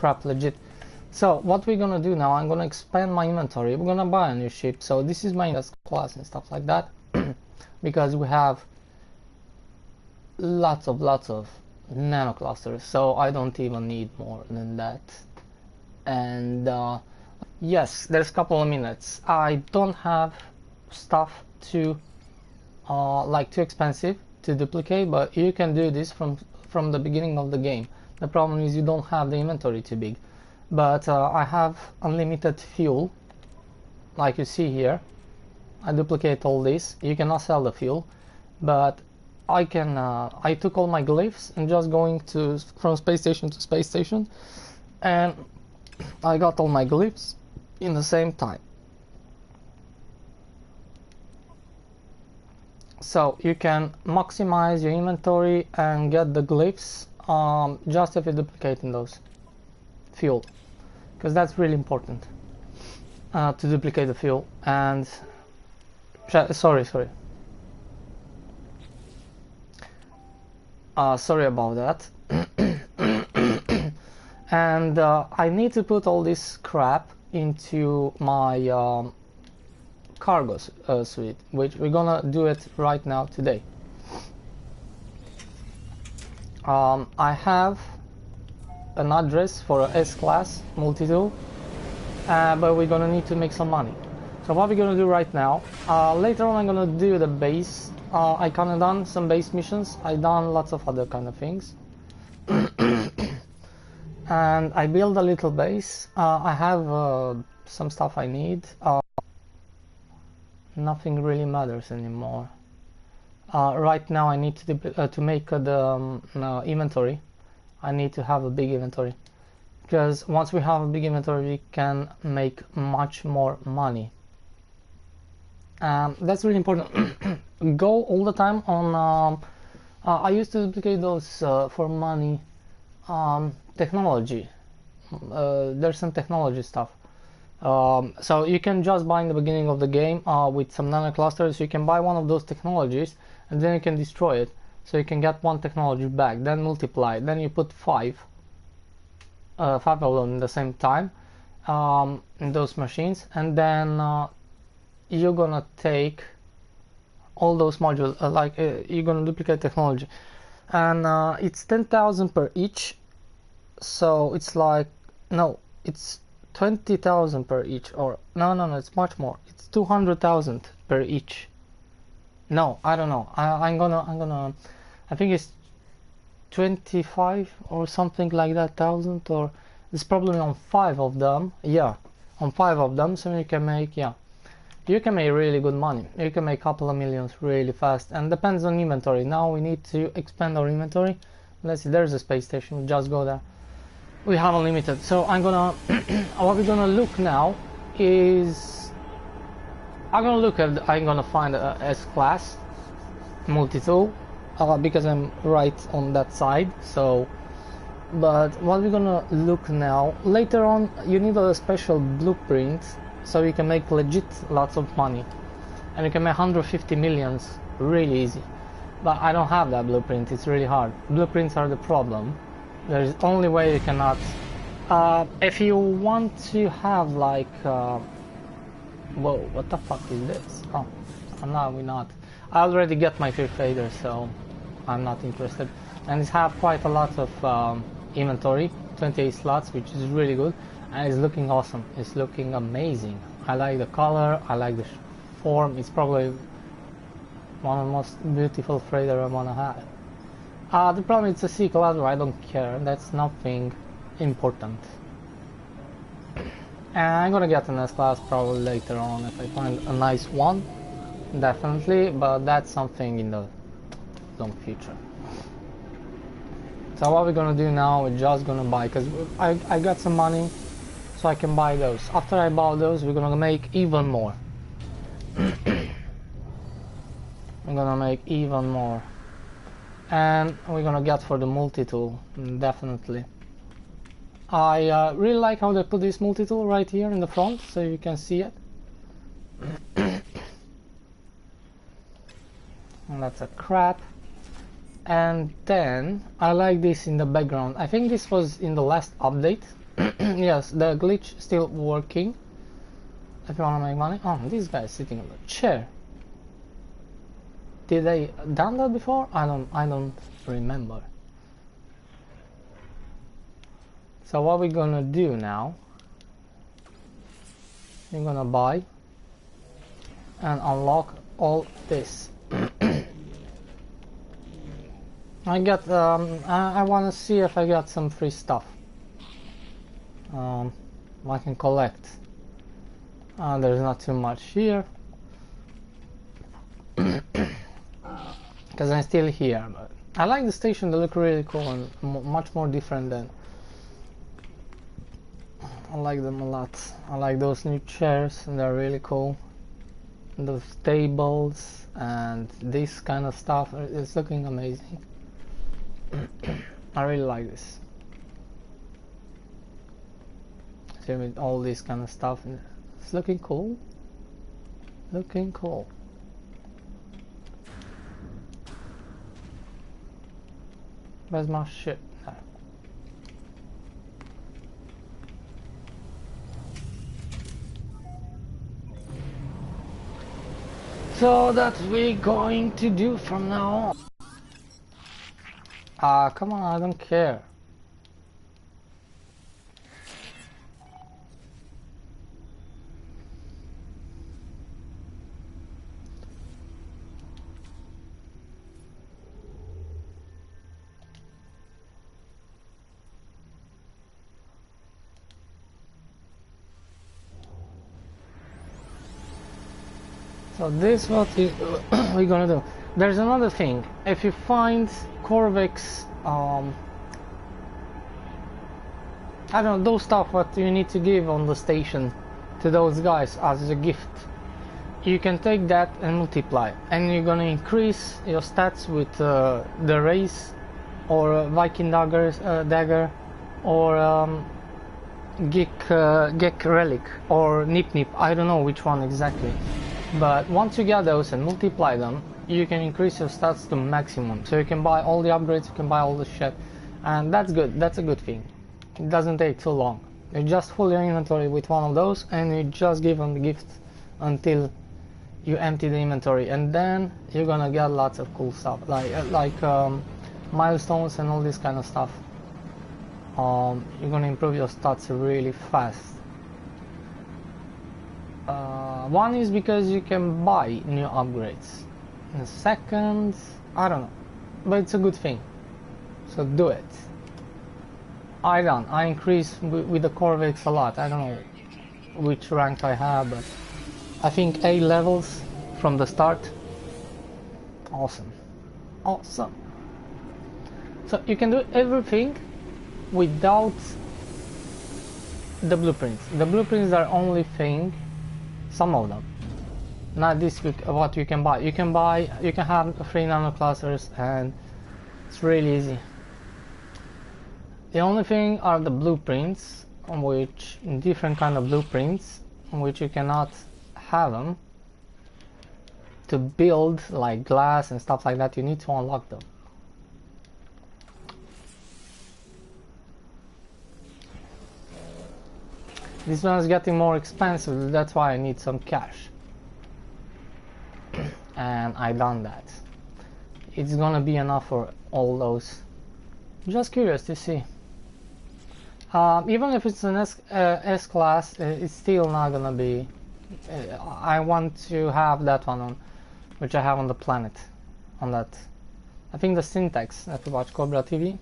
crap legit. So what we're gonna do now, I'm gonna expand my inventory. We're gonna buy a new ship. So this is my class and stuff like that because we have lots of nano clusters, so I don't even need more than that. And yes, there's a couple of minutes. I don't have stuff too too expensive to duplicate, but you can do this from the beginning of the game. The problem is you don't have the inventory too big, but I have unlimited fuel, like you see here. I duplicate all this. You cannot sell the fuel, but I can. I took all my glyphs and just going from space station to space station, and I got all my glyphs in the same time. So you can maximize your inventory and get the glyphs just if you're duplicating those fuel, because that's really important to duplicate the fuel. And sorry about that. And I need to put all this crap into my cargo suite, which we're gonna do it right now today. I have an address for a S-class multi-tool, but we're gonna need to make some money. So what we're gonna do right now, later on I'm gonna do the base. I kinda done some base missions. I done lots of other kind of things. And I build a little base. I have some stuff I need. Nothing really matters anymore. Right now I need to make the inventory. I need to have a big inventory, because once we have a big inventory we can make much more money. That's really important. Go all the time on I used to duplicate those for money. Technology, there's some technology stuff. So you can just buy in the beginning of the game with some nano clusters. You can buy one of those technologies and then you can destroy it, so you can get one technology back, then multiply, then you put five of them at the same time in those machines, and then you're gonna take all those modules, you're gonna duplicate technology, and it's 10,000 per each. So it's like, no, it's 20,000 per each, or no, it's much more. It's 200,000 per each. No, I don't know. I'm gonna I think it's 25 or something like that thousand, or it's probably on 5 of them. Yeah, on 5 of them. So you can make, yeah, you can make really good money. You can make a couple of millions really fast, and depends on inventory. Now we need to expand our inventory. Let's see, there's a space station. Just go there. We have unlimited. So I'm gonna what we're gonna look now is I'm gonna find a S-class multi-tool because I'm right on that side. So, but what we're gonna look now, later on you need a special blueprint so you can make legit lots of money, and you can make 150 millions really easy. But I don't have that blueprint. It's really hard. Blueprints are the problem. There's only way you cannot. If you want to have like, whoa, what the fuck is this? Oh, no, we're not. I already get my fifth fader, so I'm not interested. And it's have quite a lot of inventory, 28 slots, which is really good, and it's looking awesome. It's looking amazing. I like the color. I like the form. It's probably one of the most beautiful freighter I wanna have. The problem is it's a C-class, I don't care, that's nothing important. And I'm gonna get an S-class probably later on if I find a nice one, definitely, but that's something in the long future. So what we're gonna do now, we're just gonna buy, because I got some money, so I can buy those. After I buy those, we're gonna make even more. I'm gonna make even more. And we're gonna get for the multi-tool, definitely. I really like how they put this multi-tool right here in the front, so you can see it. And that's a crap. And then I like this in the background. I think this was in the last update. Yes, the glitch still working. If you wanna make money. Oh, this guy is sitting on the chair. Did I done that before? I don't remember. So what we're gonna do now? We're gonna buy and unlock all this. I got I wanna see if I got some free stuff. I can collect. There's not too much here. Because I'm still here, but I like the station. They look really cool and much more different than. I like them a lot. I like those new chairs, and they're really cool. And those tables and this kind of stuff. It's looking amazing. I really like this. See, with all this kind of stuff, it's looking cool. Looking cool. Where's my ship? There. So that's what we're going to do from now on. Come on, I don't care. So this is what we're gonna do. There's another thing. If you find Corvix, I don't know, those stuff what you need to give on the station to those guys as a gift, you can take that and multiply, and you're gonna increase your stats with the race, or Viking dagger, or Gek relic, or Nip Nip. I don't know which one exactly. But once you get those and multiply them, you can increase your stats to maximum. So you can buy all the upgrades, you can buy all the shit, and that's good. That's a good thing. It doesn't take too long. You just fill your inventory with one of those, and you just give them the gift until you empty the inventory, and then you're gonna get lots of cool stuff like milestones and all this kind of stuff. You're gonna improve your stats really fast. One is because you can buy new upgrades. And second, I don't know, but it's a good thing. So do it. I increase with the Corvix a lot. I don't know which rank I have, but I think 8 levels from the start. Awesome. Awesome. So you can do everything without the blueprints. The blueprints are only thing. Some of them, not this. What you can buy. You can have 3 nanoclusters, and it's really easy. The only thing are the blueprints, on which different kind of blueprints, on which you cannot have them to build like glass and stuff like that. You need to unlock them. This one is getting more expensive, that's why I need some cash. And I done that. It's gonna be enough for all those. Just curious to see. Even if it's an S class, it's still not gonna be. I want to have that one on, which I have on the planet. On that, I think the syntax. If you watch Cobra TV,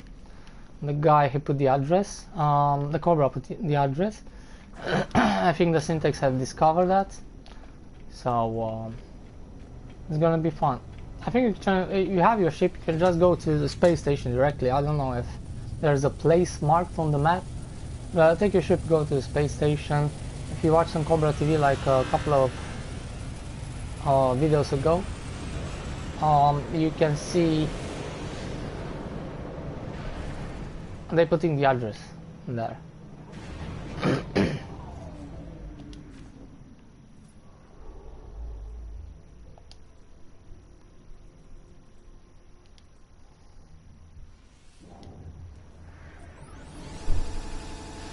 the guy who put the address, the Cobra put the address. I think the syntax have discovered that, so it's gonna be fun. I think you have your ship, you can just go to the space station directly. I don't know if there's a place marked on the map, but take your ship, go to the space station. If you watch some Cobra TV like a couple of videos ago, you can see they putting the address there.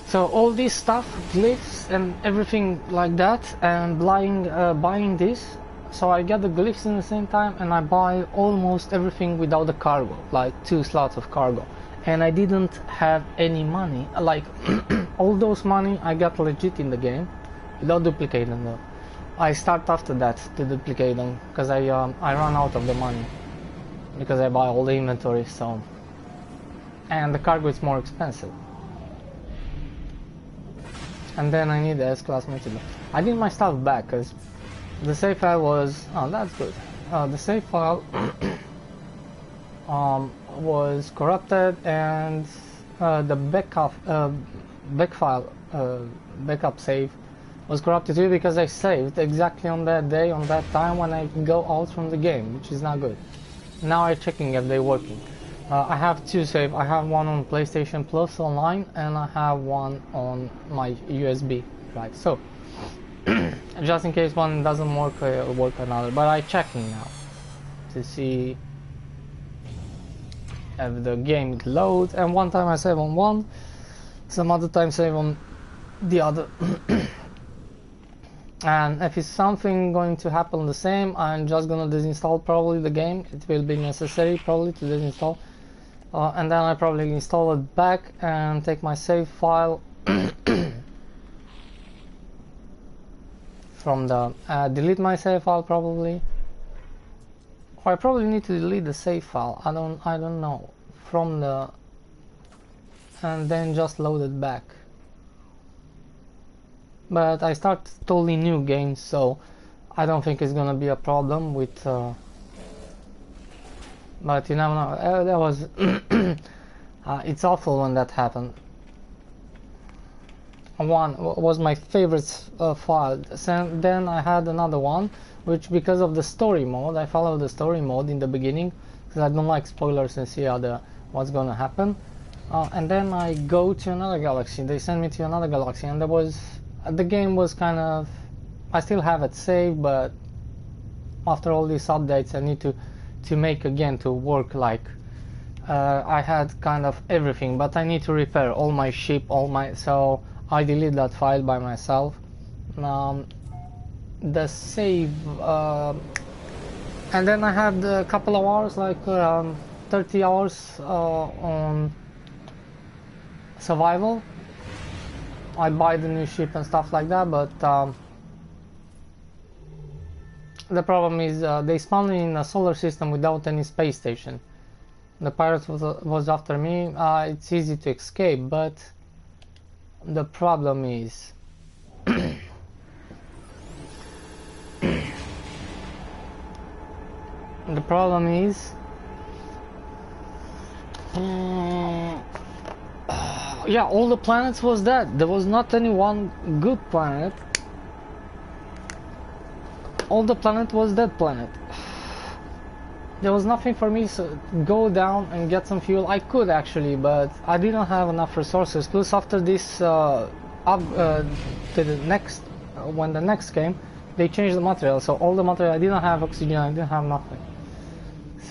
So all this stuff, glyphs and everything like that, and buying this, so I get the glyphs in the same time, and I buy almost everything without the cargo, like 2 slots of cargo, and I didn't have any money, like all those money I got legit in the game, without duplicating them. I start after that to duplicate them, because I run out of the money, because I buy all the inventory, so, and the cargo is more expensive. And then I need the S-class material. I need my stuff back, because the save file was... oh, that's good. The save file was corrupted, and the backup save was corrupted too, because I saved exactly on that day, on that time when I go out from the game, which is not good. Now I'm checking if they're working. I have 2 save. I have one on PlayStation Plus online, and I have one on my USB drive. So just in case one doesn't work another. But I'm checking now to see if the game loads. And one time I save on one, some other time save on the other. And if it's something going to happen the same, I'm just gonna disinstall probably the game. It will be necessary probably to disinstall. And then I probably install it back and take my save file from the delete my save file probably, or I probably need to delete the save file. I don't know, from the, and then just load it back. But I start totally new game, so I don't think it's gonna be a problem with. But you never know. That was it's awful when that happened. One was my favorite file. Then I had another one, which because of the story mode, I followed the story mode in the beginning because I don't like spoilers and see what's gonna happen. And then I go to another galaxy. They sent me to another galaxy, and the game was kind of. I still have it saved, but after all these updates, I need to make again to work like I had kind of everything, but I need to repair all my ship, so I delete that file by myself. The save and then I had a couple of hours, like 30 hours on survival. I buy the new ship and stuff like that, but the problem is they spawned in a solar system without any space station. The pirate was after me. It's easy to escape, but the problem is yeah, all the planets was dead. There was not any one good planet. All the planet was dead planet. There was nothing for me to go down and get some fuel. I could actually, but I didn't have enough resources. Plus after this when the next came, they changed the material. So all the material, I didn't have oxygen, I didn't have nothing.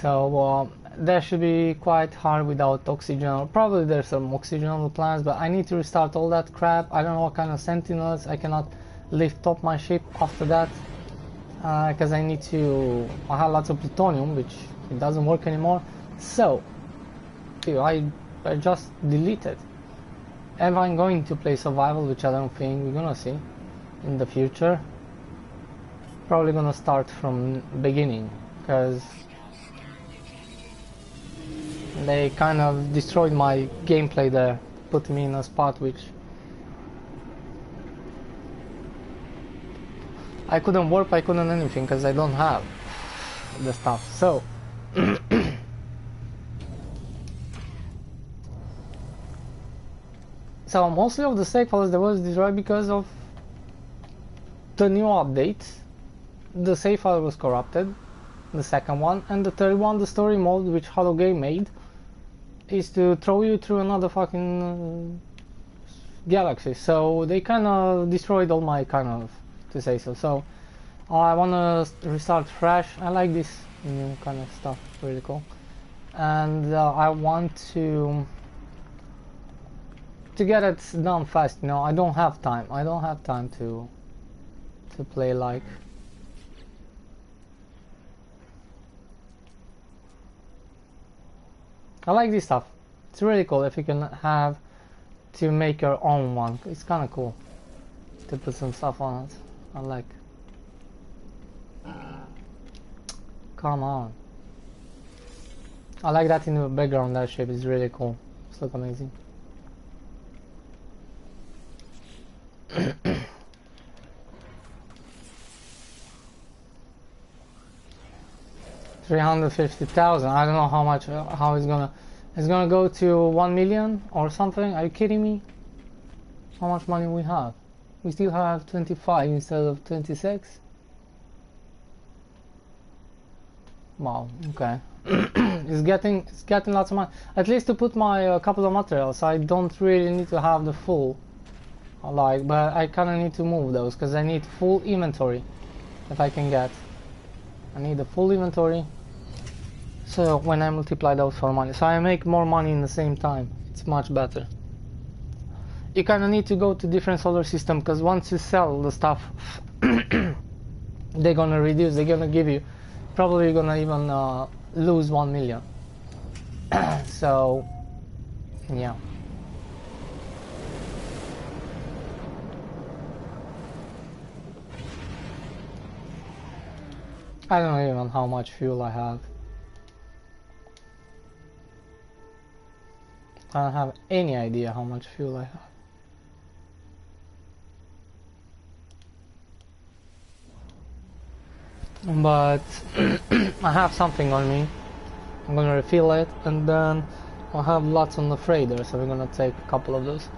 So that should be quite hard without oxygen. Probably there's some oxygen on the planets, but I need to restart all that crap. I don't know what kind of sentinels. I cannot lift up my ship after that. Because I have lots of plutonium, which it doesn't work anymore. So I just deleted. If I'm going to play survival, which I don't think we're gonna see in the future, probably gonna start from beginning, because they kind of destroyed my gameplay there, put me in a spot which I couldn't warp, I couldn't anything, because I don't have the stuff. So so mostly of the save files that was destroyed because of the new updates. The save file was corrupted, the second one, and the third one, the story mode, which Hollow Game made, is to throw you through another fucking galaxy. So they kind of destroyed all my kind of, to say so. So I want to restart fresh. I like this new kind of stuff, really cool. And I want to to get it done fast, you know. I don't have time. I don't have time to play like. I like this stuff. It's really cool if you can have to make your own one. It's kind of cool to put some stuff on it. I like. Come on. I like that in the background. That shape is really cool. It's look amazing. $350,000. I don't know how much. How it's gonna go to 1 million or something. Are you kidding me? How much money we have? We still have 25 instead of 26. Wow. Okay. it's getting lots of money. At least to put my couple of materials. I don't really need to have the full. Like, but I kind of need to move those because I need full inventory. If I can get, I need the full inventory. So when I multiply those for money, so I make more money in the same time. It's much better. You kind of need to go to different solar system because once you sell the stuff, they're gonna reduce. They're gonna give you, probably you're gonna even lose 1 million. So, yeah. I don't know even how much fuel I have. I don't have any idea how much fuel I have. But I have something on me. I'm gonna refill it and then I'll have lots on the freighter, so we're gonna take a couple of those.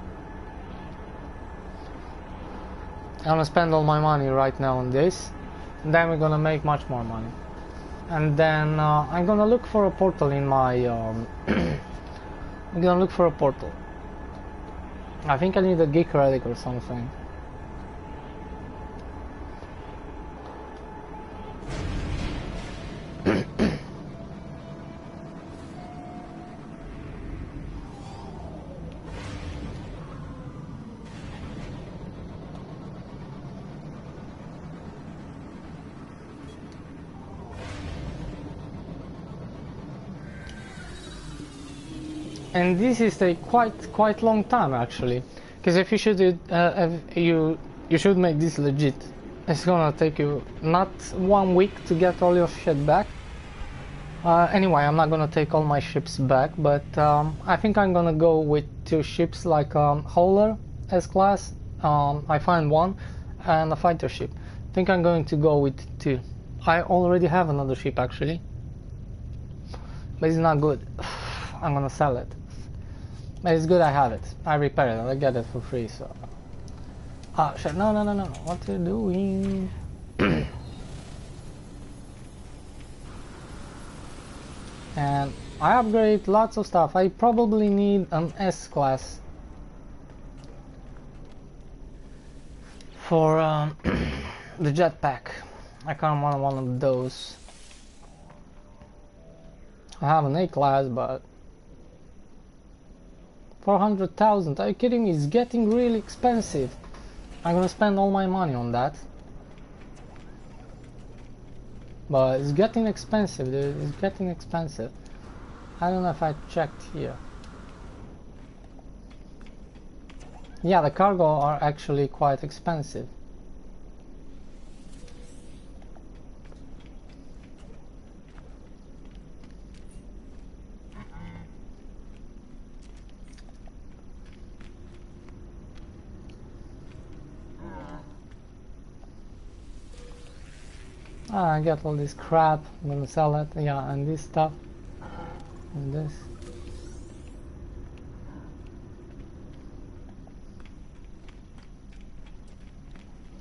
I'm gonna spend all my money right now on this, and then we're gonna make much more money. And then I'm gonna look for a portal in my I'm gonna look for a portal. I think I need a geek relic or something. And this is a quite long time actually, because if you should you should make this legit, it's gonna take you not 1 week to get all your shit back. Anyway, I'm not gonna take all my ships back, but I think I'm gonna go with 2 ships, like Hauler S-class. I find 1, and a fighter ship. I think I'm going to go with 2. I already have another ship actually, but it's not good. I'm gonna sell it. But it's good I have it. I repair it. I get it for free, so. Ah, shit. No. What are you doing? And I upgrade lots of stuff. I probably need an S-class for the jetpack. I kind of want one of those. I have an A-class, but 400,000. Are you kidding me? It's getting really expensive. I'm gonna spend all my money on that. But it's getting expensive, dude. It's getting expensive. I don't know if I checked here. Yeah, the cargo are actually quite expensive. I got all this crap. I'm gonna sell it. Yeah, and this stuff. And this.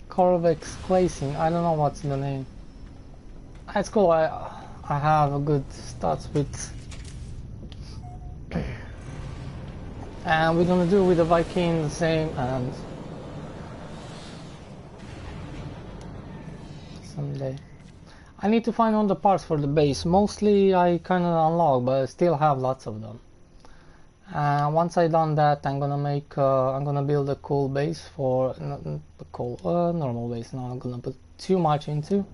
Corvex Glazing. I don't know what's the name. It's cool. I have a good stats with. And we're gonna do with the Viking the same, and someday. I need to find all the parts for the base. Mostly I kind of unlock, but I still have lots of them. Once I done that, I'm gonna build a cool base for normal base. Now I'm gonna put too much into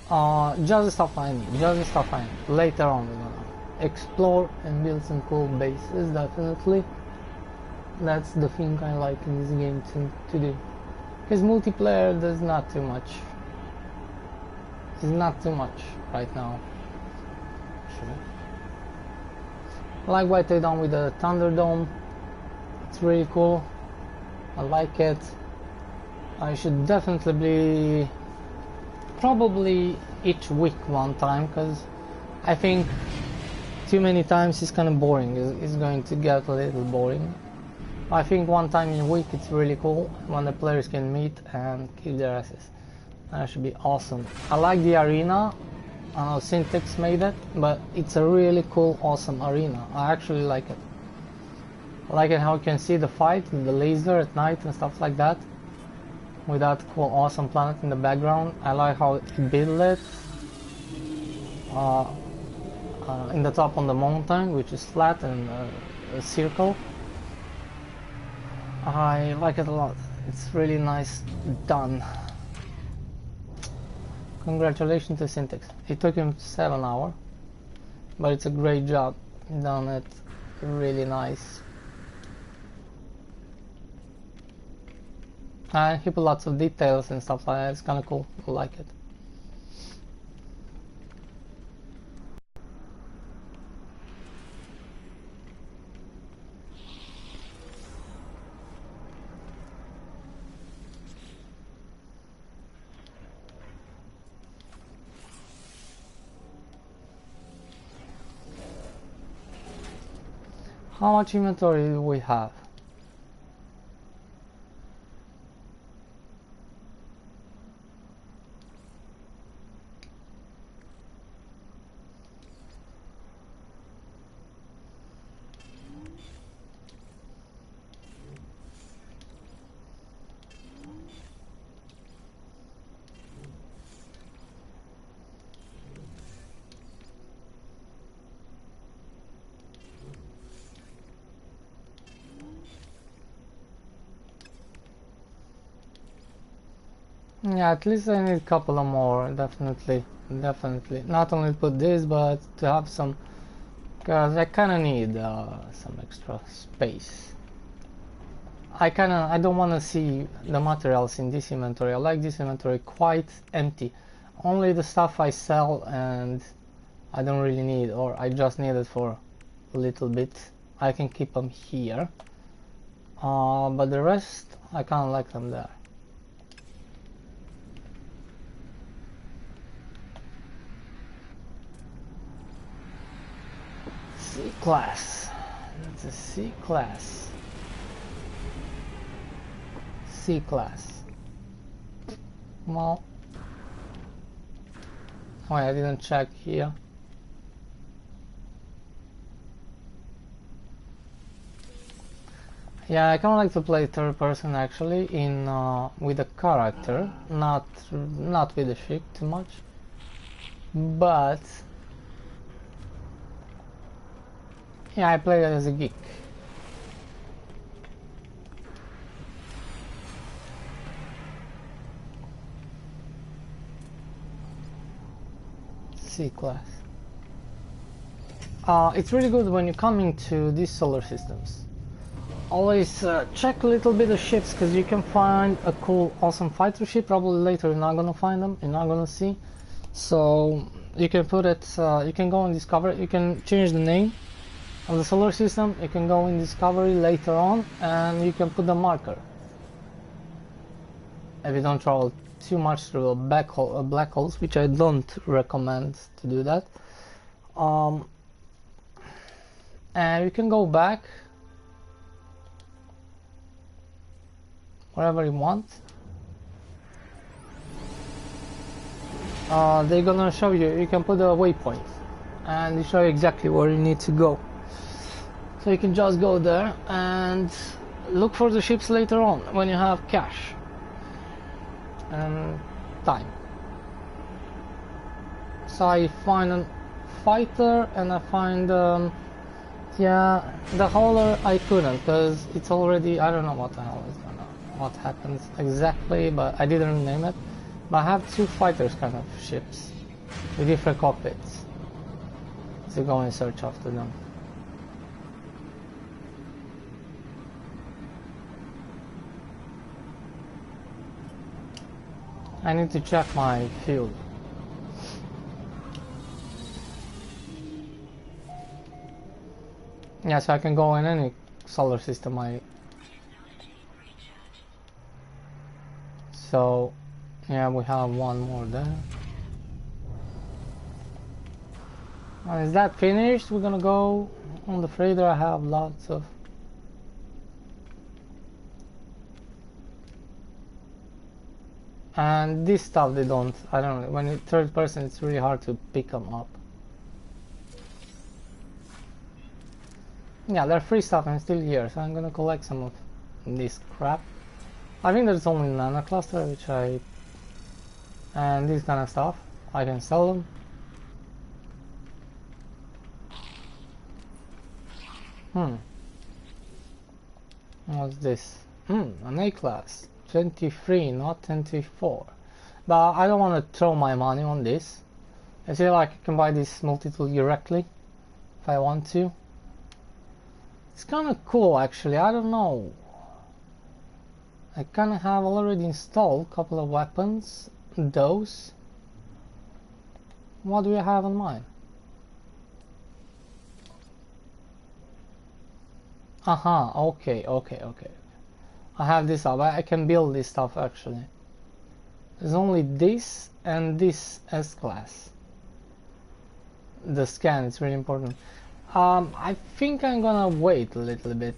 just the stuff I need. Later on, we're gonna explore and build some cool bases. Definitely, that's the thing I like in this game to do. Because multiplayer, there's not too much. It's not too much right now. Actually. I like what they done with the Thunderdome. It's really cool. I like it. I should definitely be probably each week one time, because I think too many times is kind of boring. It's going to get a little boring. I think one time in a week it's really cool when the players can meet and kick their asses. That should be awesome. I like the arena. I know Syntax made it, but it's a really cool, awesome arena. I actually like it. I like it how you can see the fight with the laser at night and stuff like that, with that cool, awesome planet in the background. I like how it built it in the top on the mountain, which is flat and a circle. I like it a lot. It's really nice done. Congratulations to Syntax. It took him 7 hours, but it's a great job. He done it really nice. And he put lots of details and stuff like that. It's kind of cool. I like it. How much inventory do we have? Yeah, at least I need a couple of more, definitely. Not only put this, but to have some, because I kind of need some extra space. I don't want to see the materials in this inventory. I like this inventory quite empty. Only the stuff I sell and I don't really need, or I just need it for a little bit. I can keep them here. But the rest, I kind of like them there. C-class. That's a C-class. C-class. Well, oh, I didn't check here. Yeah, I kind of like to play third person actually in with a character, not with the ship too much, but yeah, I play it as a geek. C-class. It's really good when you come into these solar systems. Always check a little bit of ships, because you can find a cool, awesome fighter ship. Probably later you're not gonna find them, you're not gonna see. So you can put it, you can go and discover it. You can change the name of the solar system. You can go in discovery later on, and you can put the marker. If you don't travel too much through black holes, which I don't recommend to do that. And you can go back wherever you want. They're gonna show you. You can put a waypoint, and they show you exactly where you need to go. So you can just go there and look for the ships later on when you have cash and time. So I find a fighter and I find Yeah, the hauler I couldn't because it's already, I don't know what the hell is gonna, what happens exactly, but I didn't name it. But I have two fighters kind of ships with different cockpits, so go and search after them. I need to check my fuel. Yeah, so I can go in any solar system So, yeah, we have one more there. And is that finished? We're gonna go on the freighter. I have lots of... And this stuff they don't, I don't know, when it's third person it's really hard to pick them up. Yeah, they're free stuff and still here, so I'm gonna collect some of this crap. I think there's only nano cluster, which and this kind of stuff, I can sell them. What's this? An A class, 23, not 24. But I don't want to throw my money on this. I feel like I can buy this multi-tool directly if I want to. It's kind of cool actually, I don't know. I kind of have already installed a couple of weapons, those. What do you have in mind? Okay. I have this up, I can build this stuff actually. There's only this and this S-class. The scan is really important. I think I'm gonna wait a little bit.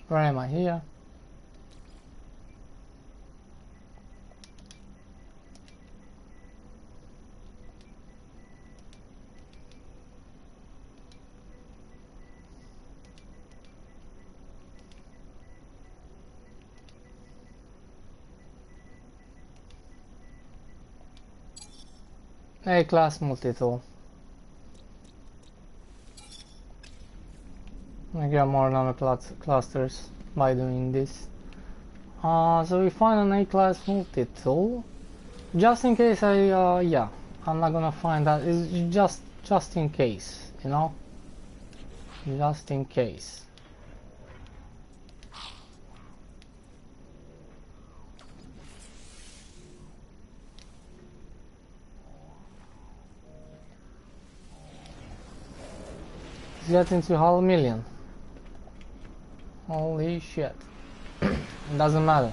Where am I? Here? A-class multi-tool. I get more nano clusters by doing this. So we find an A-class multi-tool. Just in case yeah, I'm not gonna find that. It's just in case, you know? Just in case. It's getting to 500,000. Holy shit. It doesn't matter.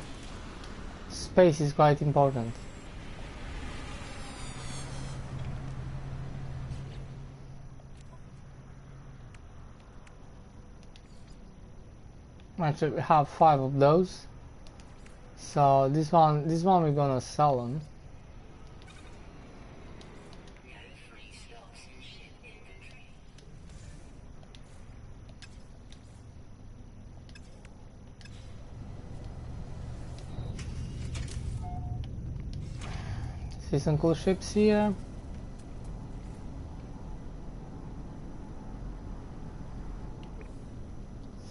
Space is quite important. Actually, we have 5 of those. So this one we're gonna sell them. See some cool ships here.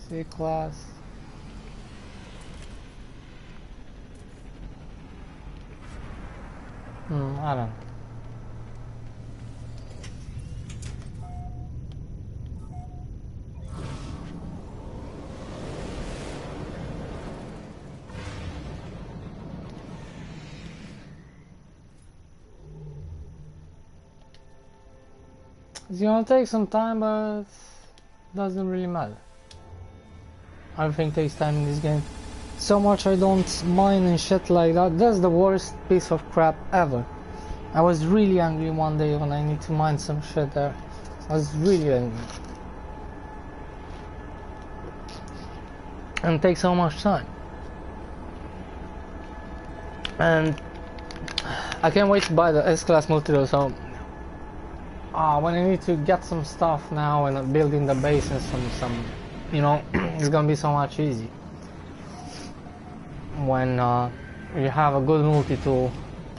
C-class. I don't know. It's gonna take some time, but doesn't really matter. Everything takes time in this game. So much I don't mine and shit like that. That's the worst piece of crap ever. I was really angry one day when I need to mine some shit there. I was really angry. And it takes so much time. And I can't wait to buy the S-class multi-tool, so when I need to get some stuff now and building the base and some you know, it's gonna be so much easy when you have a good multi-tool.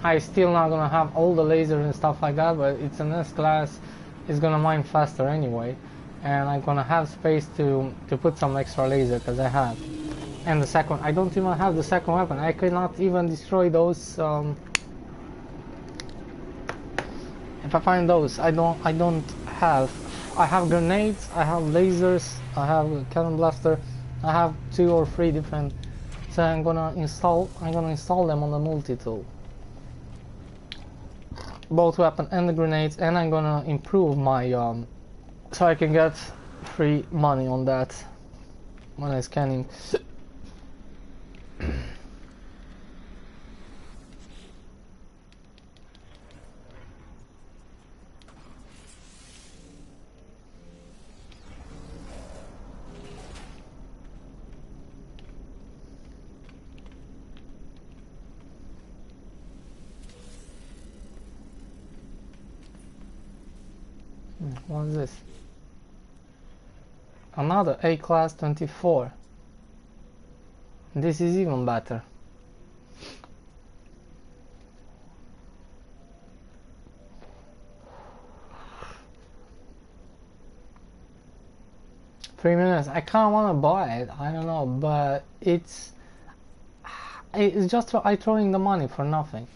I still not gonna have all the lasers and stuff like that, but it's an S-class, it's gonna mine faster anyway, and I'm gonna have space to put some extra laser, because I have. And the second, I don't even have the second weapon. I cannot even destroy those. If I find those, I don't have. I have grenades, I have lasers, I have a cannon blaster, I have 2 or 3 different. So I'm gonna install them on the multi-tool. Both weapon and the grenades, and I'm gonna improve my so I can get free money on that when I'm scanning. What's this? Another A-class 24. This is even better. $3 million. I kinda wanna buy it, I don't know, but it's just I throwing the money for nothing.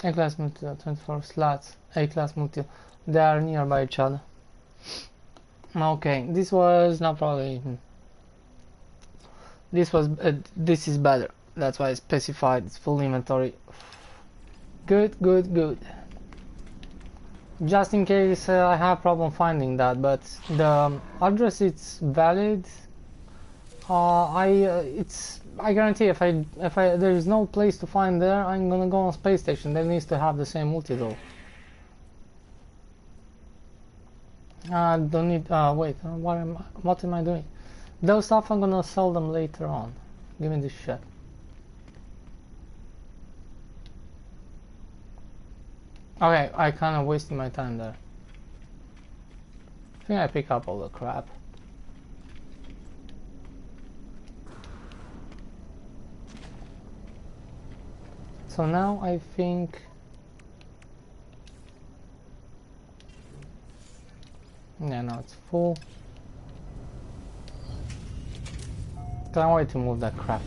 A-class multi, 24 slots, A-class multi, they are nearby each other. Okay, this was not probably, this is better, that's why I specified it's full inventory. Good. Just in case I have problem finding that, but the address it's valid. I guarantee if there is no place to find there, I'm gonna go on space station. That needs to have the same multi-tool. Don't need. Wait. What am I doing? Those stuff I'm gonna sell them later on. Give me this shit. Okay, I kind of wasted my time there. I think I pick up all the crap. So now I think, yeah, now it's full. Can't wait to move that crap.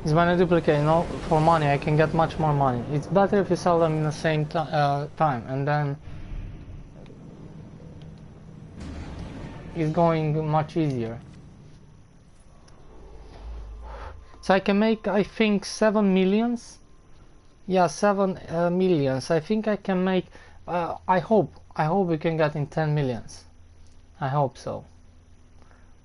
It's when I duplicate, you know, for money I can get much more money. It's better if you sell them in the same time, and then it's going much easier. So I can make, I think, 7 millions. Yeah, 7 millions. I think I can make. I hope we can get in 10 millions. I hope so.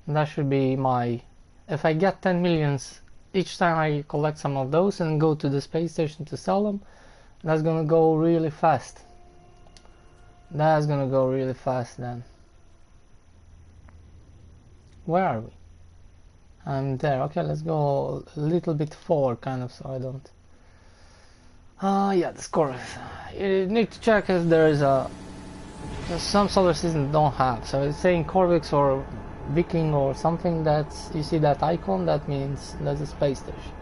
That should be my. If I get 10 millions each time I collect some of those and go to the space station to sell them, that's gonna go really fast. That's gonna go really fast then. Where are we? I'm there. Okay, let's go a little bit forward, kind of, so I don't. Yeah, the score. You need to check if there is some solar system don't have. So it's saying Corvix or Viking or something. That you see that icon, that means that's a space station.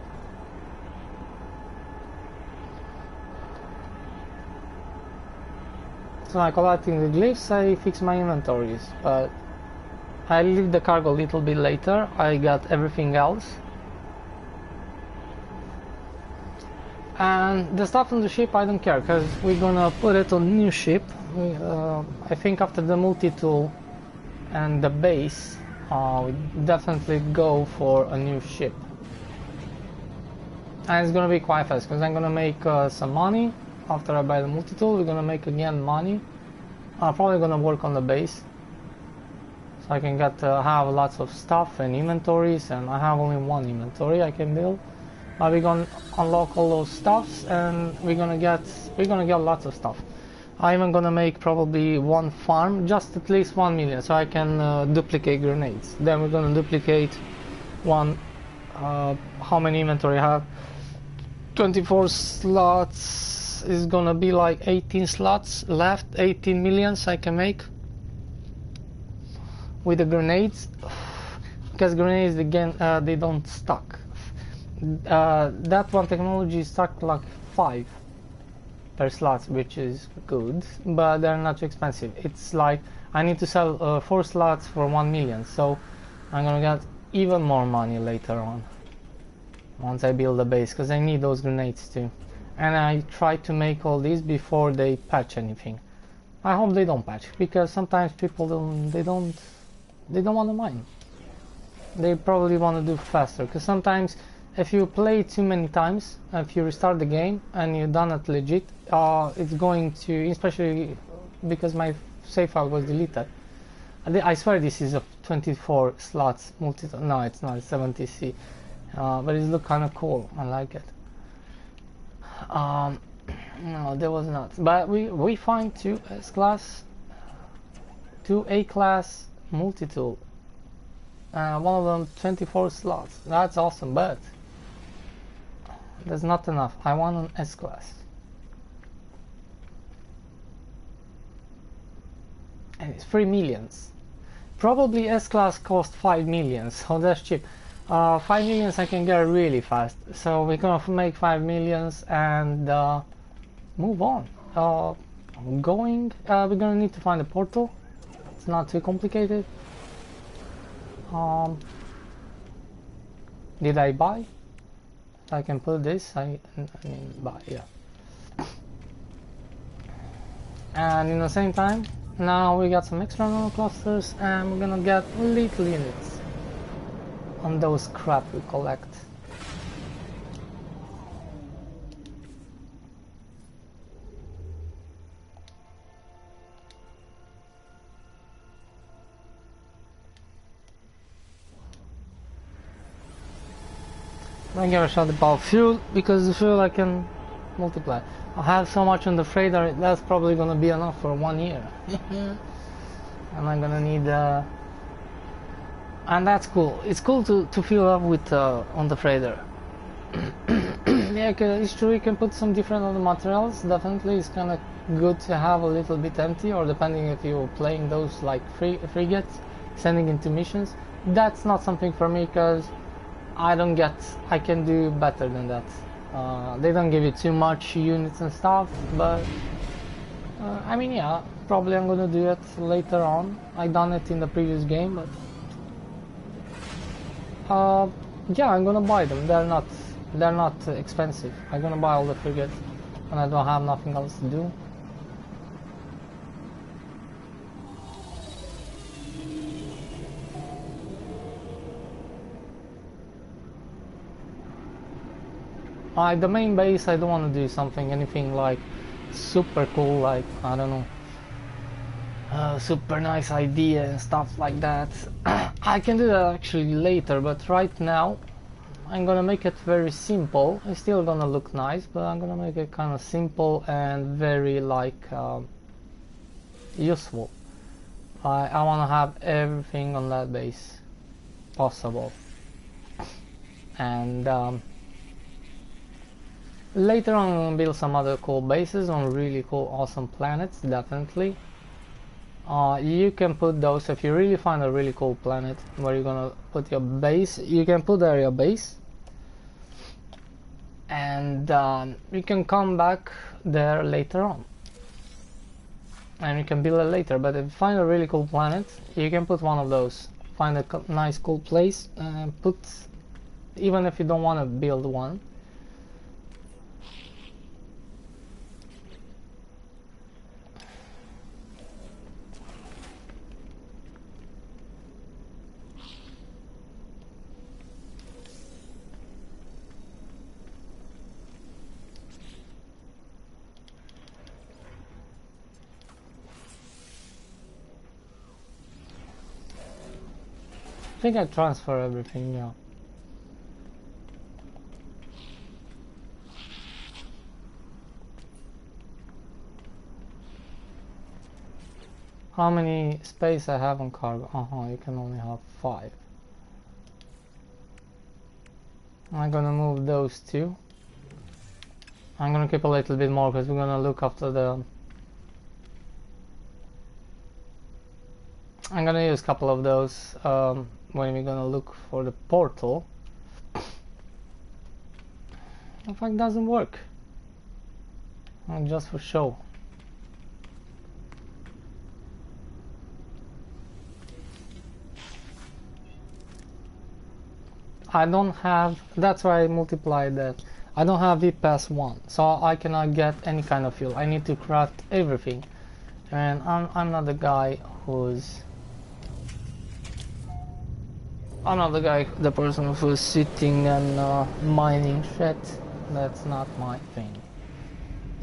So by collecting the glyphs, I fix my inventories, but I leave the cargo a little bit later. I got everything else. And the stuff on the ship I don't care, because we're gonna put it on new ship. I think after the multi-tool and the base, we definitely go for a new ship. And it's gonna be quite fast, because I'm gonna make some money. After I buy the multi-tool, we're gonna make again money. I'm probably gonna work on the base. so I can get have lots of stuff and inventories, and I have only one inventory I can build. We're gonna unlock all those stuffs, and we're gonna get lots of stuff. I'm even gonna make probably one farm, just at least 1 million, so I can duplicate grenades. Then we're gonna duplicate one. How many inventory I have? 24 slots is gonna be like 18 slots left. 18 millions I can make with the grenades, because grenades again they don't stuck. That one technology stuck like 5 per slots, which is good, but they're not too expensive. It's like I need to sell 4 slots for 1 million, so I'm gonna get even more money later on once I build a base, because I need those grenades too. And I try to make all these before they patch anything. I hope they don't patch, because sometimes people don't want to mine. They probably want to do faster, because sometimes if you play too many times, if you restart the game and you've done it legit, it's going to, especially because my save file was deleted. I swear this is a 24 slots multi. No, it's not. It's 70C, but it looks kind of cool. I like it. No, there was not. But we find 2 S class, 2 A class multi-tool. One of them 24 slots. That's awesome, but that's not enough. I want an S class. And it's 3 millions. Probably S class cost 5 millions, so that's cheap. 5 millions I can get really fast. So we're gonna make 5 millions and move on. We're gonna need to find a portal. It's not too complicated. Did I buy? I can put this. I mean buy, yeah. And in the same time, now we got some extra nano clusters, and we're gonna get little units on those crap we collect. I give a shot about fuel, because the fuel I can multiply. I have so much on the freighter, that's probably gonna be enough for 1 year. And I'm gonna need and that's cool. It's cool to fill up with on the freighter. Yeah, it's true, you can put some different other materials. Definitely it's kind of good to have a little bit empty, or depending if you're playing those like frigates, sending into missions. That's not something for me, because I can do better than that. They don't give you too much units and stuff, but I mean, yeah, probably I'm gonna do it later on. I done it in the previous game, but yeah, I'm gonna buy them. They're not expensive. I'm gonna buy all the frigates when I don't have nothing else to do. The main base, I don't want to do anything like super cool, like, I don't know, super nice idea and stuff like that. I can do that actually later, but right now I'm gonna make it very simple. It's still gonna look nice, but I'm gonna make it kind of simple and very like useful. I want to have everything on that base possible, and later on I'm gonna build some other cool bases on really cool, awesome planets. Definitely. You can put those if you really find a really cool planet where you're gonna put your base. You can put there your base, and you can come back there later on, and you can build it later. But if you find a really cool planet, you can put one of those. Find a nice cool place and put, even if you don't want to build one. think I transfer everything, yeah. How many space I have on cargo? You can only have 5. I'm gonna move those 2. I'm gonna keep a little bit more because we're gonna look after the... I'm gonna use a couple of those when we're gonna look for the portal. In fact, it doesn't work. Just for show. I don't have, that's why I multiplied that. I don't have VPass 1, so I cannot get any kind of fuel. I need to craft everything. And I'm not the guy who's... I'm not the person who's sitting and mining shit. That's not my thing.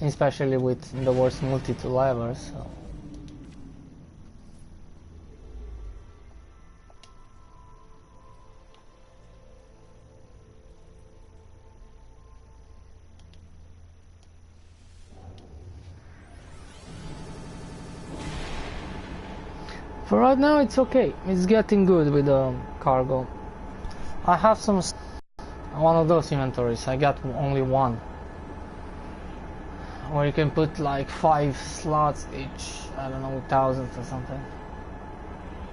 Especially with the worst multi-tool ever, so... For right now it's okay, it's getting good with the cargo. I have some... one of those inventories, I got only one. Where you can put like 5 slots each, I don't know, thousands or something.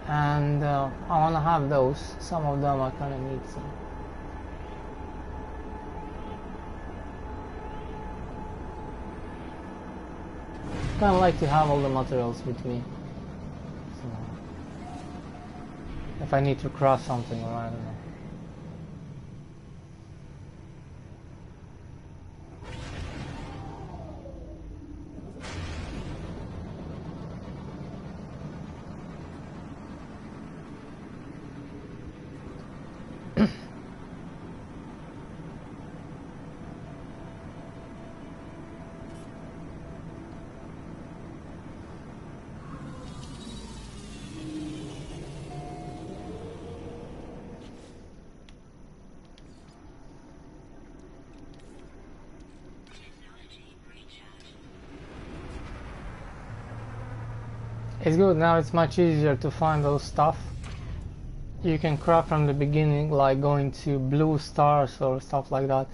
And I wanna have those, some of them I kinda need some. Kinda like to have all the materials with me. If I need to craft something, or I don't know. It's good, now it's much easier to find those stuff. You can craft from the beginning, like going to blue stars or stuff like that.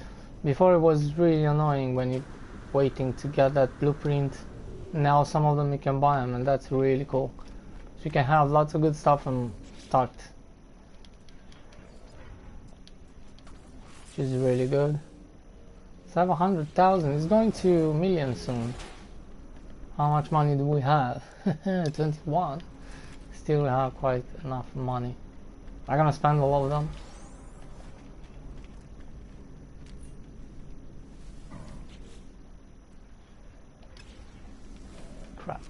Before it was really annoying when you're waiting to get that blueprint. Now some of them you can buy them, and that's really cool. So you can have lots of good stuff from start. Which is really good. So I have 100,000, it's going to millions soon. How much money do we have? 21. Still have quite enough money. I'm gonna spend all of them. Crap.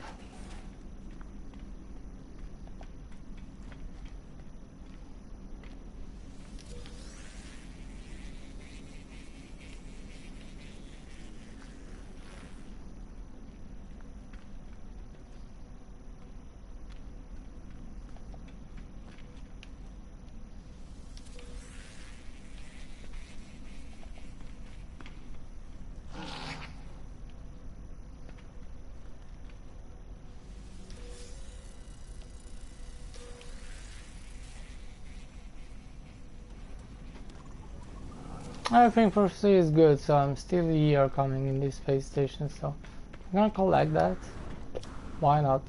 Everything for free is good, so I'm still here coming in this space station, so I'm gonna collect that. Why not?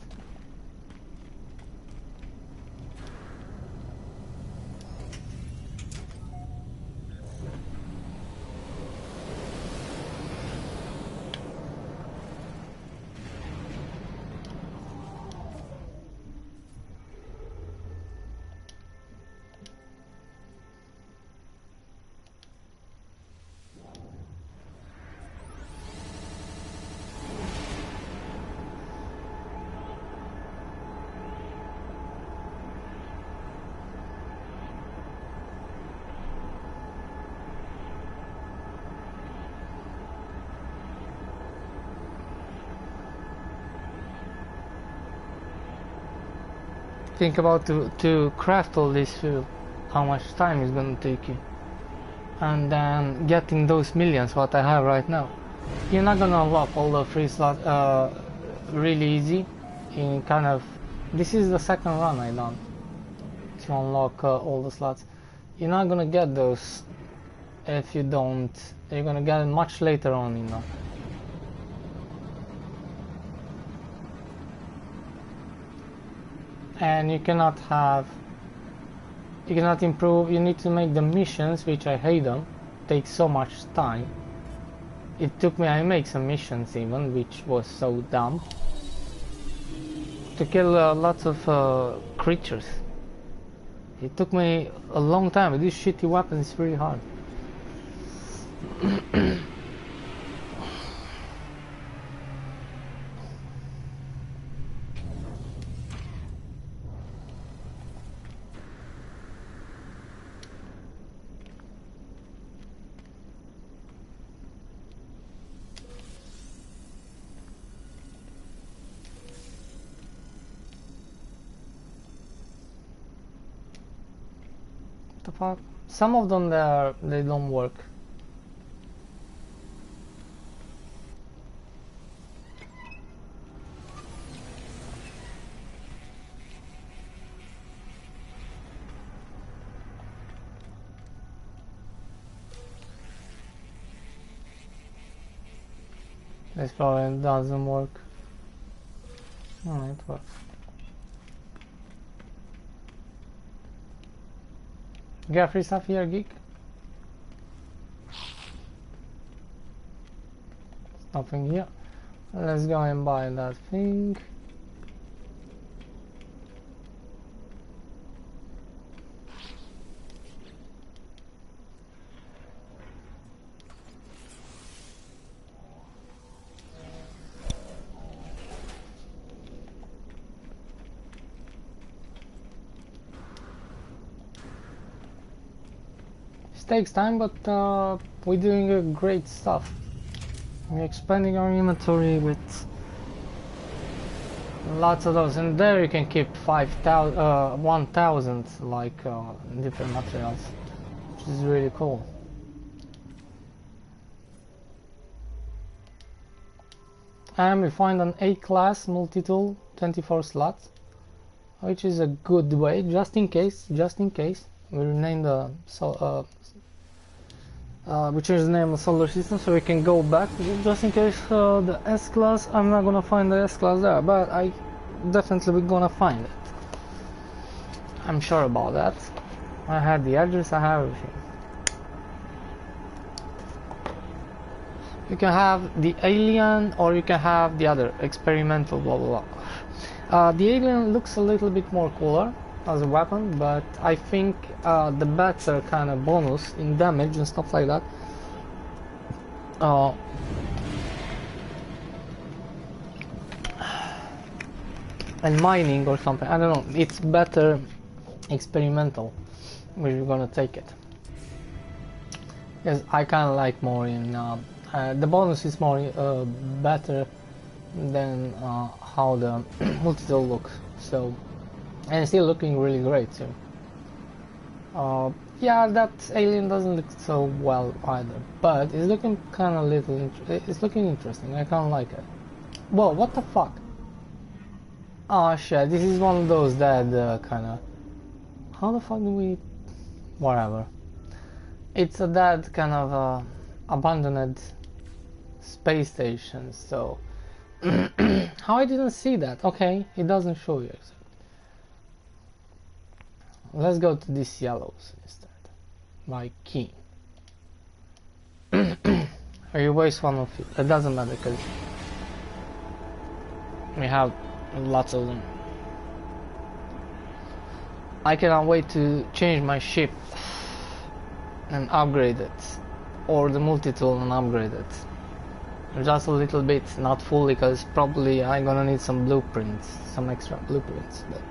Think about to craft all this fuel. how much time it's gonna take you, and then getting those millions what I have right now. You're not gonna unlock all the free slots really easy. In kind of, this is the second run I done to unlock all the slots. You're not gonna get those if you don't. You're gonna get it much later on, you know. And you cannot improve. You need to make the missions, which I hate them. Take so much time. It took me, I make some missions even, which was so dumb, to kill lots of creatures. It took me a long time. With this shitty weapon, it's really hard. The fuck? Some of them they don't work. This probably doesn't work. No, it works. You got free stuff here, geek? Nothing here. Let's go and buy that thing. Takes time, but we're doing great stuff. We're expanding our inventory with lots of those, and there you can keep 1,000 like different materials, which is really cool. And we find an A-class multi-tool, 24 slots, which is a good way, just in case. We rename the we change the name of the solar system so we can go back just in case the S-class. I'm not gonna find the S-class there, but I definitely gonna find it. I'm sure about that. I have the address, I have everything. You can have the alien or you can have the other experimental blah blah blah. The alien looks a little bit more cooler as a weapon, but I think the bats are kind of bonus in damage and stuff like that. And mining or something, I don't know, it's better experimental. We're gonna take it. Yes, I kind of like more in the bonus is more better than how the multi-tool looks. So, and it's still looking really great too. Yeah, that alien doesn't look so well either, but it's looking kind of it's looking interesting. I kind of like it. Whoa, what the fuck? Oh shit, this is one of those dead kind of. How the fuck do we? Whatever. It's a dead kind of abandoned space station. So how I didn't see that? Okay, it doesn't show you. Let's go to these yellows instead. My key. Or you waste one of it. It doesn't matter because we have lots of them. I cannot wait to change my ship and upgrade it, or the multi-tool and upgrade it. Just a little bit, not fully, because probably I'm gonna need some blueprints, some extra blueprints. But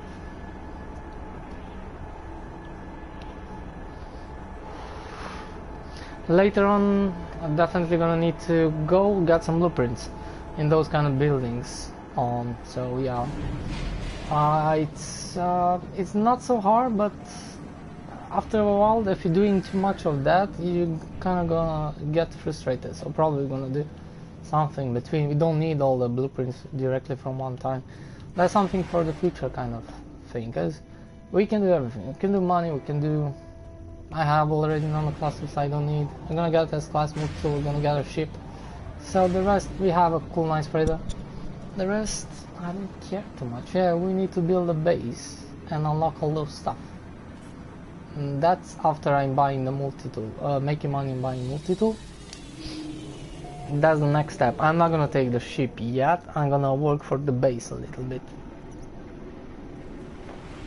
later on, I'm definitely gonna need to go get some blueprints in those kind of buildings. So yeah, it's not so hard, but after a while, if you're doing too much of that, you're kind of gonna get frustrated. So probably gonna do something between. We don't need all the blueprints directly from one time. That's something for the future kind of thing, because we can do everything. We can do money, we can do... I have already non-clusters I don't need. I'm gonna get S-class multi-tool, we're gonna get a ship. So the rest, we have a cool nice freighter. The rest, I don't care too much. Yeah, we need to build a base and unlock all those stuff. And that's after I'm buying the multi-tool, making money and buying multi-tool. That's the next step. I'm not gonna take the ship yet, I'm gonna work for the base a little bit.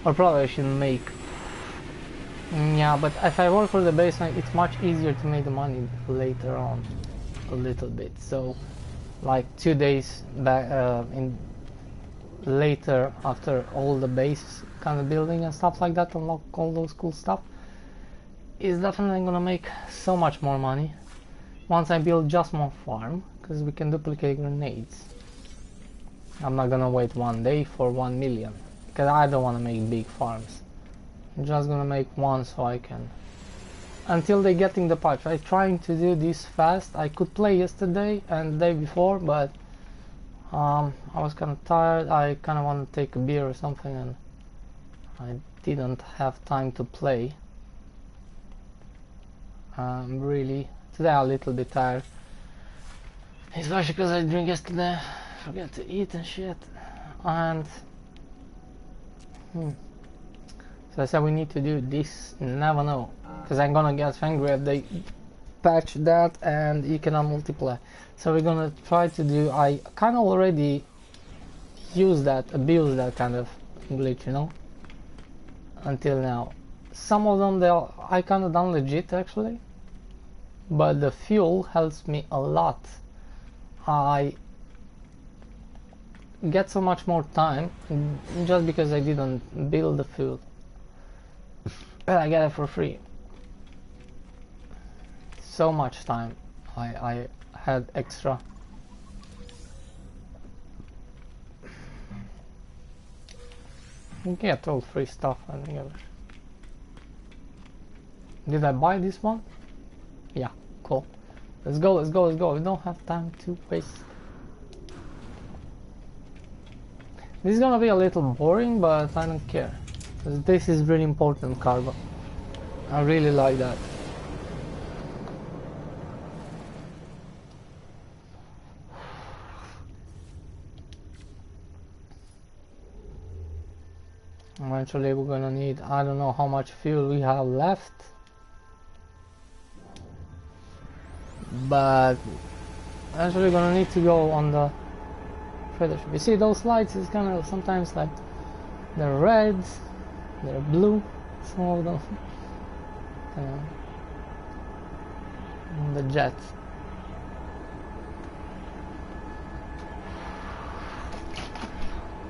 Or probably I should make... Yeah, but if I work for the base, it's much easier to make the money later on a little bit. So like 2 days back later, after all the base kind of building and stuff like that, unlock all those cool stuff, is definitely gonna make so much more money once I build just one farm, because we can duplicate grenades. I'm not gonna wait 1 day for 1 million, because I don't want to make big farms. I'm just gonna make one so I can, until they getting the patch. I'm trying to do this fast. I could play yesterday and the day before, but I was kind of tired. I kind of want to take a beer or something, and I didn't have time to play. Really, today I'm a little bit tired, especially because I drank yesterday, forget to eat and shit, and so I said we need to do this, never know, because I'm gonna get angry if they patch that and you cannot multiply. So we're gonna try to do, I kind of already use that, abuse that kind of glitch, you know, until now. Some of them I kind of done legit actually, but the fuel helps me a lot. I get so much more time just because I didn't build the fuel, but I get it for free. So much time I had extra. You get all free stuff and whatever. Did I buy this one? Yeah, cool. Let's go, let's go, let's go. We don't have time to waste. This is gonna be a little boring, but I don't care, because this is really important cargo. I really like that. Eventually we're gonna need, I don't know how much fuel we have left, but eventually we're gonna need to go on the freighter ship. You see those lights is kind of sometimes like they're red, they're blue, some of them. The jet.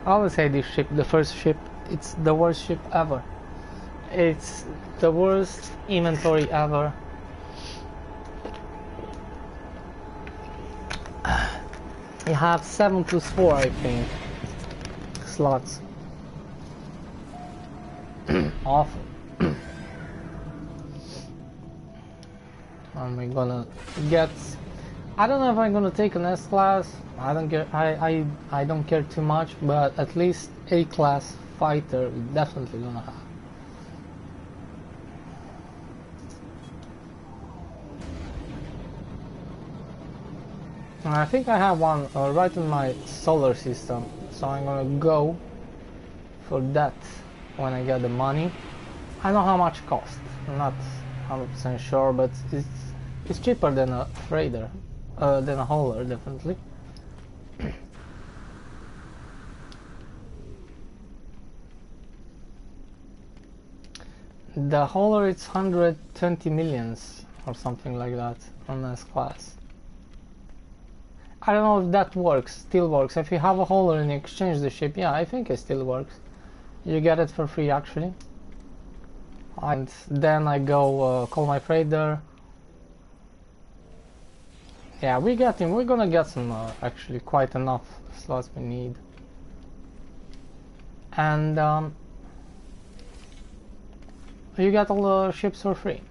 I always say this ship, the first ship, it's the worst ship ever. It's the worst inventory ever. You have 7 + 4, I think, slots. Awful. And we're gonna get, I don't know if I'm gonna take an S-class. I don't care. I don't care too much, but at least A-class fighter we're definitely gonna have. And I think I have one right in my solar system, so I'm gonna go for that when I get the money. I know how much it costs. I'm not 100% sure, but it's cheaper than a freighter, than a hauler, definitely. The hauler, it's 120 millions or something like that on S-class. I don't know if that works, still works. If you have a hauler and you exchange the ship, yeah, I think it still works. You get it for free actually. And then I go call my freighter. Yeah, we're gonna get some actually quite enough slots we need. And you get all the ships for free.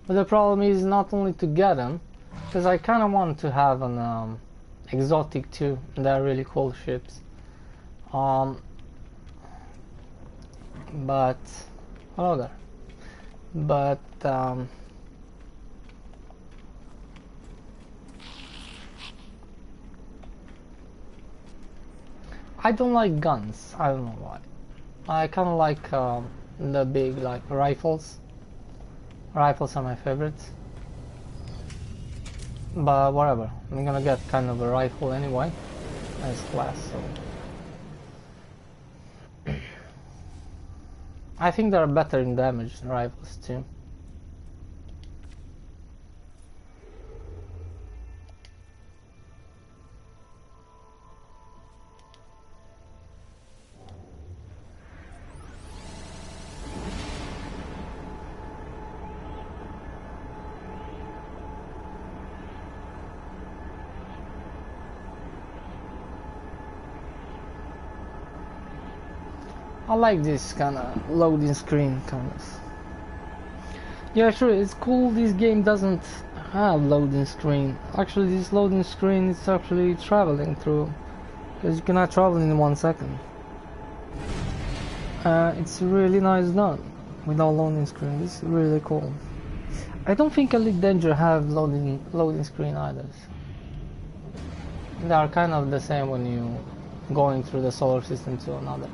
But the problem is not only to get them, because I kind of want to have an exotic too. They're really cool ships. But hello there. But I don't like guns. I don't know why. I kind of like the big like rifles. Rifles are my favorites. But whatever, I'm gonna get kind of a rifle anyway as class, so I think they're better in damage than rifles too. I like this kind of loading screen kind of. Yeah, sure, it's cool this game doesn't have loading screen. Actually, this loading screen is actually traveling through, because you cannot travel in 1 second. It's really nice done without loading screen. It's really cool. I don't think Elite Danger have loading screen either. They are kind of the same when you going through the solar system to another.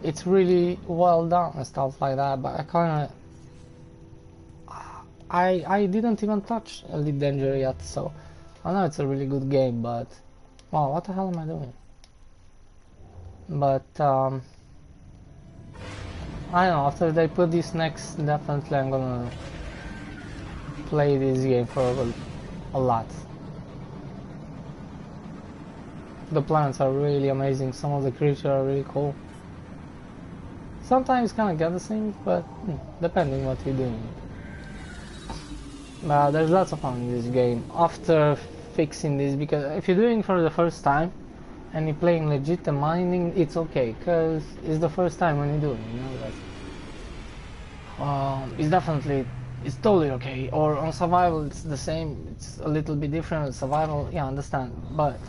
It's really well done and stuff like that, but I kind of I didn't even touch Elite Danger yet, so I know it's a really good game, but wow, what the hell am I doing? But I don't know, after they put this next, definitely I'm gonna play this game for a lot. The planets are really amazing, some of the creatures are really cool. Sometimes kind of get the same, but depending what you're doing. There's lots of fun in this game after fixing this, because if you're doing it for the first time and you're playing legit and mining, it's okay, because it's the first time when you're doing it, you know that. It's totally okay. Or on survival it's the same, it's a little bit different. Survival, yeah, I understand, but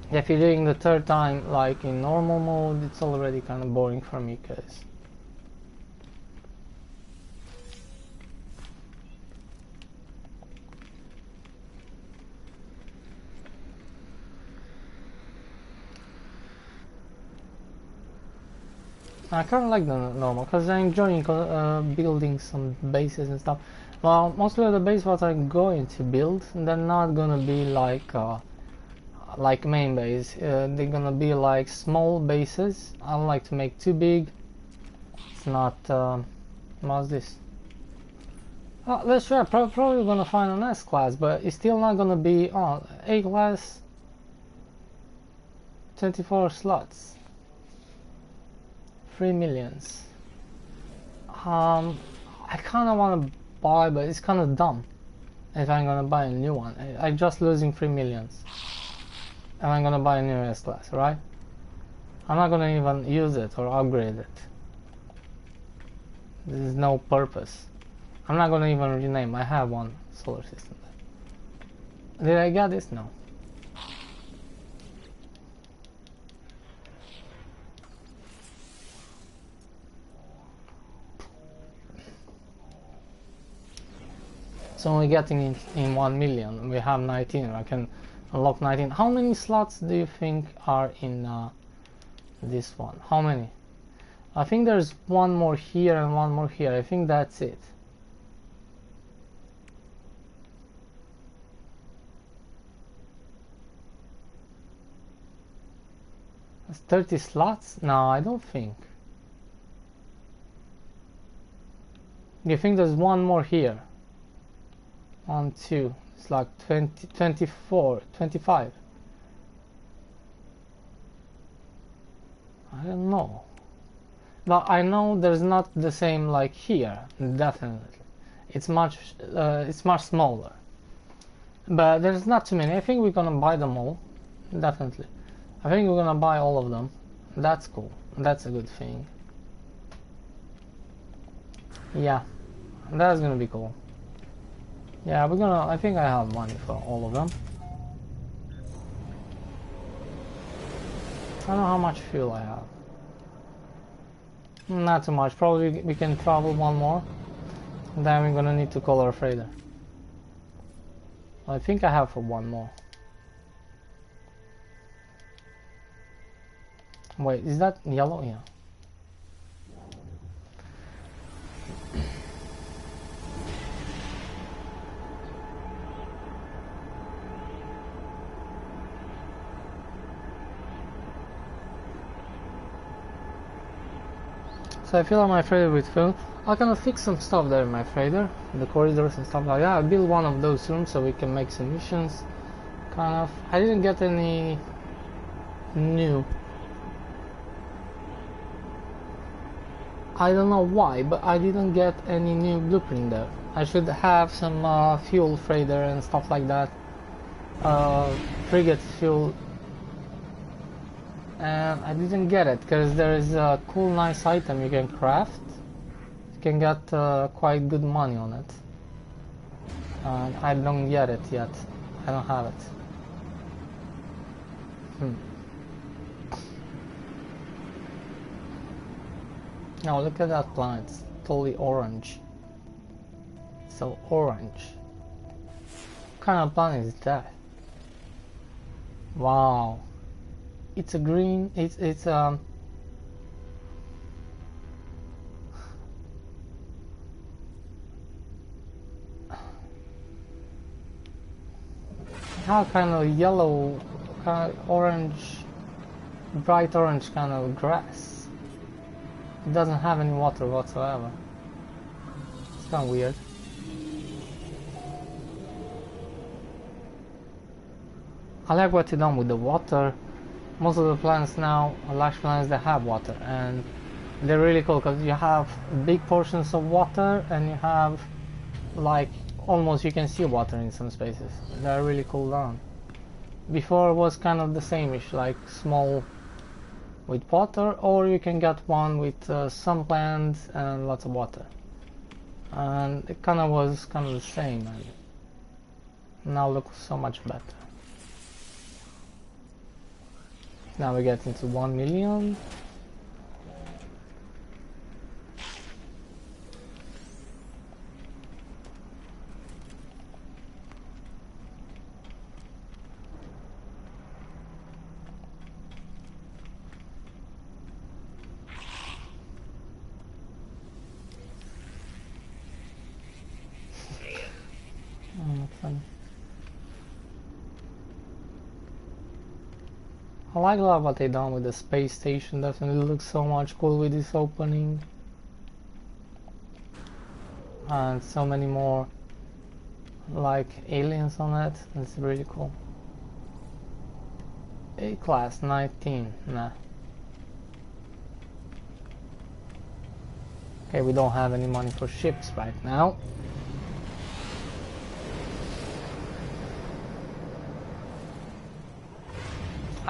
if you're doing the third time like in normal mode, it's already kind of boring for me, because I kind of like the normal, because I'm enjoying building some bases and stuff. Well, mostly of the base what I'm going to build, they're not gonna be like main base. They're gonna be like small bases. I don't like to make too big. It's not what's this? Let's try. Probably gonna find an S class, but it's still not gonna be A class. 24 slots, 3 millions. I kind of want to buy, but it's kind of dumb if I'm gonna buy a new one. I'm just losing 3 millions. And I'm gonna buy a new S class, right? I'm not gonna even use it or upgrade it. There's no purpose. I'm not gonna even rename. I have one solar system. Did I get this? No. So we're getting in 1 million. We have 19. I can unlock 19. How many slots do you think are in this one? How many? I think there's one more here and one more here. I think that's it. That's 30 slots? No, I don't think. Do you think there's one more here? 1, 2. It's like 20, 24, 25. I don't know. But I know there's not the same like here, definitely. It's much smaller. But there's not too many. I think we're gonna buy them all, definitely. I think we're gonna buy all of them. That's cool. That's a good thing. Yeah, that's gonna be cool. Yeah, we're gonna. I think I have money for all of them. I don't know how much fuel I have. Not too much. Probably we can travel one more. Then we're gonna need to call our freighter. I think I have for one more. Wait, is that yellow? Yeah. So I fill up my freighter with fuel. I can fix some stuff there in my freighter, the corridors and stuff like that. I built one of those rooms so we can make some missions. Kind of. I didn't get any new. I don't know why, but I didn't get any new blueprint there. I should have some fuel freighter and stuff like that. Frigate fuel. And I didn't get it because there is a cool nice item you can craft. You can get quite good money on it, and I don't get it yet. I don't have it. Now look at that planet, it's totally orange. So orange. What kind of planet is that? Wow. It's a green, it's how kind of yellow, kind of orange, bright orange kind of grass. It doesn't have any water whatsoever. It's kind of weird. I like what you've done with the water. Most of the planets now are large planets that have water, and they're really cool because you have big portions of water and you have like almost you can see water in some spaces. They're really cool down. Before it was kind of the same-ish, like small with water, or you can get one with some plants and lots of water. And it kind of was kind of the same, and now looks so much better. Now we get into 1 million. Funny. I like a lot what they done with the space station. Definitely looks so much cool with this opening, and so many more like aliens on it. It's really cool. A class 19. Nah. Okay, we don't have any money for ships right now.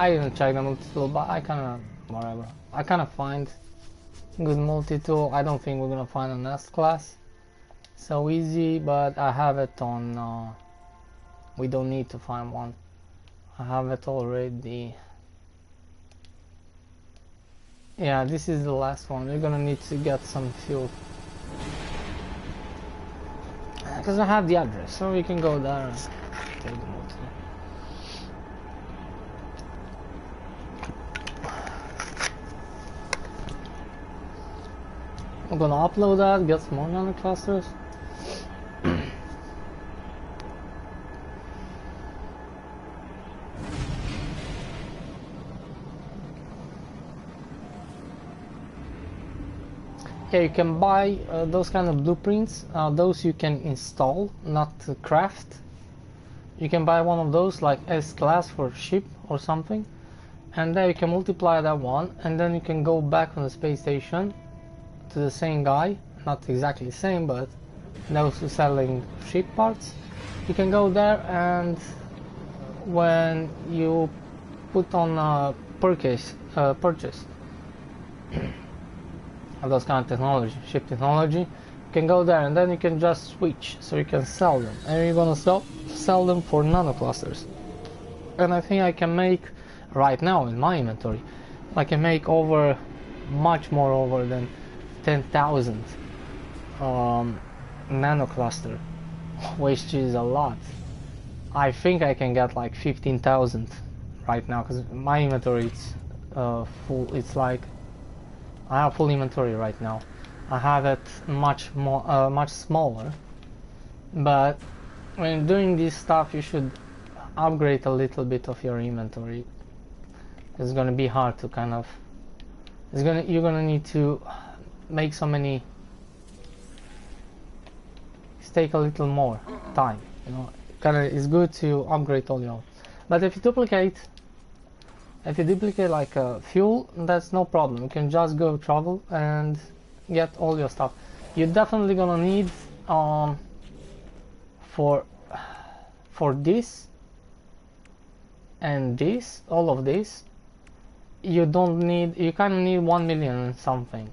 I didn't check the multi-tool, but I kinda, whatever. I kinda find good multi-tool. I don't think we're gonna find an S class so easy, but I have it on, we don't need to find one. I have it already. Yeah, this is the last one. We're gonna need to get some fuel. Because I have the address, so we can go there and take the multi-tool. I'm gonna upload that, get some more nano clusters. Yeah, you can buy those kind of blueprints. Those you can install, not craft. You can buy one of those like S class for ship or something, and then you can multiply that one, and then you can go back on the space station to the same guy, not exactly the same, but those who selling ship parts. You can go there, and when you put on a purchase of those kind of technology, ship technology, You can go there and then you can just switch, so you can sell them, and you're gonna sell them for nanoclusters. And I think I can make right now in my inventory, I can make over much more over than 10,000 nanocluster, which is a lot. I think I can get like 15,000 right now, because my inventory is full. It's like I have full inventory right now. I have it much more, much smaller. But when doing this stuff, you should upgrade a little bit of your inventory. It's gonna be hard to kind of. You're gonna need to make so many. Take a little more time, you know. It's good to upgrade all your own. But if you duplicate like fuel, that's no problem. You can just go travel and get all your stuff. You're definitely gonna need for this and this, all of this. You kind of need 1 million and something,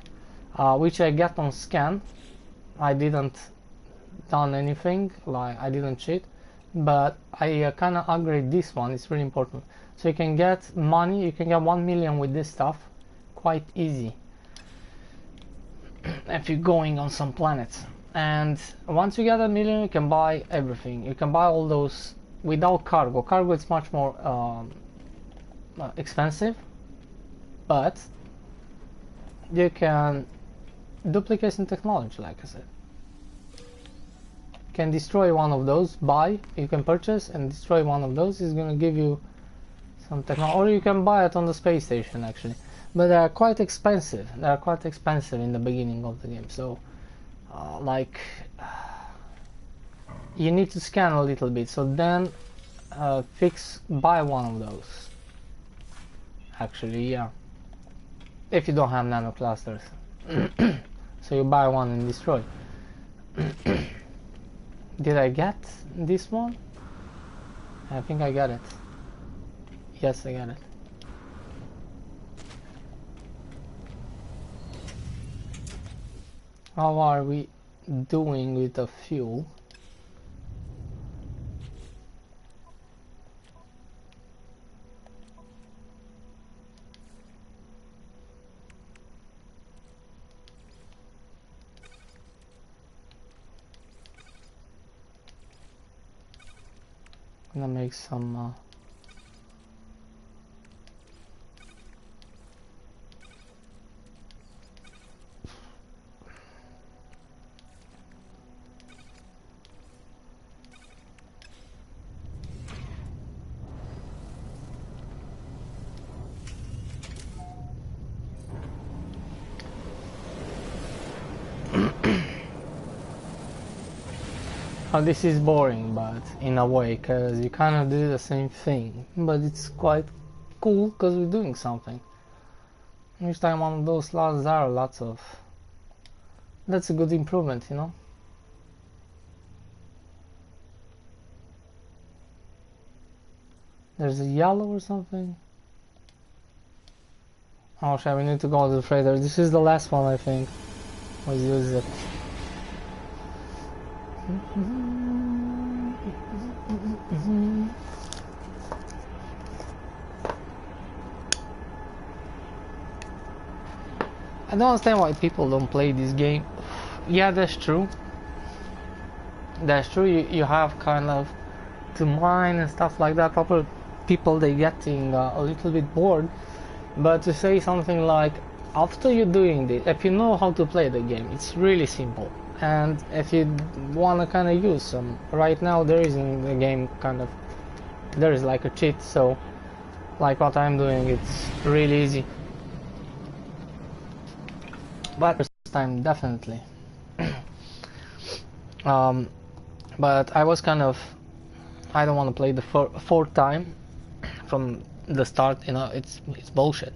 which I get on scan. I didn't done anything, like I didn't cheat, but I kind of upgrade this one. It's really important, so you can get money. You can get 1 million with this stuff quite easy if you're going on some planets. And once you get 1 million, you can buy everything. You can buy all those without cargo is much more expensive, but you can duplicate some technology, like I said. Can destroy one of those, you can purchase and destroy one of those. Is going to give you some technology, or you can buy it on the space station actually, but they are quite expensive. They are quite expensive in the beginning of the game, so like you need to scan a little bit, so then buy one of those actually, yeah, if you don't have nanoclusters. So you buy one and destroy. Did I get this one? I think I got it. Yes, I got it. How are we doing with the fuel? I'm gonna make some this is boring, but in a way, because you kind of do the same thing, but it's quite cool because we're doing something. Each time one of those slots, there are lots of. That's a good improvement, you know. There's a yellow or something. Oh shit, we need to go to the freighter. This is the last one, I think. Let's use it. I don't understand why people don't play this game. Yeah, that's true. That's true. You have kind of to mine and stuff like that. Proper people, they getting a little bit bored. But to say something like, after you're doing this, if you know how to play the game, it's really simple. And if you want to kind of use some, right now there is in the game there is like a cheat, so like what I'm doing, it's really easy. But first time, definitely. But I was kind of, I don't want to play the fourth time from the start, you know, it's bullshit.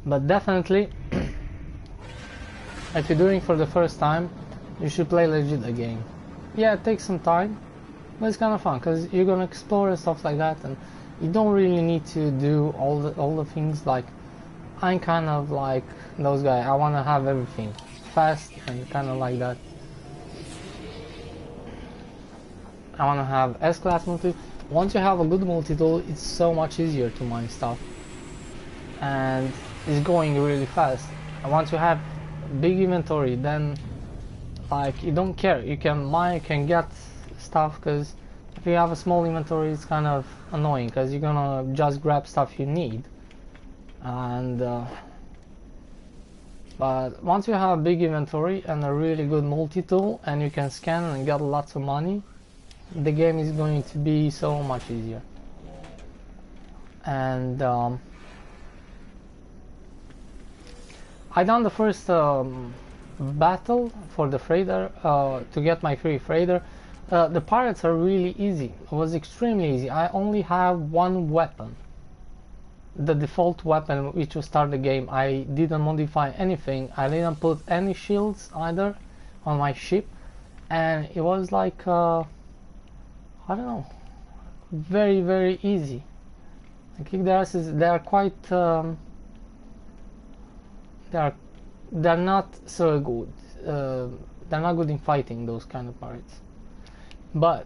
But definitely, if you're doing for the first time, you should play legit a game. Yeah, it takes some time, but it's kind of fun because you're gonna explore and stuff like that, and you don't really need to do all the things like I'm kind of like those guys. I want to have everything fast and kind of like that. I want to have S-class multi. Once you have a good multi-tool, it's so much easier to mine stuff, and it's going really fast. And once you have big inventory, then like you don't care. You can mine, you can get stuff, because if you have a small inventory, it's kind of annoying because you're gonna just grab stuff you need. And but once you have a big inventory and a really good multi-tool, and you can scan and get lots of money, the game is going to be so much easier. And I done the first battle for the freighter to get my free freighter. The pirates are really easy. It was extremely easy. I only have one weapon, the default weapon which will start the game. I didn't modify anything. I didn't put any shields either on my ship, and it was like I don't know, very easy. I kick their asses. They are quite they're not so good. They're not good in fighting, those kind of pirates. But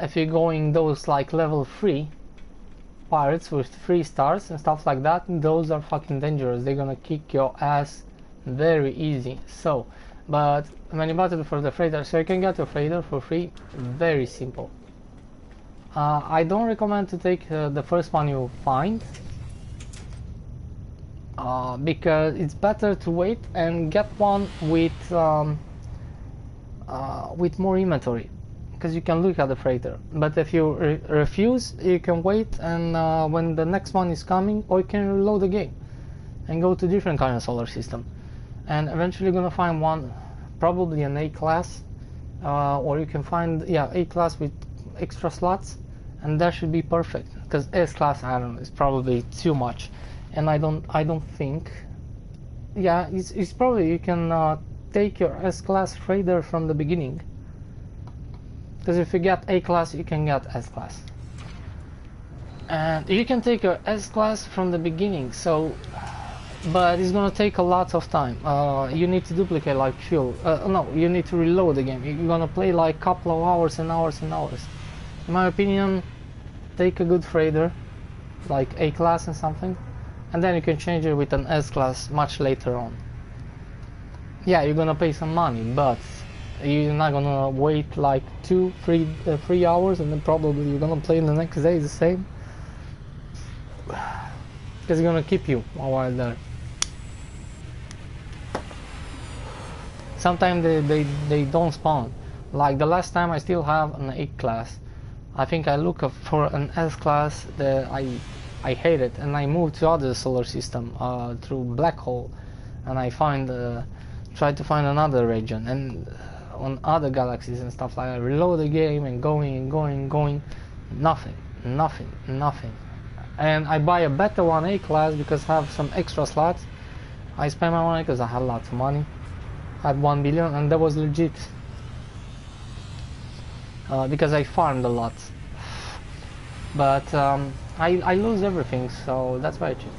if you're going those like level 3 pirates with 3 stars and stuff like that, those are fucking dangerous. They're gonna kick your ass very easy. So, but when you battle for the freighter, so you can get a freighter for free, very simple. I don't recommend to take the first one you find, because it's better to wait and get one with more inventory, because you can look at the freighter. But if you refuse, you can wait, and when the next one is coming, or you can reload the game and go to different kind of solar system, and eventually you're gonna find one, probably an A class, or you can find A class with extra slots, and that should be perfect. Because S class, I don't know, is probably too much, and I don't think, it's probably, you can take your S class freighter from the beginning, because if you get A class, you can get S class, and you can take your S class from the beginning. So, but it's gonna take a lot of time. You need to duplicate like fuel. No, you need to reload the game. You're gonna play like couple of hours and hours and hours. In my opinion, take a good freighter, like A class and something, and then you can change it with an S class much later on. Yeah, you're gonna pay some money, but you're not gonna wait like 2-3 hours, and then probably you're gonna play the next day the same, because it's gonna keep you a while there. Sometimes they don't spawn. Like the last time, I still have an A class. I think I look for an S class that I hate it, and I moved to other solar system through black hole, and I tried to find another region and on other galaxies and stuff like that. I reload the game and going, nothing, and I buy a better one, A class, because I have some extra slots. I spend my money because I had lots of money. I had 1 billion, and that was legit. Because I farmed a lot, but I lose everything, so that's why I choose.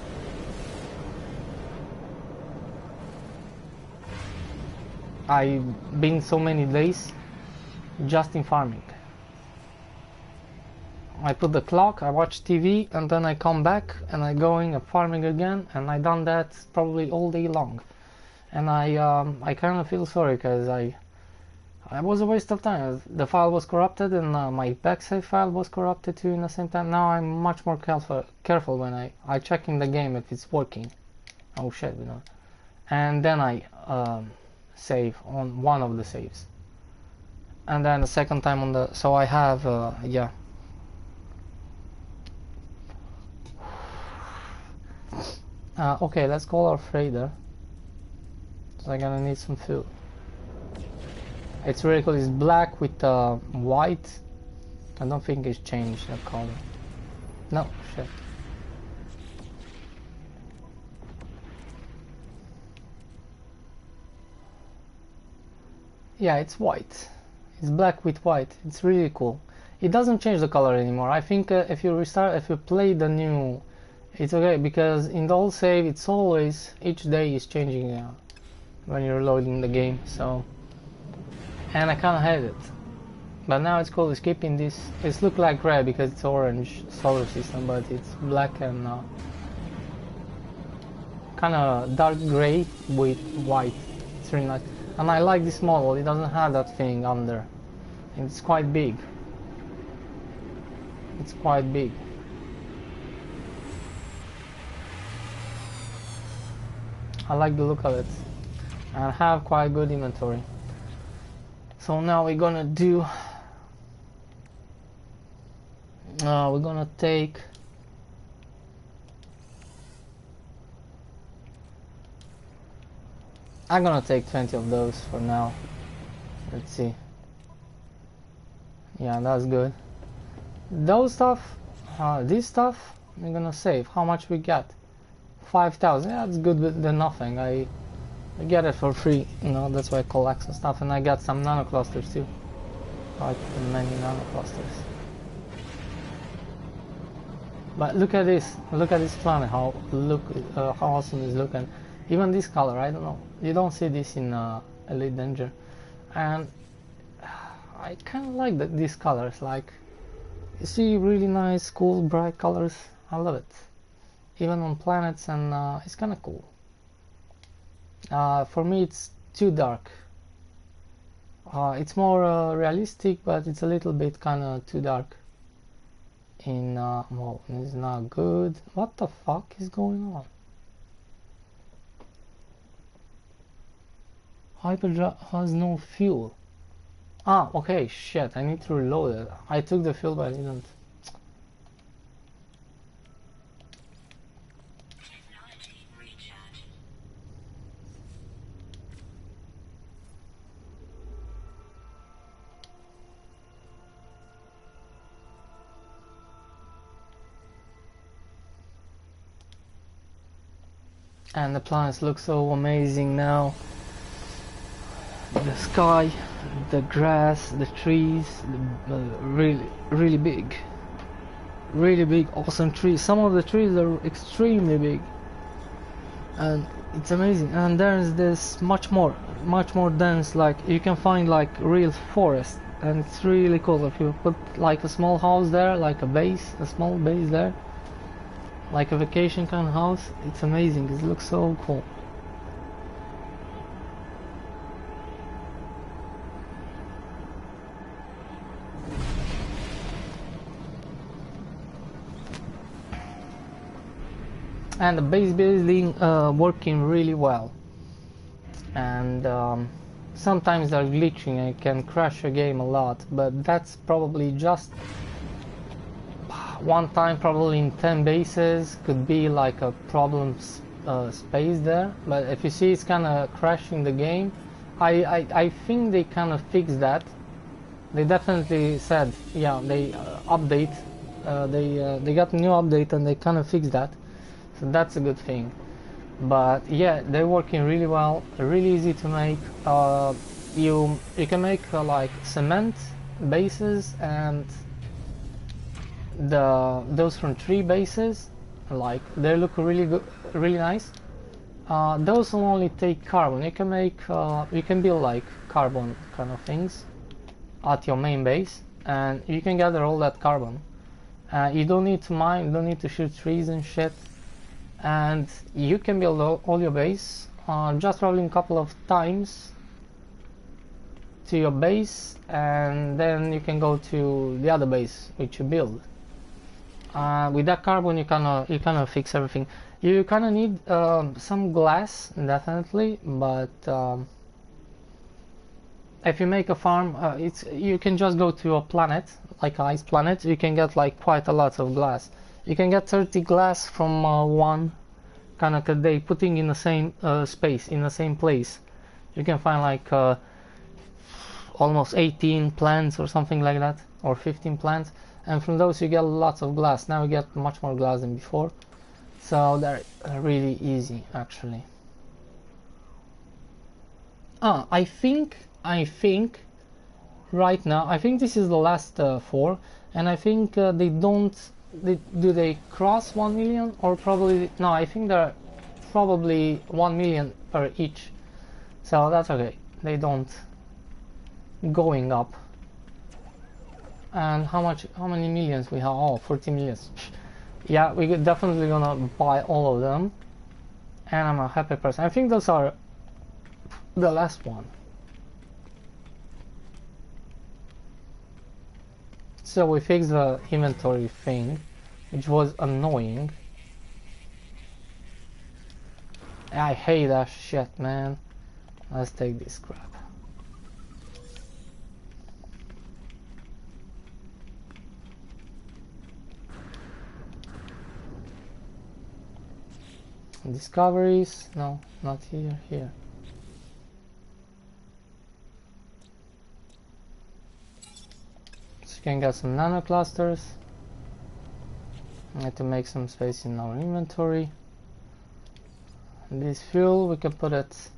I've been so many days just in farming. I put the clock, I watch TV, and then I come back and I going and farming again, and I done that probably all day long, and I kind of feel sorry, because it was a waste of time. The file was corrupted, and my backsave file was corrupted too in the same time. Now I'm much more careful when I check in the game if it's working. Oh shit, you know. And then I save on one of the saves, and then the second time on the. So I have okay, let's call our freighter. So I'm gonna need some fuel. It's really cool. It's black with white. I don't think it's changed the color. No, shit. Yeah, it's white. It's black with white. It's really cool. It doesn't change the color anymore. I think if you play the new It's okay because in the old save it's always each day is changing when you're loading the game, so, and I kind of hate it. But now it's cool. It's keeping this. It's look like red because it's orange solar system, but it's black and kind of dark gray with white. It's really nice, and I like this model. It doesn't have that thing under. It's quite big. It's quite big. I like the look of it, and have quite good inventory. So now we're gonna do. We're gonna take. I'm gonna take 20 of those for now. Let's see. Yeah, that's good. Those stuff, this stuff, I'm gonna save. How much we get? 5,000. Yeah, that's good than nothing. I get it for free. You know, that's why I collect some stuff, and I got some nano clusters too. Like many nano clusters. But look at this. Look at this planet. How awesome it's looking. Even this color, I don't know. You don't see this in Elite Danger, and I kind of like these colors. Like, you see, really nice, cool, bright colors. I love it. Even on planets, and it's kind of cool. For me, it's too dark. It's more realistic, but it's a little bit kind of too dark. Well, it's not good. What the fuck is going on? Hyperdrive has no fuel. Ah, okay, shit, I need to reload it. I took the fuel, but I didn't. And the planets look so amazing now. The sky, the grass, the trees, really big, awesome trees. Some of the trees are extremely big, and it's amazing. And there's this much more dense. Like, you can find like real forest, and it's really cool. If you put like a small house there, like a small base there, like a vacation kind of house, it's amazing. It looks so cool. And the base building working really well, and sometimes they're glitching and it can crash a game a lot, but that's probably just one time, probably in 10 bases could be like a problem space there. But if you see it's kind of crashing the game, I think they kind of fixed that. They definitely said, yeah, they update, they got a new update and they kind of fixed that. So that's a good thing. But yeah, they're working really well, really easy to make. You can make like cement bases, and those from tree bases, like, they look really good, really nice. Those will only take carbon. You can make you can build like carbon kind of things at your main base, and you can gather all that carbon. You don't need to mine, you don't need to shoot trees and shit. And you can build all your base, just traveling a couple of times to your base, and then you can go to the other base which you build. With that carbon, you kind of fix everything. You kind of need some glass, definitely, but if you make a farm, you can just go to a planet, like an ice planet. You can get like quite a lot of glass. You can get 30 glass from one kind of day, putting in the same space, in the same place. You can find like almost 18 plants or something like that, or 15 plants, and from those you get lots of glass. Now you get much more glass than before, so they're really easy actually. I think right now, I think this is the last 4, and I think they don't do they cross 1 million, or probably no, I think they're probably 1 million per each, so that's okay, they don't going up. And how many millions we have? Oh, 40 millions. Yeah, we're definitely gonna buy all of them, and I'm a happy person. I think those are the last one. So we fixed the inventory thing, which was annoying. I hate that shit, man. Let's take this crap. Discoveries? No, not here. Here. So you can get some nano clusters. I need to make some space in our inventory. And this fuel, we can put it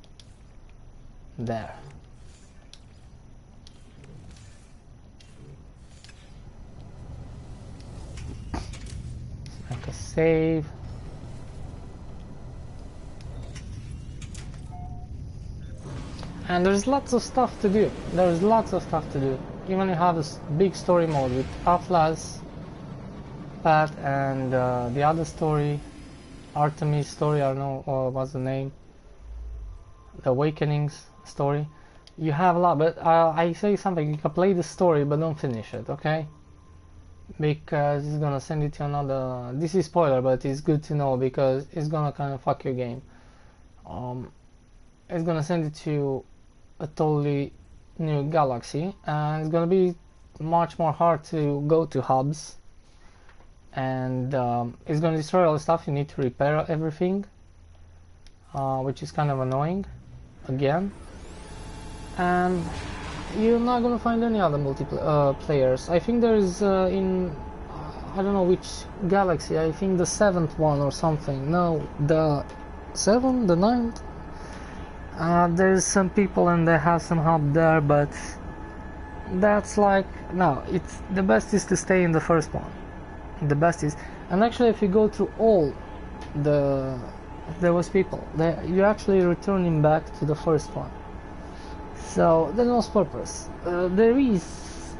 there. Make a save. And there's lots of stuff to do. There's lots of stuff to do. Even you have this big story mode with Atlas, Pat, and the other story, Artemis story, I don't know what's the name, the Awakenings story. You have a lot, but I say something, you can play the story but don't finish it, okay? Because it's gonna send you to another, this is spoiler, but it's good to know because it's gonna kind of fuck your game. It's gonna send you to a totally new galaxy, and it's gonna be much more hard to go to hubs, and it's gonna destroy all the stuff. You need to repair everything, which is kind of annoying again, and you're not gonna find any other multiplayers. I think there is in I don't know which galaxy, I think the 7th one or something. No, the 7th, the 9th. There's some people and they have some hub there, but that's like, no, it's the best is to stay in the first one. The best is, and actually if you go through all there was people you're actually returning back to the first one, so there's no purpose. There is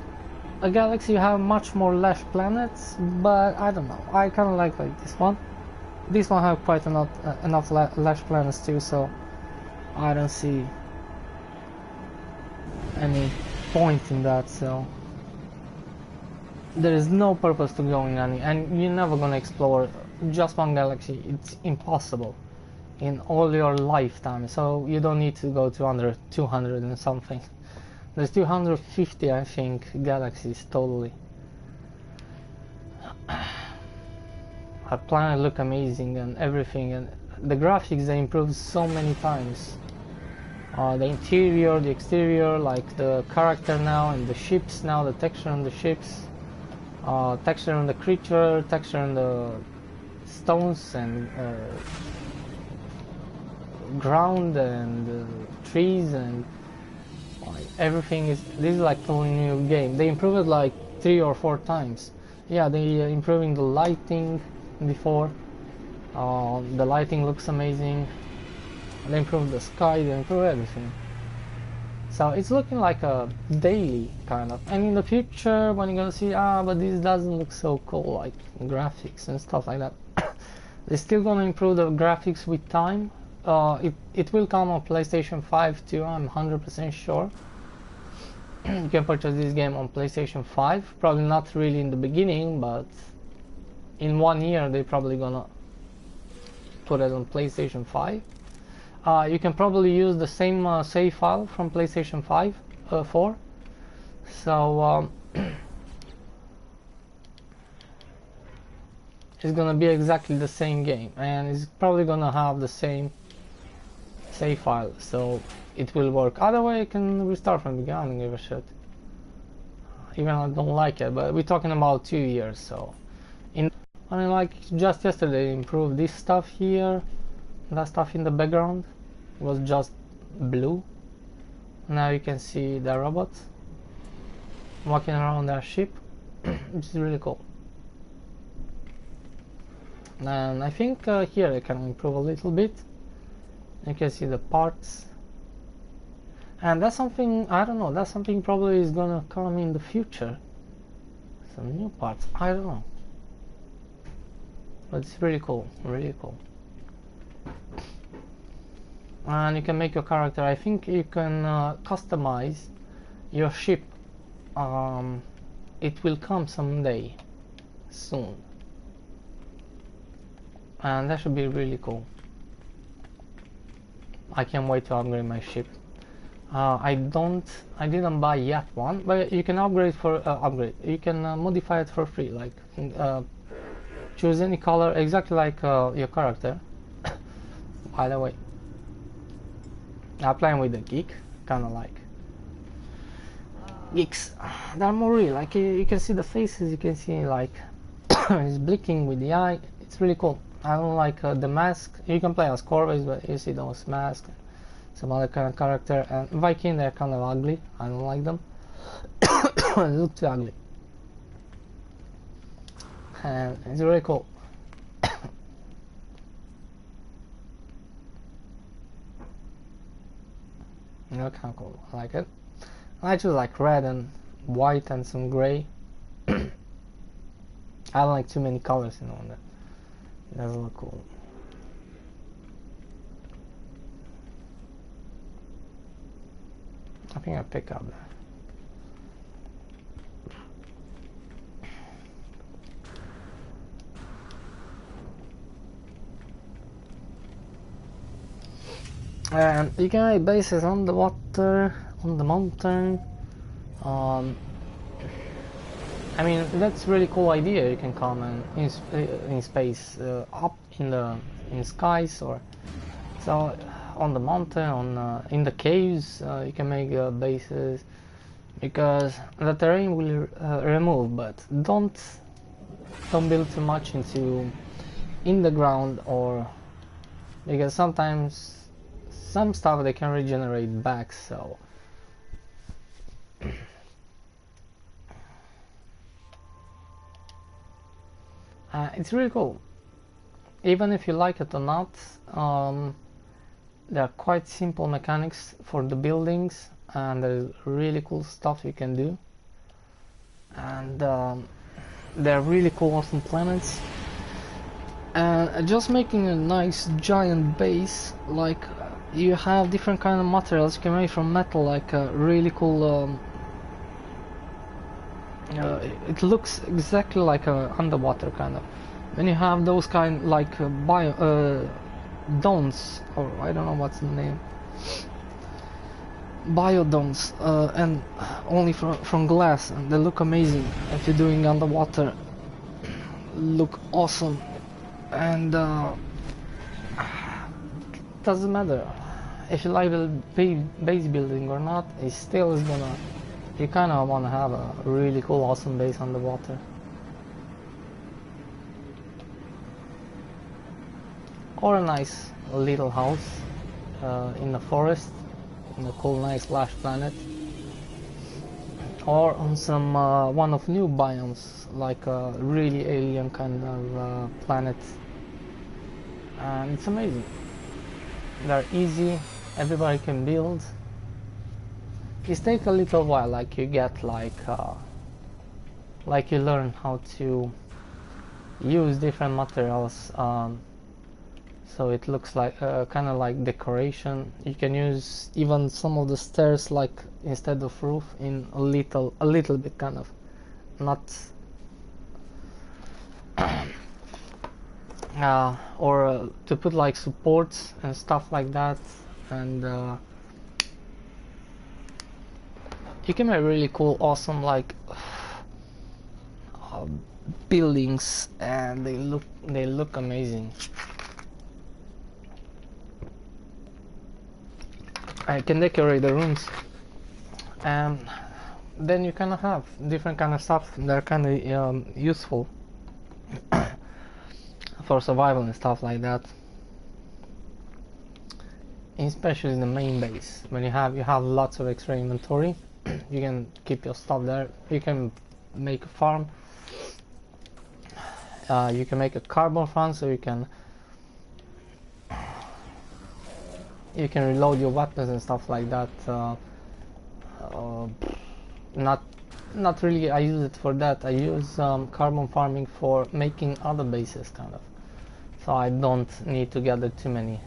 a galaxy you have much more less planets, but I don't know, I kind of like this one. This one have quite enough less planets too, so I don't see any point in that, so there is no purpose to going any, and you're never gonna explore just one galaxy. It's impossible in all your lifetime, so you don't need to go to under 200 and something. There's 250 I think galaxies totally. Our planet look amazing and everything, and the graphics they improved so many times. The interior, the exterior, like the character now, and the ships now, the texture on the ships, texture on the creature, texture on the stones and ground and trees, and like, everything is, this is like totally new game. They improved it like 3 or 4 times. Yeah, they improving the lighting before. The lighting looks amazing. They improved the sky, they improved everything. So it's looking like a daily kind of. And in the future, when you're gonna see, but this doesn't look so cool, like graphics and stuff like that. They're still gonna improve the graphics with time. It will come on PlayStation 5 too, I'm 100% sure. You can purchase this game on PlayStation 5. Probably not really in the beginning, but in 1 year they're probably gonna put it on PlayStation 5. You can probably use the same save file from PlayStation 4. So it's gonna be exactly the same game, and it's probably gonna have the same save file, so it will work. Otherwise, you can restart from the beginning. I don't give a shit. Even I don't like it, but we're talking about 2 years, so. I mean, like just yesterday, improved this stuff here. That stuff in the background was just blue. Now you can see the robots walking around their ship, which is really cool. And I think here I can improve a little bit. You can see the parts, and that's something, I don't know, that's something probably is gonna come in the future, some new parts, I don't know, but it's really cool, really cool. And you can make your character. I think you can customize your ship. It will come someday soon, and that should be really cool. I can't wait to upgrade my ship. I didn't buy yet one, but you can upgrade for you can modify it for free, like choose any color exactly like your character. By the way, I'm playing with the geek, kind of like geeks. They're more real, like you can see the faces, you can see like it's blinking with the eye. It's really cool. I don't like the mask. You can play as Corvus, but you see those masks, some other kind of character. And Viking, they're kind of ugly. I don't like them. They look too ugly. And it's really cool. Look how cool. I like it. I choose like red and white and some gray. I don't like too many colors, you know. It doesn't look cool. I think I pick up that. And you can make bases on the water, on the mountain. I mean, that's really cool idea. You can come and in space, up in skies, or so on the mountain, on in the caves. You can make bases, because the terrain will remove. But don't build too much into in the ground, or because sometimes some stuff they can regenerate back. So. It's really cool, even if you like it or not. There are quite simple mechanics for the buildings, and there's really cool stuff you can do, and they're really cool, awesome planets. And just making a nice giant base, like you have different kind of materials you can make from metal, like really cool. It looks exactly like a underwater kind of. Then you have those kind like domes, or I don't know what's the name, biodomes, and only from glass, and they look amazing. If you're doing underwater, look awesome. And doesn't matter if you like the base building or not, it still is gonna. You kind of want to have a really cool, awesome base underwater. Or a nice little house in the forest, in a cool, nice, lush planet. Or on some one of new biomes, like a really alien kind of planet. And it's amazing. They're easy, everybody can build. It takes a little while, like you get like you learn how to use different materials, so it looks like kind of like decoration. You can use even some of the stairs, like instead of roof, in a little bit kind of, not or to put like supports and stuff like that. And you can make really cool, awesome, like buildings, and they look amazing. I can decorate the rooms, and then you kind of have different kind of stuff that are kind of useful for survival and stuff like that. Especially in the main base, when you have lots of extra inventory. You can keep your stuff there. You can make a farm. You can make a carbon farm, so you can reload your weapons and stuff like that. Not really. I use it for that. I use carbon farming for making other bases, kind of. So I don't need to gather too many,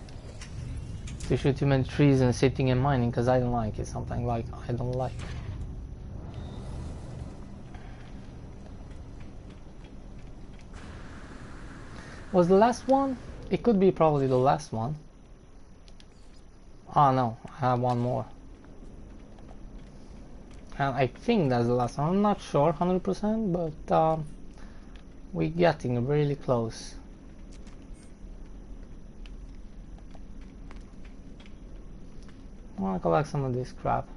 to shoot too many trees and sitting and mining, because I don't like it. Something like I don't like. Was the last one? It could be probably the last one. Oh no, I have one more. And I think that's the last one. I'm not sure 100%, but we're getting really close. I want to collect some of this crap.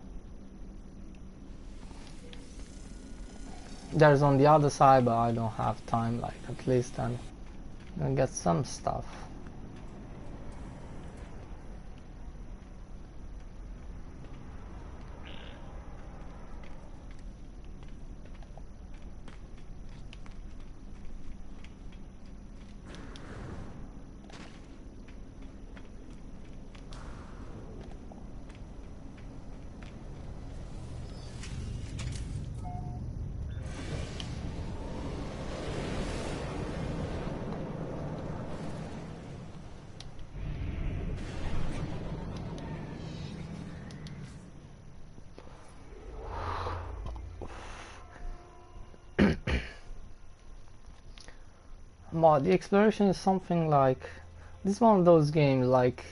There's on the other side, but I don't have time. Like, at least I'm gonna get some stuff. But the exploration is something like, this is one of those games like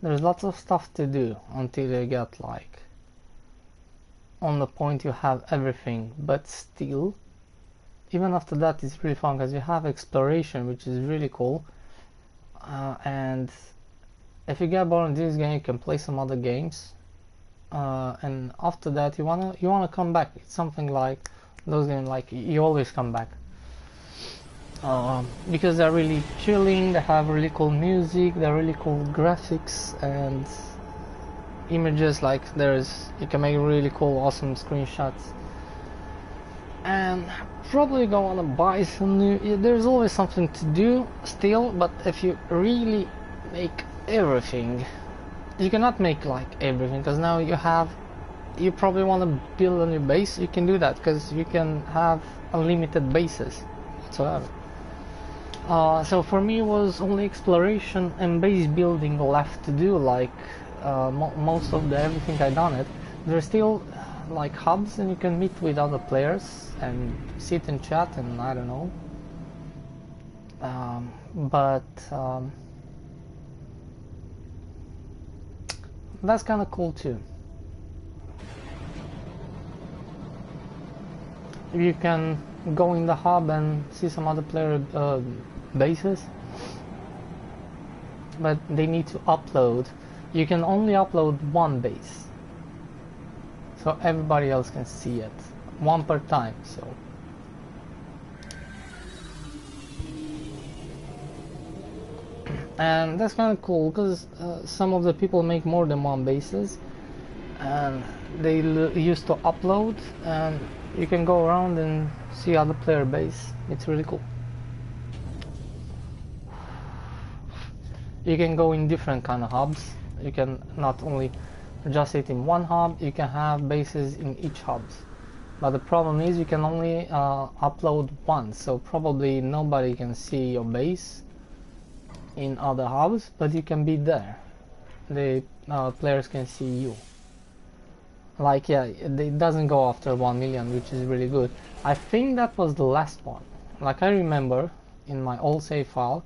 there's lots of stuff to do until you get like on the point you have everything, but still even after that it's really fun because you have exploration, which is really cool. And if you get bored of this game, you can play some other games, and after that you wanna come back. It's something like those games, like you always come back. Because they're really chilling, they have really cool music, they're really cool graphics and images. Like you can make really cool, awesome screenshots. And probably go on to buy some new. There's always something to do still, but if you really make everything, you cannot make like everything, because now you probably want to build a new base. You can do that because you can have unlimited bases whatsoever. So for me it was only exploration and base building left to do. Like most of everything I done it. There's still like hubs, and you can meet with other players and sit and chat, and I don't know. That's kind of cool too. You can go in the hub and see some other player bases, but they need to upload. You can only upload one base, so everybody else can see it, one per time. So and that's kind of cool because some of the people make more than one bases, and they used to upload, and you can go around and see other player base. It's really cool. You can go in different kind of hubs. You can not only just sit in one hub, you can have bases in each hubs. But the problem is you can only upload once, so probably nobody can see your base in other hubs, but you can be there. The players can see you. Like, yeah, it doesn't go after 1 million, which is really good. I think that was the last one. Like, I remember in my old save file,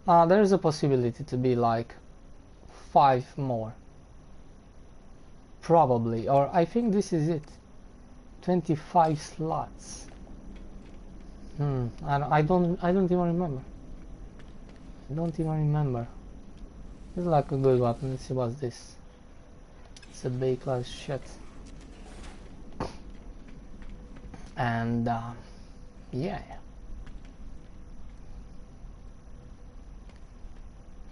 there is a possibility to be like 5 more. Probably, or I think this is it. 25 slots. I don't even remember. I don't even remember. It's like a good weapon. Let's see what's this. It's a B class shit. And yeah.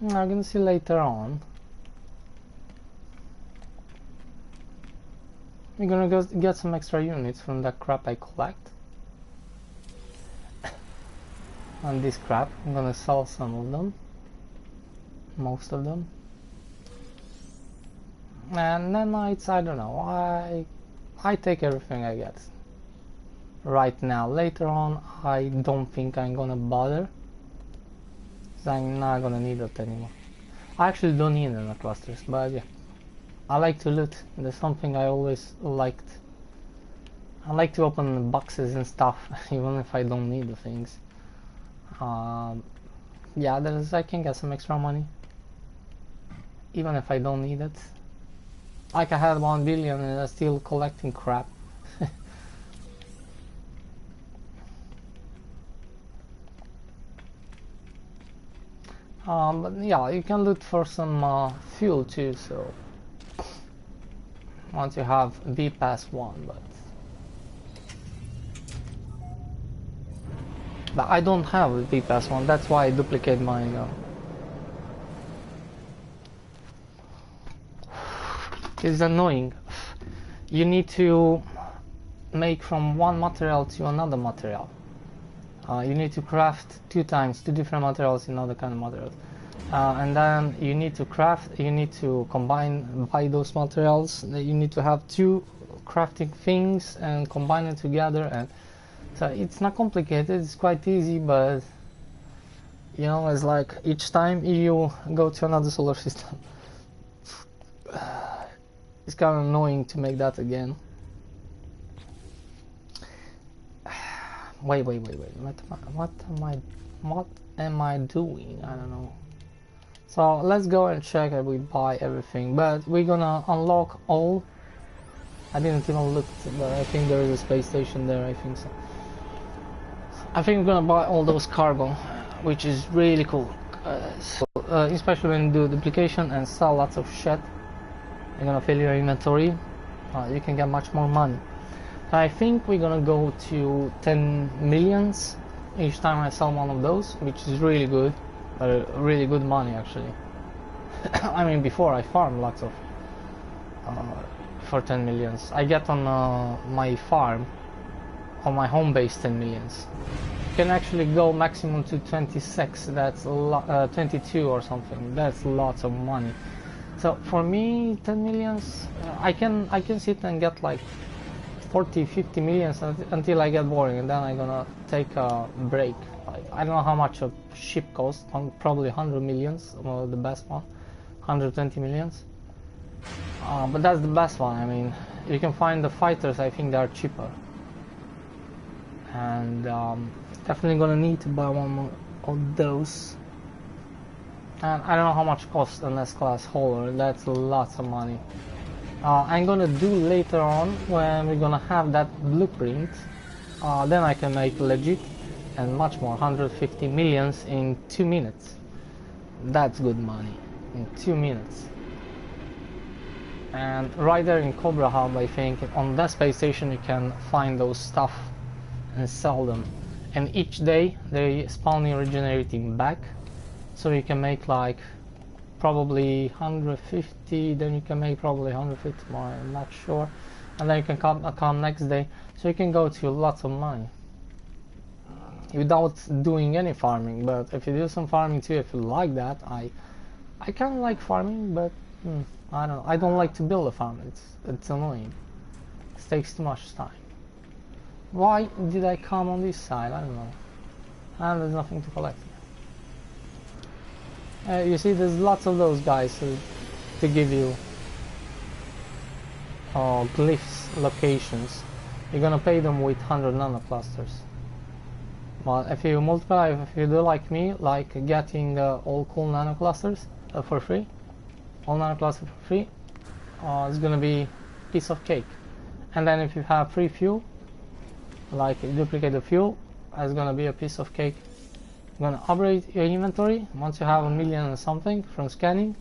I'm gonna see later on. We're gonna go get some extra units from that crap I collect. on this crap. I'm gonna sell some of them, most of them. And nanites, I don't know, I take everything I get right now. Later on, I don't think I'm gonna bother, so I'm not gonna need it anymore. I actually don't need NMS clusters, but yeah, I like to loot. That's something I always liked. I like to open boxes and stuff, even if I don't need the things. Yeah, I can get some extra money, even if I don't need it. Like I had 1 billion and I'm still collecting crap. But yeah, you can loot for some fuel too, so once you have becose 1, but I don't have a becose 1, that's why I duplicate my it's annoying. You need to make from one material to another material. You need to craft 2 times 2 different materials in other kind of materials, and then you need to combine, buy those materials. You need to have 2 crafting things and combine it together, and so it's not complicated, it's quite easy, but you know, it's like each time you go to another solar system, it's kind of annoying to make that again. Wait, what am I doing? I don't know. So let's go and check that we buy everything, but we're gonna unlock all. I didn't even look, but I think there is a space station there, I think so. I think we're gonna buy all those cargo, which is really cool, especially when you do duplication and sell lots of shit. You're gonna fill your inventory, you can get much more money. I think we're gonna go to 10 millions each time I sell one of those, which is really good, really good money actually. I mean, before I farm lots of for 10 millions. I get on my farm, on my home base, 10 millions. You can actually go maximum to 26. That's 22 or something. That's lots of money. So for me, 10 millions, I can sit and get like 40-50 millions until I get boring, and then I'm gonna take a break. Like, I don't know how much a ship costs, probably 100 millions, the best one, 120 millions. But that's the best one. I mean, you can find the fighters, I think they are cheaper. And definitely gonna need to buy one more of those. And I don't know how much costs an S-class hauler, that's lots of money. I'm gonna do later on when we're gonna have that blueprint, then I can make legit and much more, 150 millions in 2 minutes. That's good money, in 2 minutes. And right there in Cobra Hub, I think, on that space station you can find those stuff and sell them. And each day they spawn in regenerating back, so you can make like probably 150, then you can make probably 150 more, I'm not sure, and then you can come next day, so you can go to lots of money without doing any farming. But if you do some farming too, if you like that, I kind of like farming, but I don't know, I don't like to build a farm. It's annoying, it takes too much time. Why did I come on this side? I don't know, and there's nothing to collect. You see, there's lots of those guys to give you glyphs, locations. You're gonna pay them with 100 nanoclusters. But if you multiply, if you do like me, like getting all cool nanoclusters for free, all nanoclusters for free, it's gonna be a piece of cake. And then if you have free fuel, like duplicate the fuel, it's gonna be a piece of cake. You're gonna upgrade your inventory once you have 1 million or something from scanning.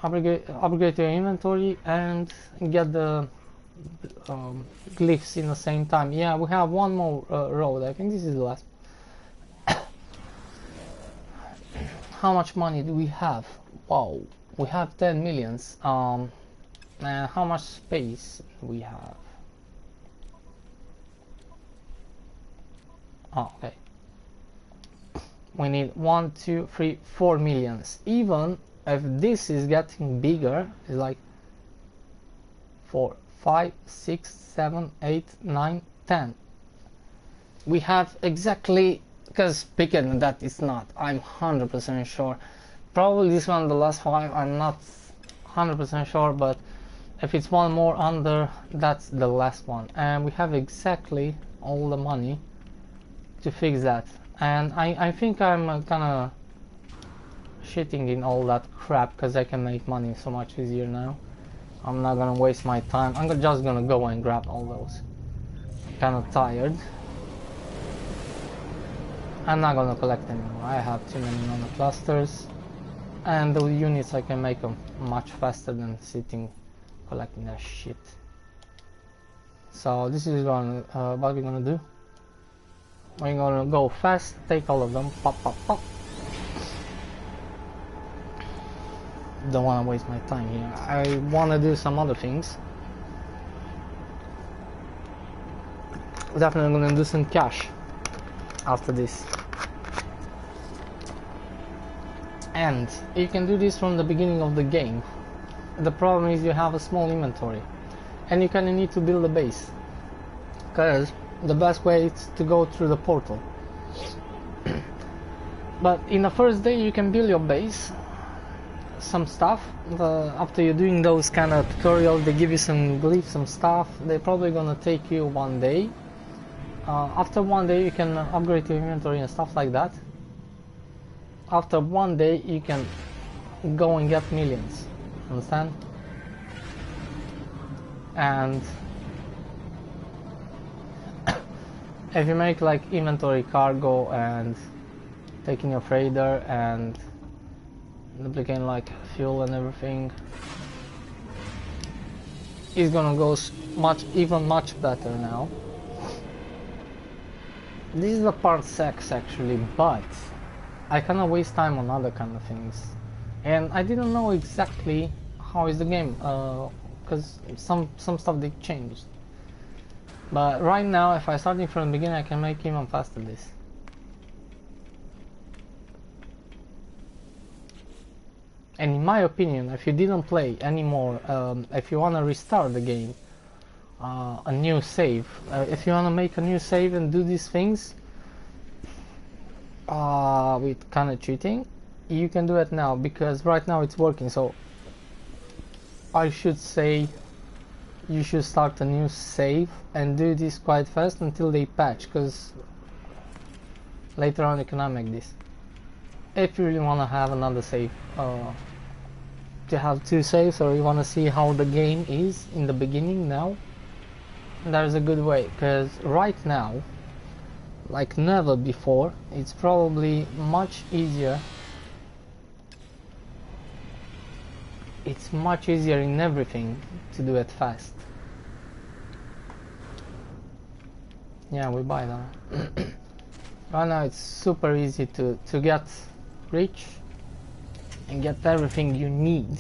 Upgrade your inventory and get the glyphs in the same time. Yeah, we have one more road. I think this is the last. How much money do we have? Wow, we have 10 millions. And how much space do we have? Oh, okay. we need 1, 2, 3, 4 millions. Even if this is getting bigger, it's like 4, 5, 6, 7, 8, 9, 10. We have exactly, because bigger than that is not, I'm 100% sure. Probably this one, the last 5, I'm not 100% sure, but if it's one more under, that's the last one. And we have exactly all the money to fix that. And I think I'm kinda shitting in all that crap because I can make money so much easier now. I'm not gonna waste my time. I'm just gonna go and grab all those. I'm kinda tired. I'm not gonna collect anymore. I have too many nano clusters, and the units I can make them much faster than sitting collecting that shit. So this is what we're gonna do. We're gonna go fast, take all of them, pop, pop, pop. Don't want to waste my time here. I want to do some other things. Definitely gonna do some cash after this. And you can do this from the beginning of the game. The problem is you have a small inventory and you kinda need to build a base, because the best way is to go through the portal. But in the first day you can build your base, some stuff. After you're doing those kind of tutorials, they give you some glyphs, some stuff. They're probably gonna take you 1 day. After 1 day you can upgrade your inventory and stuff like that. After 1 day you can go and get millions, understand? And if you make like inventory cargo and taking your freighter and duplicating like fuel and everything, it's gonna go even much better now. This is the part 6 actually, but I kinda waste time on other kind of things, and I didn't know exactly how is the game, because some stuff they changed. But right now, if I starting from the beginning, I can make even faster this. And in my opinion, if you didn't play anymore, if you wanna restart the game, a new save, if you wanna make a new save and do these things with kind of cheating, you can do it now, because right now it's working. So I should say you should start a new save and do this quite fast until they patch, because later on you cannot make this. If you really want to have another save, to have 2 saves, or you want to see how the game is in the beginning now, there's a good way, because right now, like never before, it's probably much easier. It's much easier in everything to do it fast. Yeah, we buy that. Right now it's super easy to get rich and get everything you need.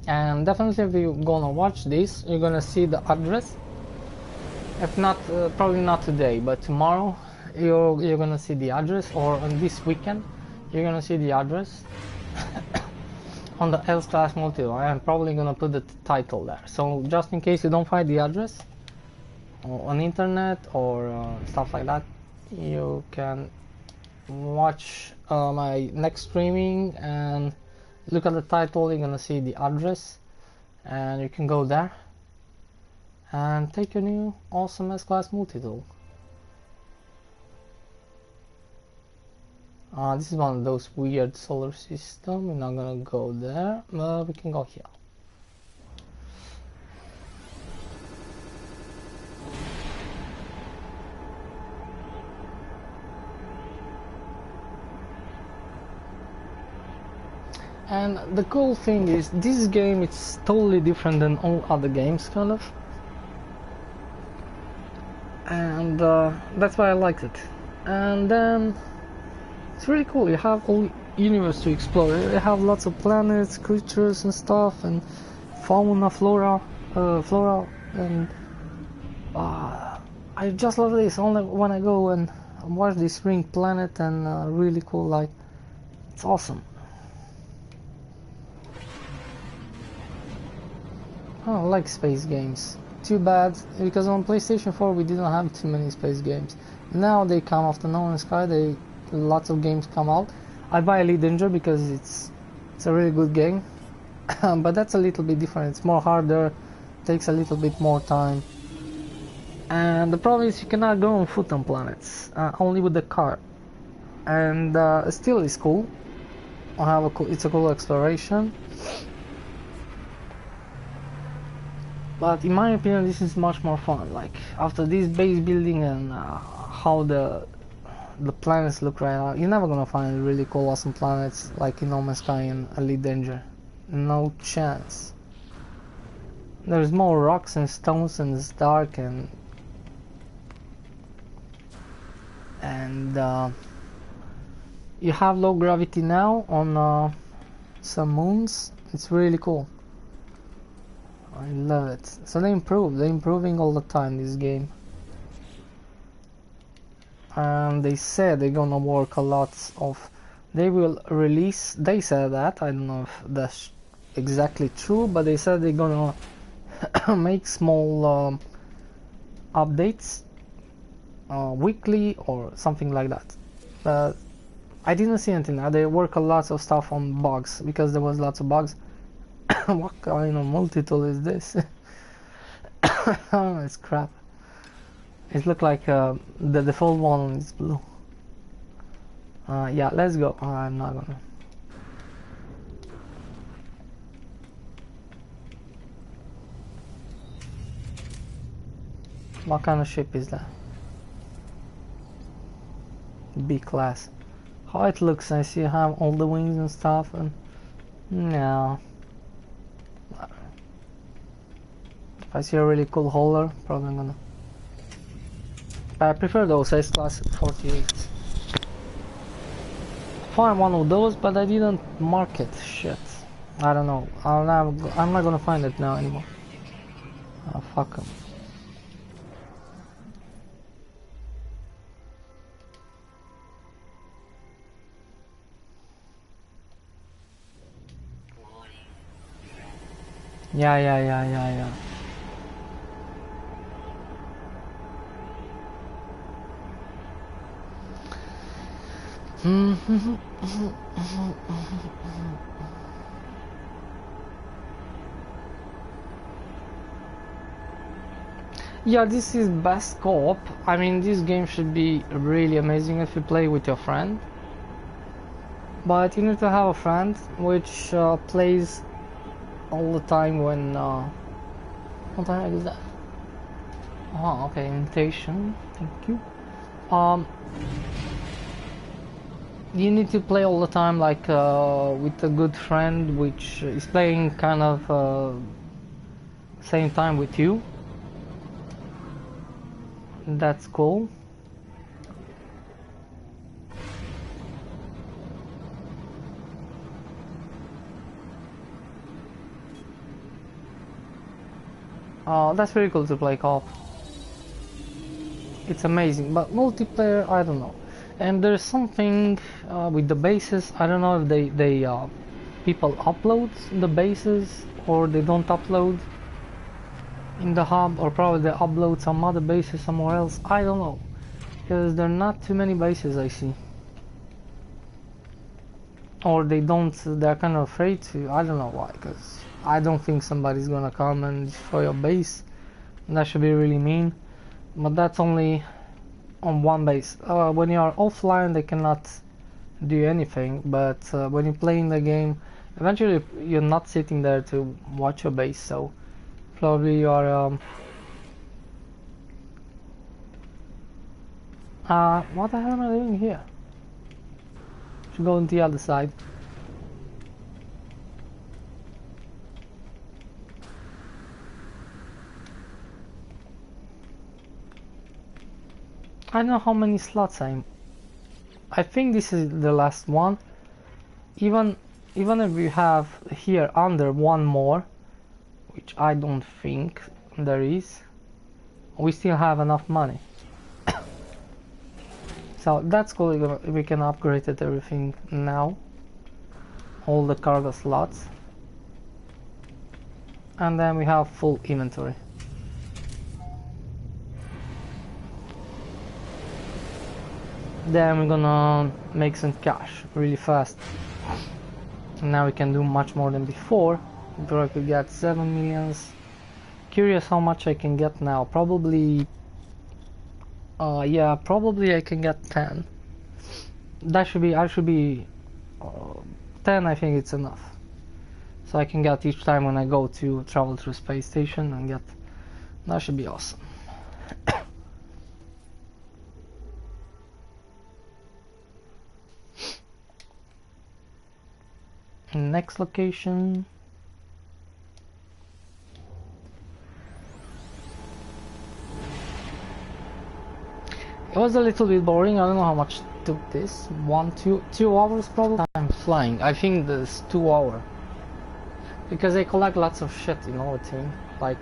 And definitely if you're gonna watch this, you're gonna see the address. If not, probably not today, but tomorrow you're gonna see the address, or on this weekend you're gonna see the address on the L class multi. I am probably gonna put the title there, so just in case you don't find the address on internet or stuff like that, you can watch my next streaming and look at the title. You're gonna see the address and you can go there and take your new awesome S-Class multi-tool. This is one of those weird solar system. We're not gonna go there, but we can go here. And the cool thing is, this game it's totally different than all other games, kind of. And that's why I liked it. And then it's really cool. You have whole universe to explore. You have lots of planets, creatures and stuff, and fauna, flora, and I just love this. Only when I go and watch this ring planet and really cool, like it's awesome. I don't like space games. Too bad, because on PlayStation 4 we didn't have too many space games. Now they come off the No Man's Sky, lots of games come out. I buy Elite Danger because it's a really good game. But that's a little bit different, it's more harder, takes a little bit more time. And the problem is you cannot go on foot on planets, only with the car. And still it's cool. It's a cool exploration. But in my opinion this is much more fun, like after this base building and how the planets look right now, you're never gonna find really cool awesome planets like in No Man's Sky and Elite Danger. No chance. There's more rocks and stones and it's dark and you have low gravity now on some moons. It's really cool. I love it. So they're improving all the time this game. And they said they're gonna work a lot of, they will release, they said that, I don't know if that's exactly true, but they said they're gonna make small updates weekly or something like that. But I didn't see anything. They work a lot of stuff on bugs because there was lots of bugs. What kind of multi-tool is this? It's crap. It looked like the default one is blue. Yeah, let's go. I'm not gonna. What kind of ship is that? B class. How it looks, I see you have all the wings and stuff, and no. If I see a really cool hauler, probably gonna. I prefer those S-Class 48. Find one of those, but I didn't mark it. Shit. I don't know. I'm not gonna find it now anymore. Oh, fuck 'em. Yeah. Yeah, this is best co-op. I mean, this game should be really amazing if you play with your friend. But you need to have a friend which plays all the time when what the heck is that? Oh, okay, invitation, thank you. You need to play all the time, like with a good friend which is playing kind of same time with you. That's cool. That's very cool to play co-op. It's amazing, but multiplayer, I don't know. And there's something with the bases. I don't know if they people upload the bases or they don't upload in the hub, or probably they upload some other bases somewhere else. I don't know, because there are not too many bases I see. Or they don't. They're kind of afraid to. I don't know why, because I don't think somebody's gonna come and destroy your base. That should be really mean. But that's only on one base. When you are offline they cannot do anything, but when you play in the game, eventually you're not sitting there to watch your base, so probably you are what the hell am I doing here? Should go on the other side. I don't know how many slots I think this is the last one. Even if we have here under one more, which I don't think there is, we still have enough money. So that's cool. We can upgrade it everything now, all the cargo slots, and then we have full inventory. Then we're gonna make some cash really fast. And now we can do much more than before. Before I could get 7 millions. Curious how much I can get now. Probably yeah, probably I can get 10. That should be, 10, I think it's enough. So I can get each time when I go to travel through space station and get, that should be awesome. Next location. It was a little bit boring. I don't know how much took this. 2 hours probably. I'm flying. I think this 2 hours. Because they collect lots of shit, you know what I mean? Like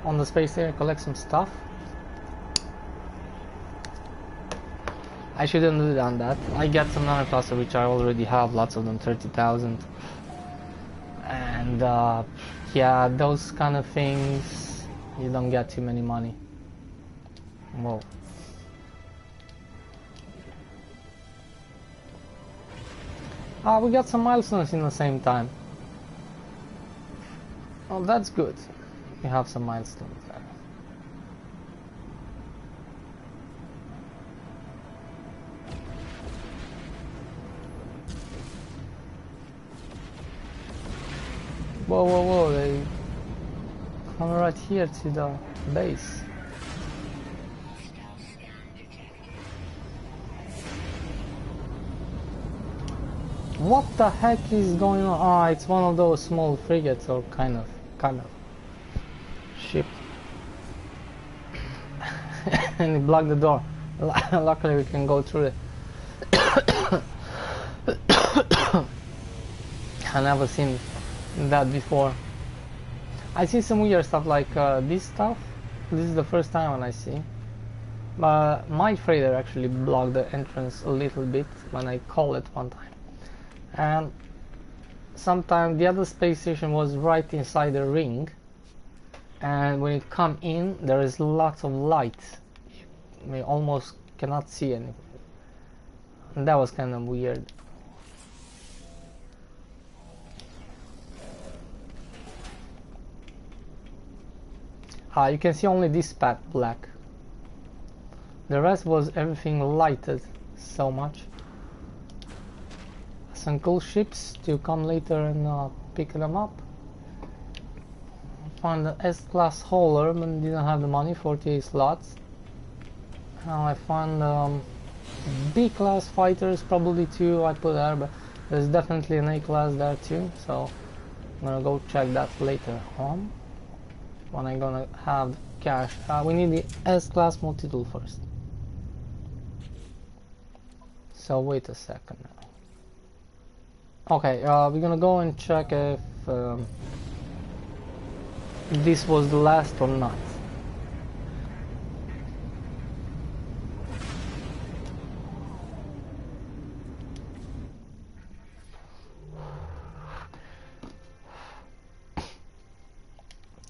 on the space station, collect some stuff. I shouldn't do that. I get some nanocluster which I already have, lots of them, 30,000. And yeah, those kind of things, you don't get too many money. Whoa. We got some milestones in the same time. Oh, that's good. We have some milestones there. Whoa, whoa, whoa, they come right here to the base. What the heck is going on? Ah, it's one of those small frigates or kind of ship. And it blocked the door. Luckily we can go through it. I never seen that before. I see some weird stuff like this stuff. This is the first time when I see. But my freighter actually blocked the entrance a little bit when I called it one time. And sometimes the other space station was right inside the ring. And when it come in, there is lots of light. You almost cannot see anything. And that was kind of weird. You can see only this part black. The rest was everything lighted so much. Some cool ships to come later and pick them up. Found the S-class hauler but didn't have the money, 48 slots. Now I found B-class fighters, probably 2 I put there, but there's definitely an A-class there too, so I'm gonna go check that later on. When I'm gonna have cash. We need the S-class multi-tool first. So wait a second now. Okay, we're gonna go and check if this was the last or not.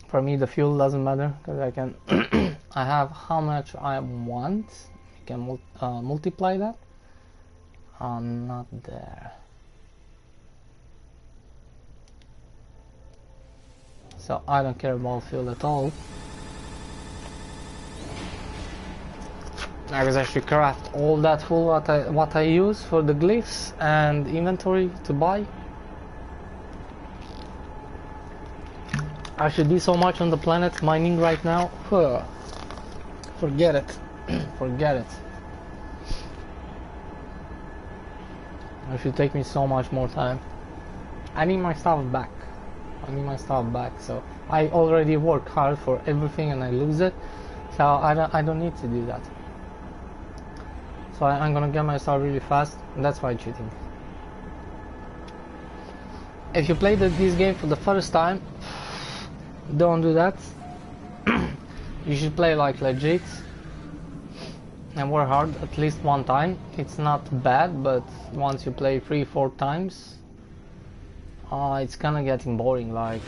For me the fuel doesn't matter because I can I have how much I want. I can multiply that. Not there. So I don't care about fuel at all. I was actually craft all that fuel what I use for the glyphs and inventory to buy. I should be so much on the planet mining right now. Forget it. Forget it. It should take me so much more time. I need my stuff back. So I already work hard for everything and I lose it. So I don't need to do that. So I'm gonna get my stuff really fast. And that's why I'm cheating. If you play this game for the first time, don't do that. You should play like legit. and work hard at least one time. It's not bad, but once you play 3-4 times, it's kinda getting boring, like,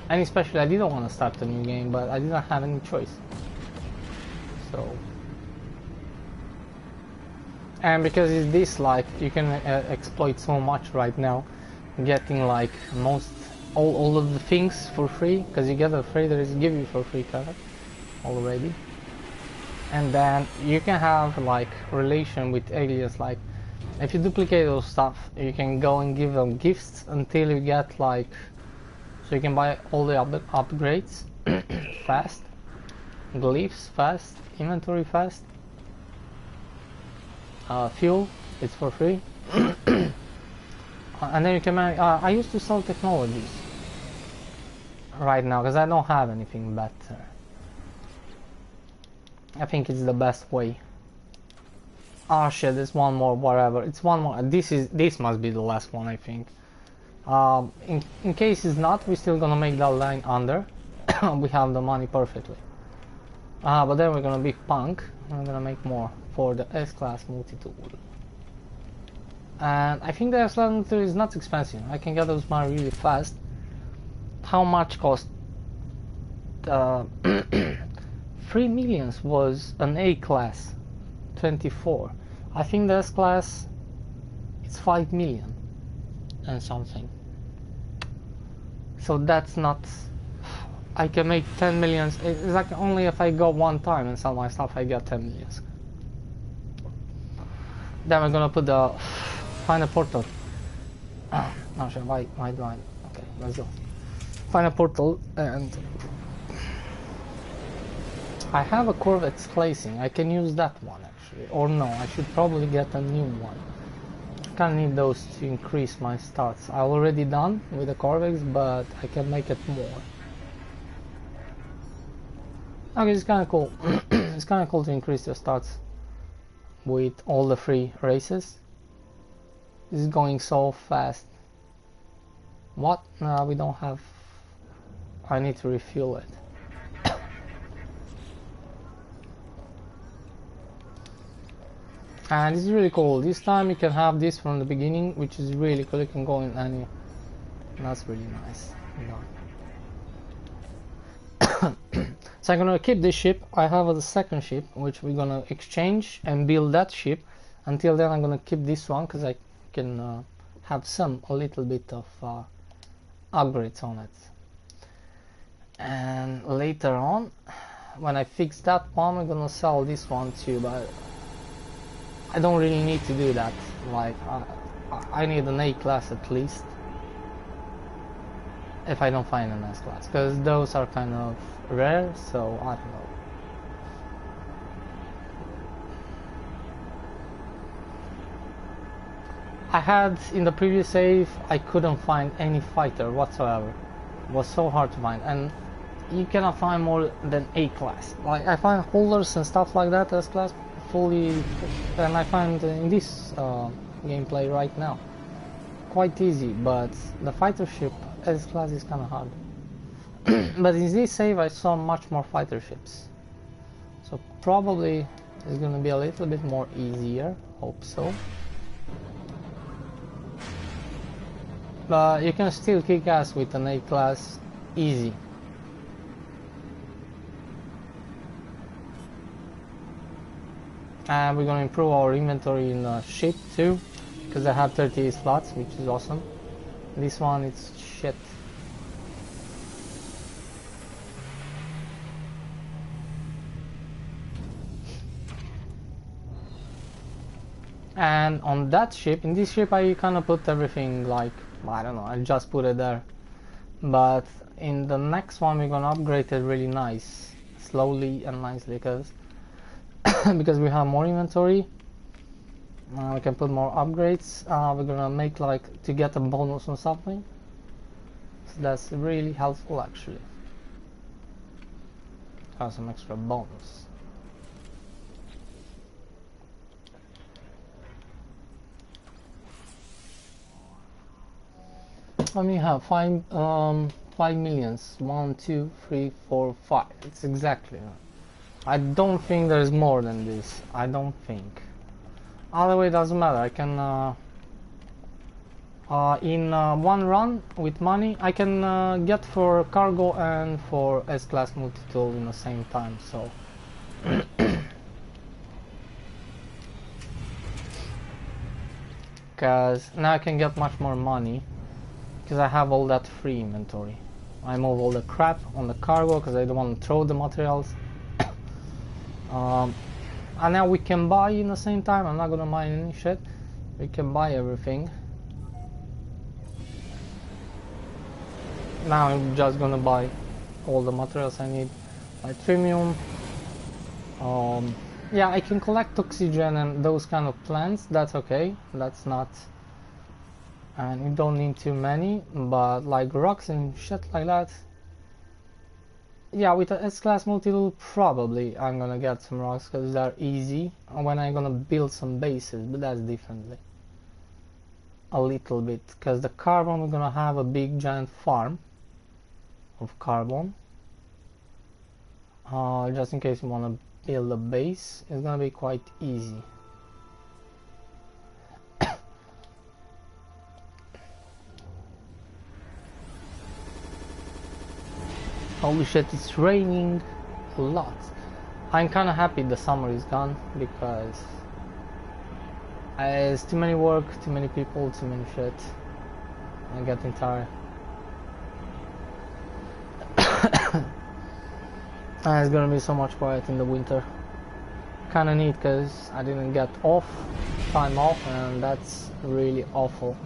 and especially I didn't want to start a new game, but I didn't have any choice. So, and because it's this, like, you can exploit so much right now, getting like all of the things for free, because you get a trader give you for free card already, and then you can have like relation with aliens. Like, if you duplicate those stuff, you can go and give them gifts until you get like, so you can buy all the upgrades fast, glyphs fast, inventory fast, fuel, it's for free. And then you can manage, I used to sell technologies right now because I don't have anything better. I think it's the best way. Oh shit, there's one more, whatever. It's one more. This must be the last one, I think. In case it's not, we're still gonna make that line under. We have the money perfectly. But then we're gonna be punk. I'm gonna make more for the S-Class multi-tool. And I think the S-Class multi-tool is not expensive. I can get those money really fast. How much cost? 3 millions was an A-Class 24. I think the S-Class it's 5 million and something. So that's not, I can make 10 millions. It's like only if I go one time and sell my stuff I get 10 millions. Then we're gonna put the find a portal. Not sure why do I, okay, let's go. Find a portal, and I have a corvette glazing. I can use that one actually, or no, I should probably get a new one. I kind of need those to increase my stats. I already done with the corvettes, but I can make it more. Okay, it's kind of cool. It's kind of cool to increase your stats with all the free races. This is going so fast. What? No, we don't have. I need to refuel it. And this is really cool. This time you can have this from the beginning, which is really cool. You can go in any. That's really nice. So I'm gonna keep this ship. I have the second ship, which we're gonna exchange and build that ship. Until then, I'm gonna keep this one because I can have a little bit of upgrades on it. And later on, when I fix that one, I'm gonna sell this one too. But I don't really need to do that. Like I need an A-Class at least. If I don't find an S-Class, because those are kind of rare, so I don't know. I had in the previous save, I couldn't find any fighter whatsoever. It was so hard to find, and you cannot find more than A-Class. Like I find holders and stuff like that, S-Class fully, and I find in this gameplay right now quite easy, but the fighter ship S-Class is kind of hard. But in this save I saw much more fighter ships, so probably it's gonna be a little bit more easier, hope so. But you can still kick ass with an A-Class easy. And we're gonna improve our inventory in the ship too, because I have 38 slots, which is awesome. This one it's shit. And on that ship, in this ship I kind of put everything, like, I don't know, I just put it there. But in the next one we're gonna upgrade it really nice, slowly and nicely, because because we have more inventory. We can put more upgrades. We're gonna make like to get a bonus on something. So that's really helpful actually. Have some extra bonus. Let me have 5 millions. 1, 2, 3, 4, 5. It's exactly right. I don't think there's more than this. I don't think. Either way, doesn't matter. I can in one run with money I can get for cargo and for S-class multi-tool in the same time, so because now I can get much more money because I have all that free inventory. I move all the crap on the cargo because I don't want to throw the materials. And now we can buy in the same time. I'm not gonna buy any shit. We can buy everything. Now I'm just gonna buy all the materials I need. Like Trimium. Yeah, I can collect oxygen and those kind of plants. That's okay. That's not. And you don't need too many. But like rocks and shit like that. Yeah, with the S-class multi-tool probably I'm gonna get some rocks because they're easy when I'm gonna build some bases, but that's differently. A little bit, because the carbon we're gonna have a big giant farm of carbon. Just in case you wanna build a base, it's gonna be quite easy. Holy shit, it's raining a lot. I'm kinda happy the summer is gone because it's too many work, too many people, too many shit. I'm getting tired. And it's gonna be so much quiet in the winter. Kinda neat because I didn't get time off, and that's really awful.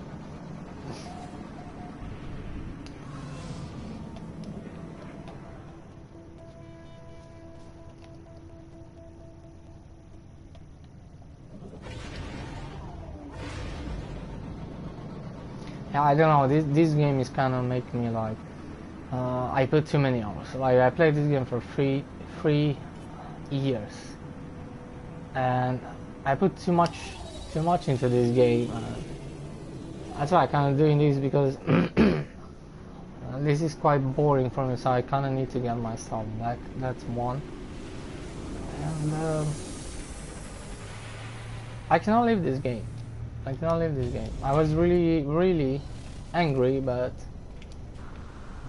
I don't know, this game is kind of making me like I put too many hours. Like I played this game for three years and I put too much into this game. That's why I kind of doing this because this is quite boring for me, so I kind of need to get myself back. That's one. And I cannot leave this game. I was really angry, but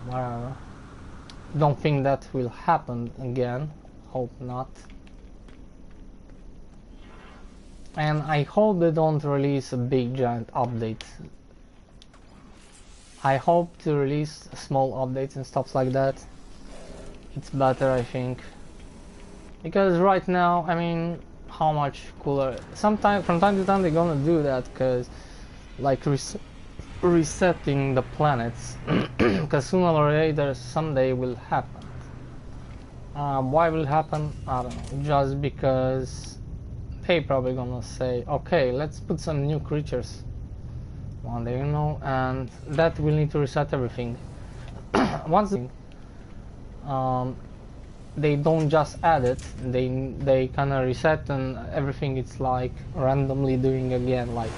whatever. Don't think that will happen again. Hope not. And I hope they don't release a big giant update. I hope to release small updates and stuff like that. It's better, I think. Because right now, I mean, how much cooler. From time to time they're gonna do that because like resetting the planets because sooner or later someday will happen. Why will happen? I don't know, just because they probably gonna say, okay, let's put some new creatures one day, you know, and that will need to reset everything. Once they don't just add it, they kind of reset and everything it's like randomly doing again, like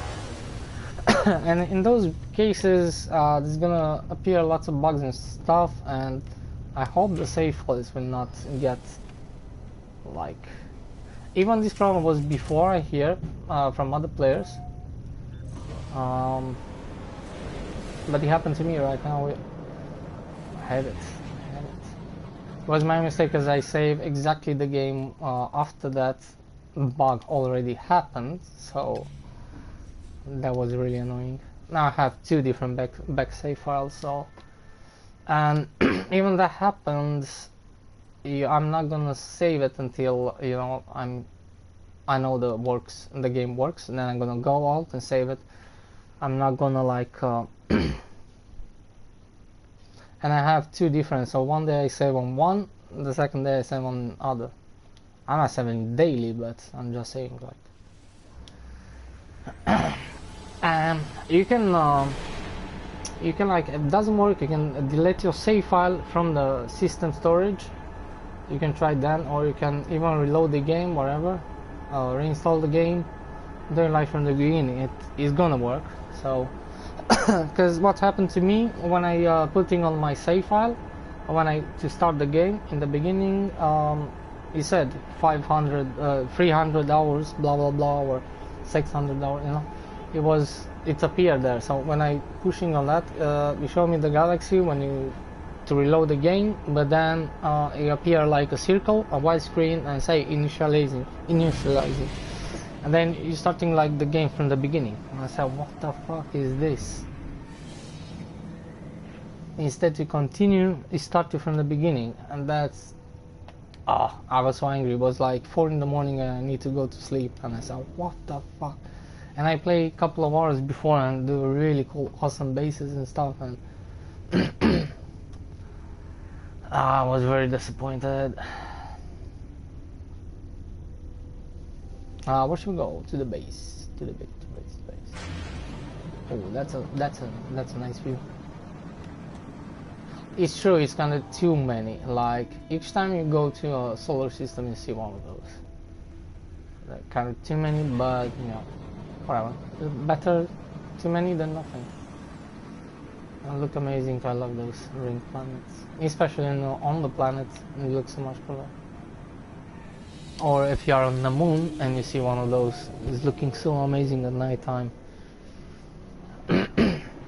and in those cases there's gonna appear lots of bugs and stuff, and I hope the save files will not get like, even this problem was before, I hear from other players, but it happened to me right now. I had it. It was my mistake because I saved exactly the game after that bug already happened, so that was really annoying. Now I have two different back save files, so, and even that happens, I'm not gonna save it until, you know, I know the game works, and then I'm gonna go out and save it. I'm not gonna like and I have two different, so one day I save on one, the second day I save on other. I'm not saving daily, but I'm just saying, like you can like, if it doesn't work, you can delete your save file from the system storage. You can try that, or you can even reload the game, whatever, reinstall the game, do it like from the beginning. It is gonna work. So because what happened to me when I putting on my save file to start the game in the beginning, He said 500, 300 hours, blah blah blah, or 600 hours. You know, it appeared there. So when I pushing on that, you show me the galaxy when you to reload the game, but then it appear like a circle, a white screen, and say initializing, and then you're starting like the game from the beginning. And I said, what the fuck is this? Instead to continue, it started from the beginning, and that's I was so angry. It was like 4 in the morning and I need to go to sleep, and I said, what the fuck? And I play a couple of hours before and do really cool, awesome bases and stuff, and I was very disappointed. Where should we go? To the base. To the base. Oh, that's a nice view. It's true, it's kind of too many. Like each time you go to a solar system, you see one of those. They're kind of too many, but you know, whatever. Better too many than nothing. And look amazing. I love those ring planets, especially on the planet. It looks so much cooler. Or if you are on the moon and you see one of those, it's looking so amazing at night time.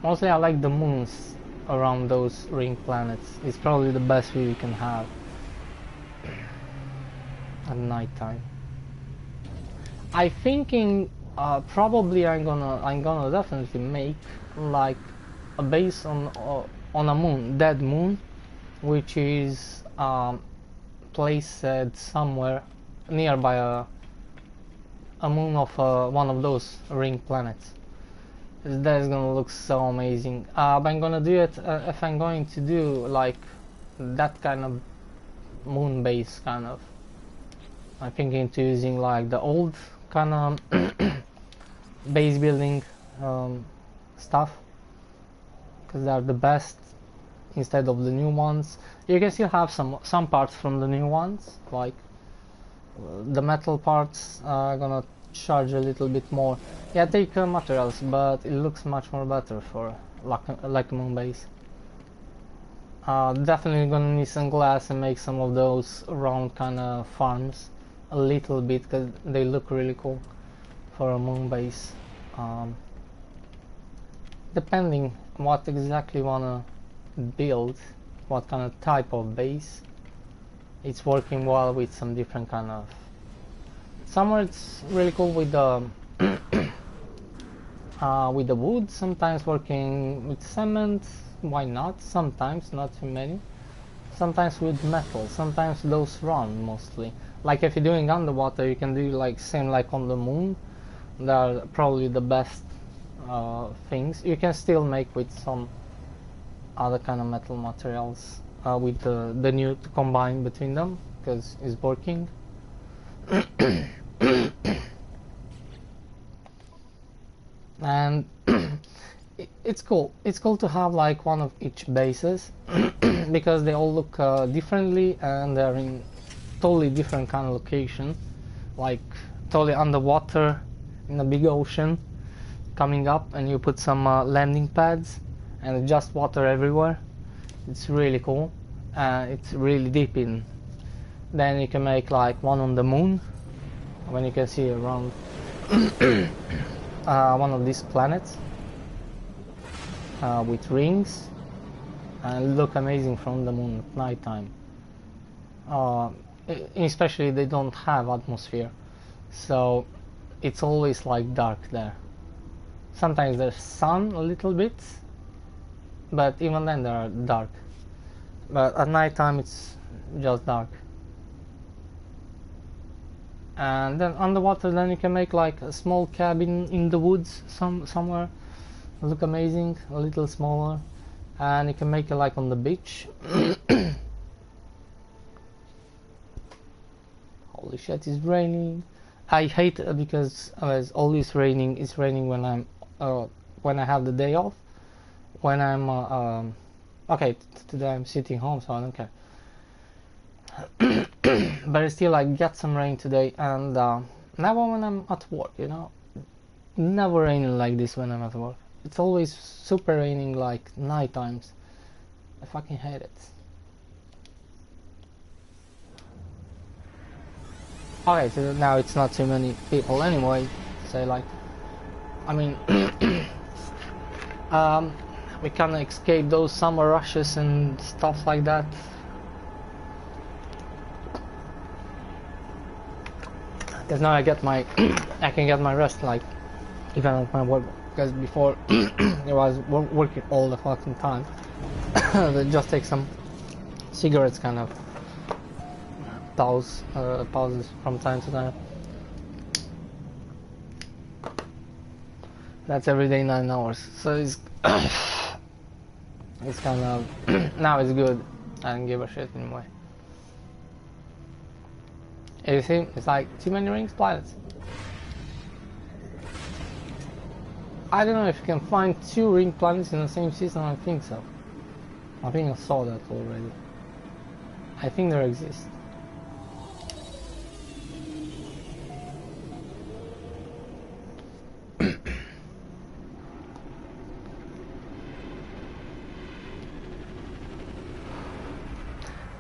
Mostly I like the moons around those ring planets. It's probably the best view you can have at night time. I thinking probably I'm gonna definitely make like a base on a moon, dead moon, which is placed somewhere nearby a moon of one of those ring planets. That is gonna look so amazing. But I'm gonna do it if I'm going to do like that kind of moon base kind of. I'm thinking to using like the old kind of base building stuff, because they're the best instead of the new ones. You can still have some parts from the new ones, like the metal parts are gonna charge a little bit more. Yeah, take materials, but it looks much more better for like a moon base. Definitely gonna need some glass and make some of those round kind of farms a little bit, because they look really cool for a moon base. Depending what exactly wanna build, what kind of type of base, it's working well with some different kind of. Somewhere it's really cool with the with the wood. Sometimes working with cement. Why not? Sometimes, not too many. Sometimes with metal. Sometimes those run mostly. Like if you're doing underwater, you can do like same like on the moon. They're probably the best things. You can still make with some other kind of metal materials with the new to combine between them, because it's working. And it's cool to have like one of each bases because they all look differently, and they're in totally different kind of location, like totally underwater in a big ocean coming up, and you put some landing pads and just water everywhere. It's really cool. It's really deep in. Then you can make like one on the moon when you can see around one of these planets with rings, and look amazing from the moon at night time. Especially they don't have atmosphere, so it's always like dark there. Sometimes there's sun a little bit, but even then they're dark. But at night time it's just dark. And then underwater, then you can make like a small cabin in the woods somewhere. Look amazing, a little smaller. And you can make it like on the beach. Holy shit, it's raining. I hate it because it's always raining. It's raining when I have the day off. When I'm okay, today I'm sitting home, so I don't care. But it's still like get some rain today, and never when I'm at work, you know. Never raining like this when I'm at work. It's always super raining like night times. I fucking hate it. Okay, so now it's not too many people anyway. So like, I mean, um, we can escape those summer rushes and stuff like that. Because now I get my, I can get my rest like, even at my work. Because before, I was working all the fucking time. Just take some cigarettes, kind of pauses from time to time. That's every day 9 hours. So it's it's kind of now it's good. I don't give a shit anymore. You see, it's like too many rings planets. I don't know if you can find 2 ring planets in the same season. I think so. I think I saw that already. I think there exists.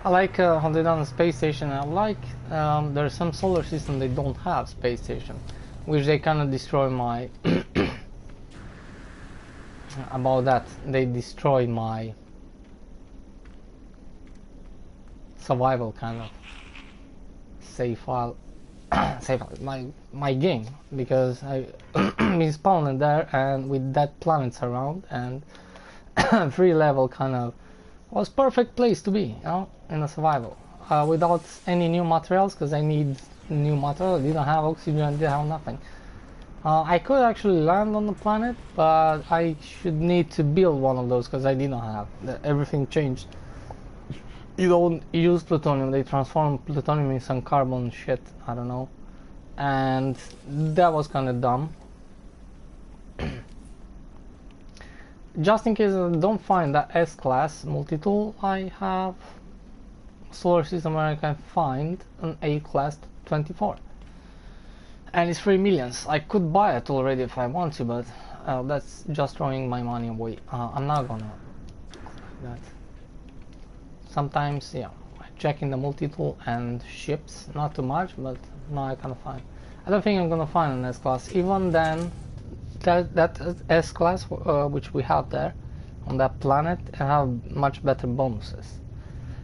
I like how they done a space station. I like there's some solar system they don't have space station, which they kind of destroy my about that. They destroy my survival kind of save file, my game, because I been spawned there and with that planets around and free level kind of was perfect place to be, you know, in a survival without any new materials, because I need new material. I didn't have oxygen, I didn't have nothing. I could actually land on the planet, but I should need to build one of those because I didn't have. Everything changed. You don't use plutonium, they transform plutonium in some carbon shit, I don't know. And that was kind of dumb. Just in case I don't find that S-class multi-tool, I have solar system where I can find an A-class 24. And it's 3 millions. I could buy it already if I want to, but that's just throwing my money away. I'm not gonna do that. Sometimes, yeah, I check in the multi-tool and ships, not too much, but now I can find. I don't think I'm gonna find an S-class. Even then, that S-class which we have there on that planet have much better bonuses.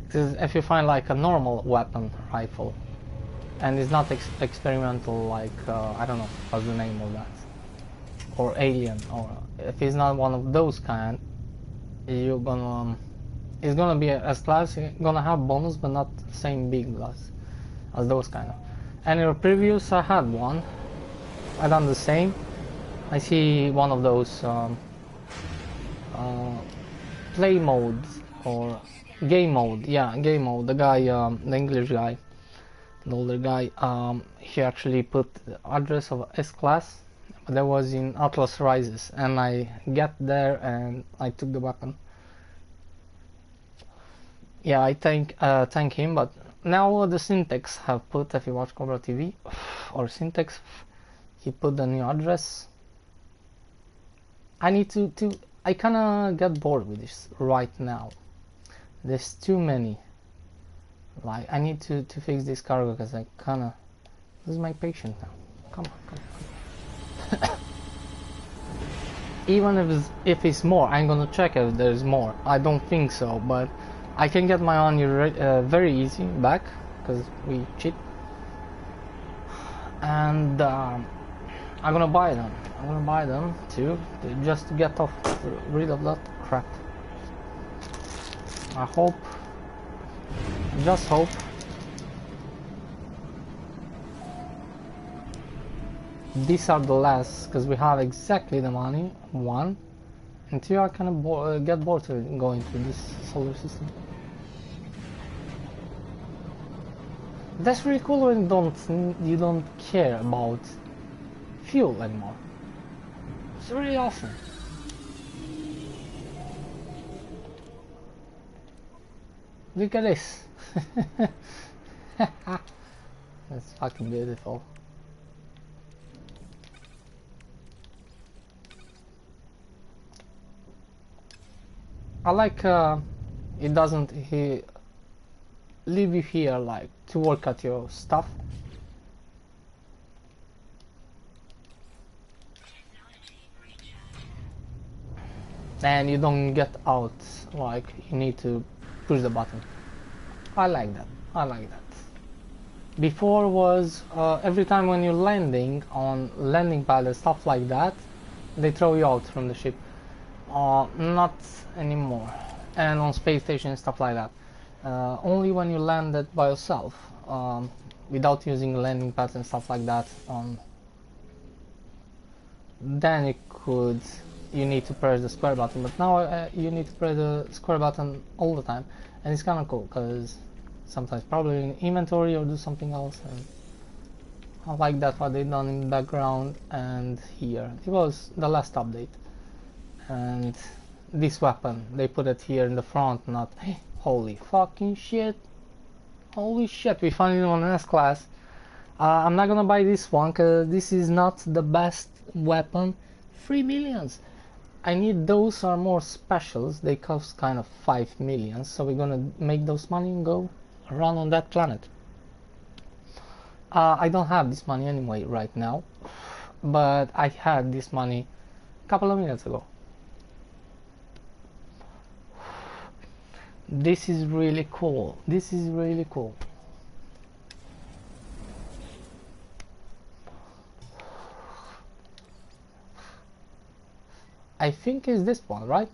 Because if you find like a normal weapon rifle, and it's not experimental, like I don't know what's the name of that, or alien, or if it's not one of those kind, you're gonna it's gonna be a S-class, you're gonna have bonus but not the same big class as those kind of. And in the previews I had one, I done the same. I see one of those play modes or game mode, yeah, game mode. The guy, the English guy, the older guy, he actually put the address of S-class, but that was in Atlas Rises, and I get there and I took the weapon. Yeah, I thank him, but now the Syntax have put, if you watch Cobra TV or Syntax, he put the new address. I need to I kinda get bored with this right now. There's too many. Like, I need to fix this cargo because I kinda lose my patience now. Come on. Even if it's more, I'm gonna check if there's more. I don't think so, but I can get my money very easy back because we cheat. And I'm gonna buy them. I'm gonna buy them too, just to get rid of that crap. I hope, just hope, these are the last, because we have exactly the money. 1 and 2, I kind of get bored to going through this solar system. That's really cool when you don't care about fuel anymore. It's really awesome. Look at this. That's fucking beautiful. I like it doesn't leave you here like to work at your stuff. and you don't get out, like you need to push the button. I like that. I like that. Before was every time when you're landing on landing pad and stuff like that, they throw you out from the ship. Not anymore. And on space station and stuff like that. Only when you landed by yourself, without using landing pads and stuff like that. Then you need to press the square button. But now you need to press the square button all the time, and it's kind of cool because sometimes probably in inventory or do something else. And I like that what they done in the background and here. It was the last update. And this weapon, they put it here in the front, not holy fucking shit. Holy shit, we found it on S class. I'm not gonna buy this one because this is not the best weapon. 3 millions. I need those are more specials. They cost kind of 5 millions. So we're gonna make those money and go run on that planet. I don't have this money anyway right now, but I had this money a couple of minutes ago. This is really cool. This is really cool. I think it's this one, right?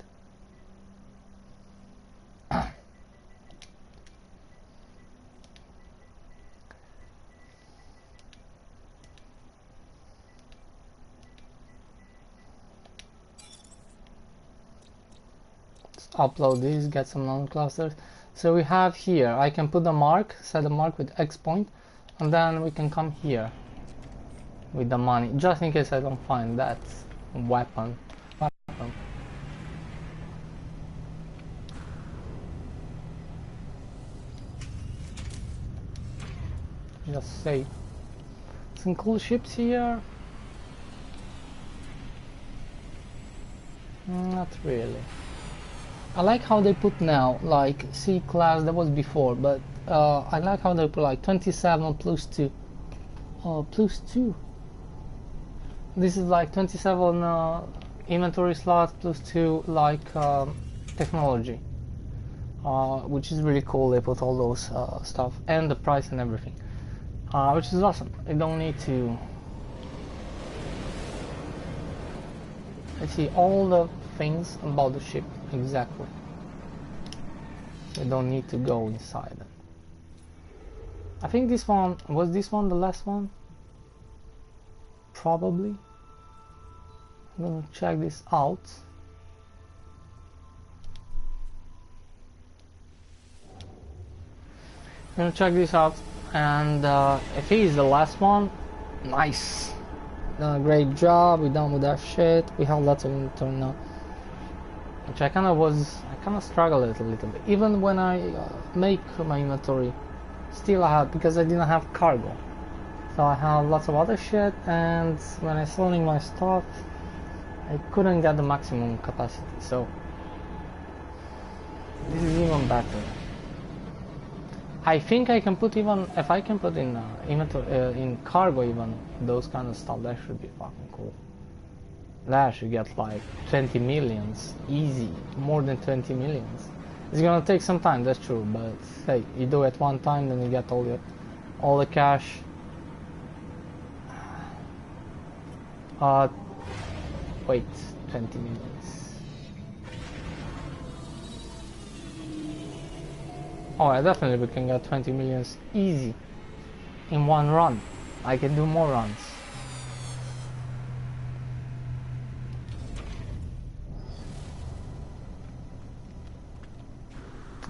Upload this, get some non-clusters. So we have here, I can put a mark, set a mark with X point, and then we can come here with the money, just in case I don't find that weapon. Just say some cool ships here. Not really. I like how they put now, like C class, that was before, but I like how they put like 27 plus 2. Plus 2. This is like 27 inventory slots plus 2 like technology, which is really cool. They put all those stuff and the price and everything, which is awesome. You don't need to. I see all the things about the ship exactly. You don't need to go inside. I think this one was the last one. Probably. I'm gonna check this out. I'm gonna check this out, and if he is the last one, nice. Done a great job. We're done with that shit. We have lots of inventory now, which I kind of struggled a little bit. Even when I make my inventory, still I had, because I didn't have cargo. So I have lots of other shit, and when I selling my stuff, I couldn't get the maximum capacity. So this is even better. I think I can put even, if I can put in inventory, in cargo even, those kind of stuff, that should be fucking cool. That should get like 20 millions, easy, more than 20 millions. It's gonna take some time, that's true, but hey, you do it one time, then you get all the cash. Wait, 20 millions. Oh, yeah, definitely we can get 20 millions easy in one run. I can do more runs.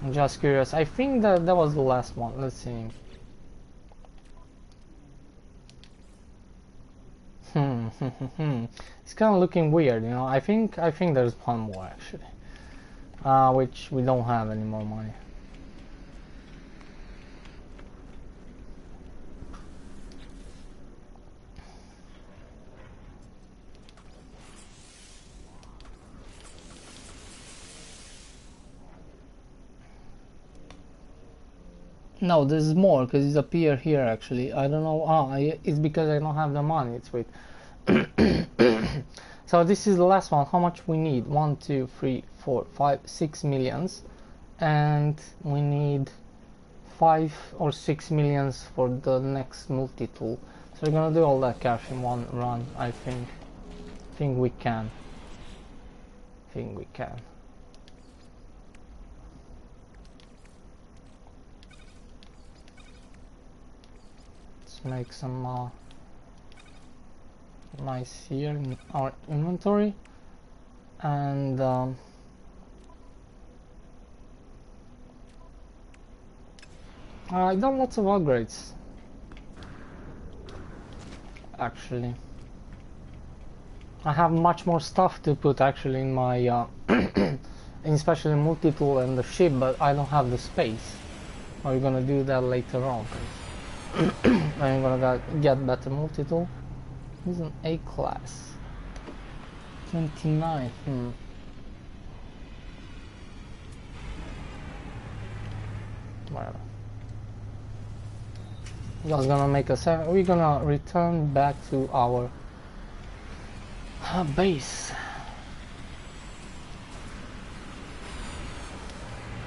I'm just curious. I think that was the last one. Let's see. It's kind of looking weird, you know. I think there's one more actually, which we don't have any more money. No, there's more because it's appear here actually. I don't know. It's because I don't have the money. It's with So this is the last one. How much we need? 1, 2, 3, 4, 5, 6 millions, and we need 5 or 6 millions for the next multi-tool. So we're gonna do all that cash in one run. I think we can. Let's make some nice here in our inventory, and I've done lots of upgrades actually. I have much more stuff to put actually in my especially multi-tool and the ship, but I don't have the space. We're gonna do that later on. I'm gonna get better multi-tool. This is an A class. 29. Whatever. Just gonna make a 7. We're gonna return back to our base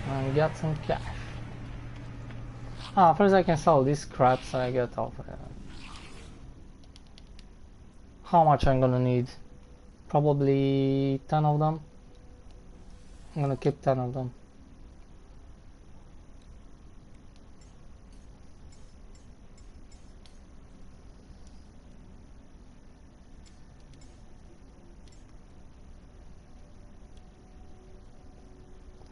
and get some cash. First I can sell these scraps I get off. How much I'm gonna need? Probably 10 of them. I'm gonna keep 10 of them.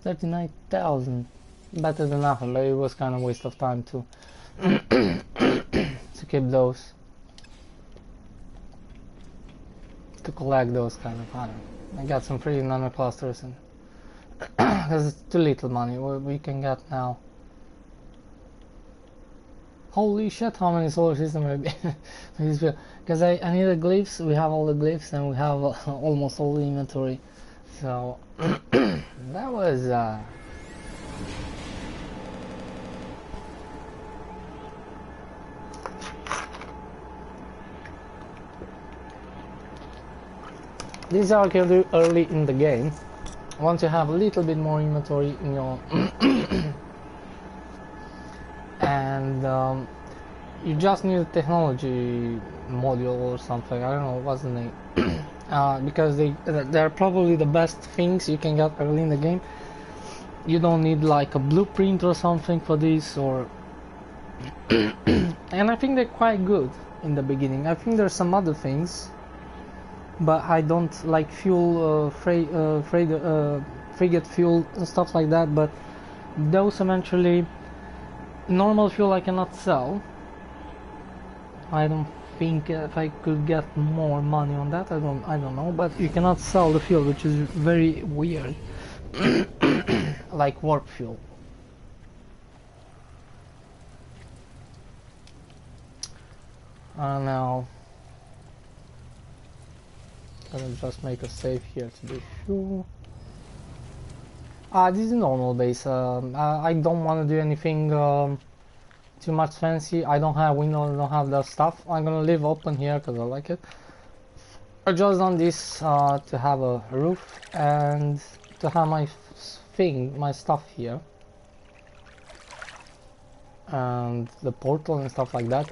$39,000. Better than nothing, but it was kind of a waste of time to to keep those, to collect those kind of items. I got some free nano clusters, and because it's too little money. We can get now. Holy shit! How many solar systems? Because I need the glyphs. We have all the glyphs, and we have almost all the inventory. So that was these are can do early in the game. Once you have a little bit more inventory in your and you just need a technology module or something. I don't know what's the name. Because they're probably the best things you can get early in the game. You don't need like a blueprint or something for this, or and I think they're quite good in the beginning. I think there's some other things, but I don't like fuel, frigate fuel and stuff like that. But those eventually, normal fuel I cannot sell. I don't think if I could get more money on that. I don't know, but you cannot sell the fuel, which is very weird. Like warp fuel. Now gonna just make a save here to be sure. This is normal base. I don't want to do anything too much fancy. I don't have windows, I don't have that stuff. I'm gonna leave open here because I like it. I just done this to have a roof and to have my stuff here, and the portal and stuff like that.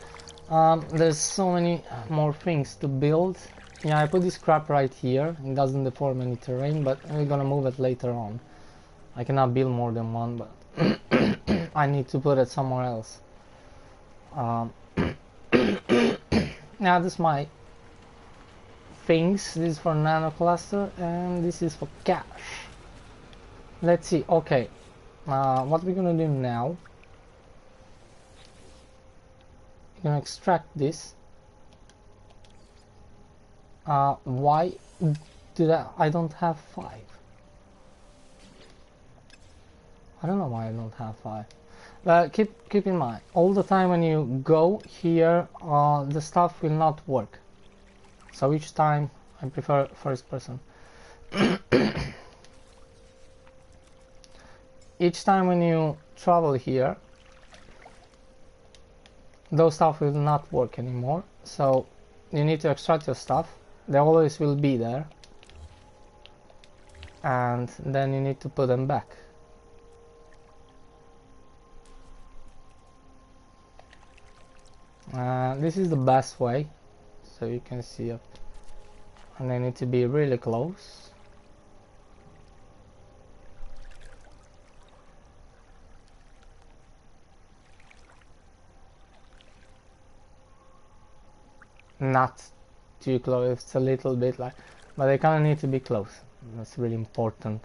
There's so many more things to build. Yeah, I put this crap right here. It doesn't deform any terrain, but we're gonna move it later on. I cannot build more than one, but I need to put it somewhere else. Now this is my things. This is for nano cluster, and this is for cash. Let's see. Okay, what we're gonna do now? We're gonna extract this. Why did I don't have 5? I don't know why I don't have 5. But keep in mind, all the time when you go here, the stuff will not work. So each time I prefer first person. Each time when you travel here, those stuff will not work anymore. So you need to extract your stuff. They always will be there, and then you need to put them back. This is the best way, so you can see it, and they need to be really close. Not too close, it's a little bit like, but they kind of need to be close. That's really important.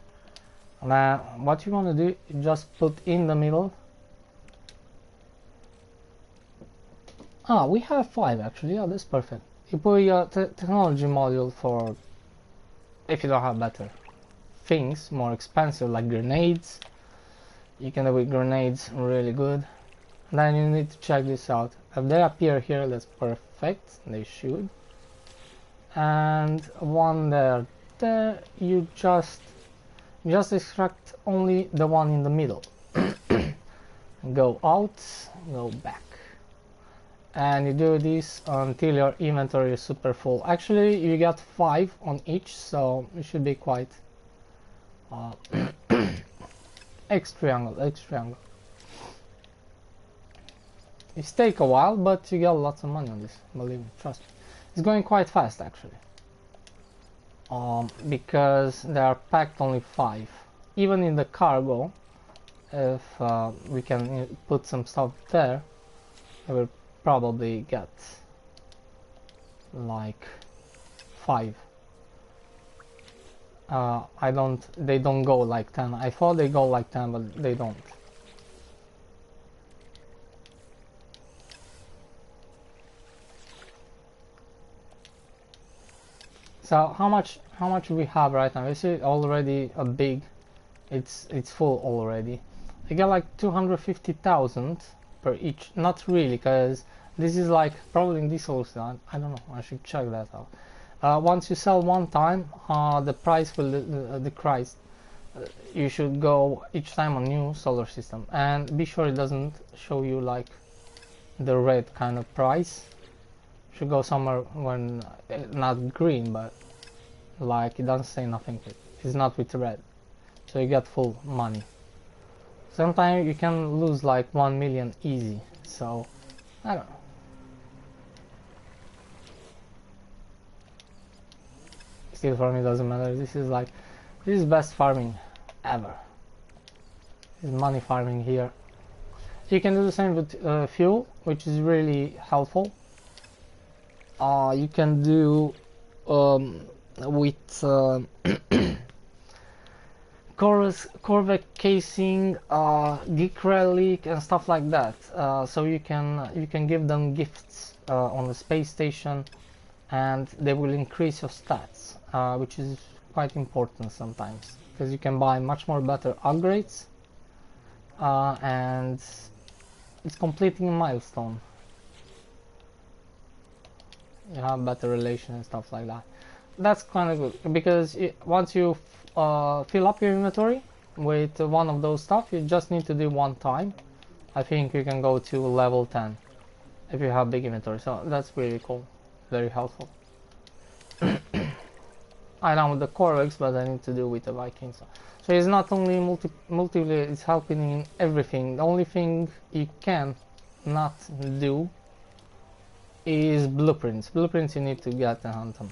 Now what you want to do, you just put in the middle. We have 5 actually. Yeah, that's perfect. You put your technology module for if you don't have better things, more expensive, like grenades. You can do with grenades really good. Then you need to check this out. If they appear here, that's perfect. They should. And one there, you just extract only the one in the middle. Go out, go back, and you do this until your inventory is super full. Actually, you get 5 on each, so it should be quite X triangle. It takes a while, but you get lots of money on this, believe me, trust me. It's going quite fast actually, because they are packed only 5. Even in the cargo, if we can put some stuff there, I will probably get like 5. They don't go like 10. I thought they go like 10, but they don't. So how much we have right now? You see already a big, it's full already. I get like 250,000 per each. Not really, because this is like probably in this also. I don't know. I should check that out. Once you sell one time, the price will decrease. You should go each time on new solar system, and be sure it doesn't show you like the red kind of price. Should go somewhere when not green, but like it doesn't say nothing. It's not with red, so you get full money. Sometimes you can lose like 1 million easy, so I don't know. Still, for me, doesn't matter. This is best farming ever. This is money farming here. You can do the same with fuel, which is really helpful. You can do with Corvette casing, geek relic, and stuff like that. So you can give them gifts on the space station, and they will increase your stats, which is quite important sometimes, because you can buy much more better upgrades, and it's completing a milestone. You have better relation and stuff like that. That's kind of good, because once you fill up your inventory with one of those stuff, you just need to do one time. I think you can go to level 10 if you have big inventory, so that's really cool, very helpful. I know with the Corvex, but I need to do with the Vikings. So it's not only multi, it's helping in everything. The only thing you can not do is blueprints. Blueprints you need to get and hunt them.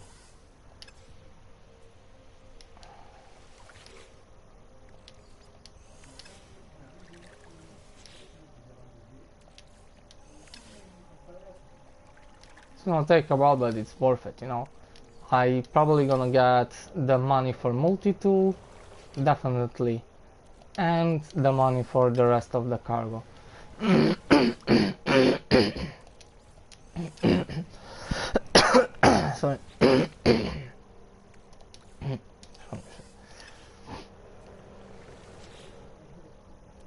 It's gonna take a while, but it's worth it, you know. I probably gonna get the money for multi-tool, definitely, and the money for the rest of the cargo. Sorry.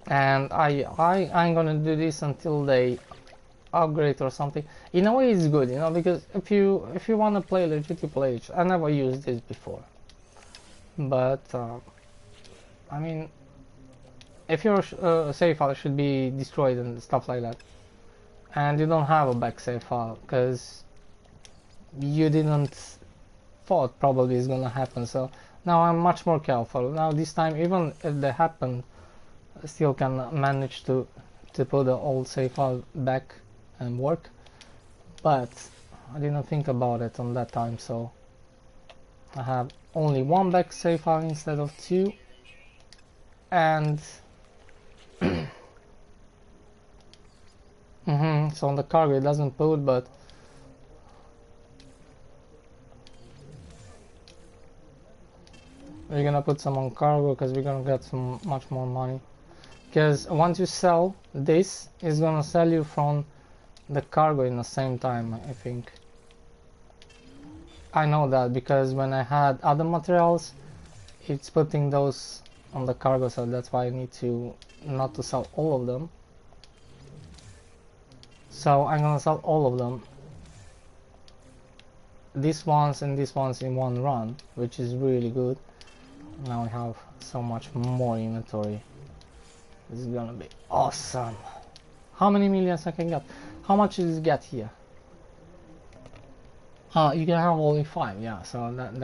And I'm gonna do this until they upgrade or something. In a way it's good, you know, because if you want to play legit, you play it. I never used this before, but I mean, if your save file should be destroyed and stuff like that, and you don't have a back save file because you didn't thought probably is gonna happen. So now I'm much more careful. Now this time, even if they happen, I still can manage to put the old save file back and work. But I didn't think about it on that time, so I have only one back save file instead of two, and so on the cargo it doesn't put, but we're gonna put some on cargo because we're gonna get some much more money. Because once you sell this, it's gonna sell you from the cargo in the same time, I think. I know that because when I had other materials, it's putting those on the cargo, so that's why I need to not to sell all of them. So I'm gonna sell all of them, these ones and these ones, in one run, which is really good. Now we have so much more inventory. This is gonna be awesome. How many millions I can get? How much does it get here? You can have only 5, yeah, so that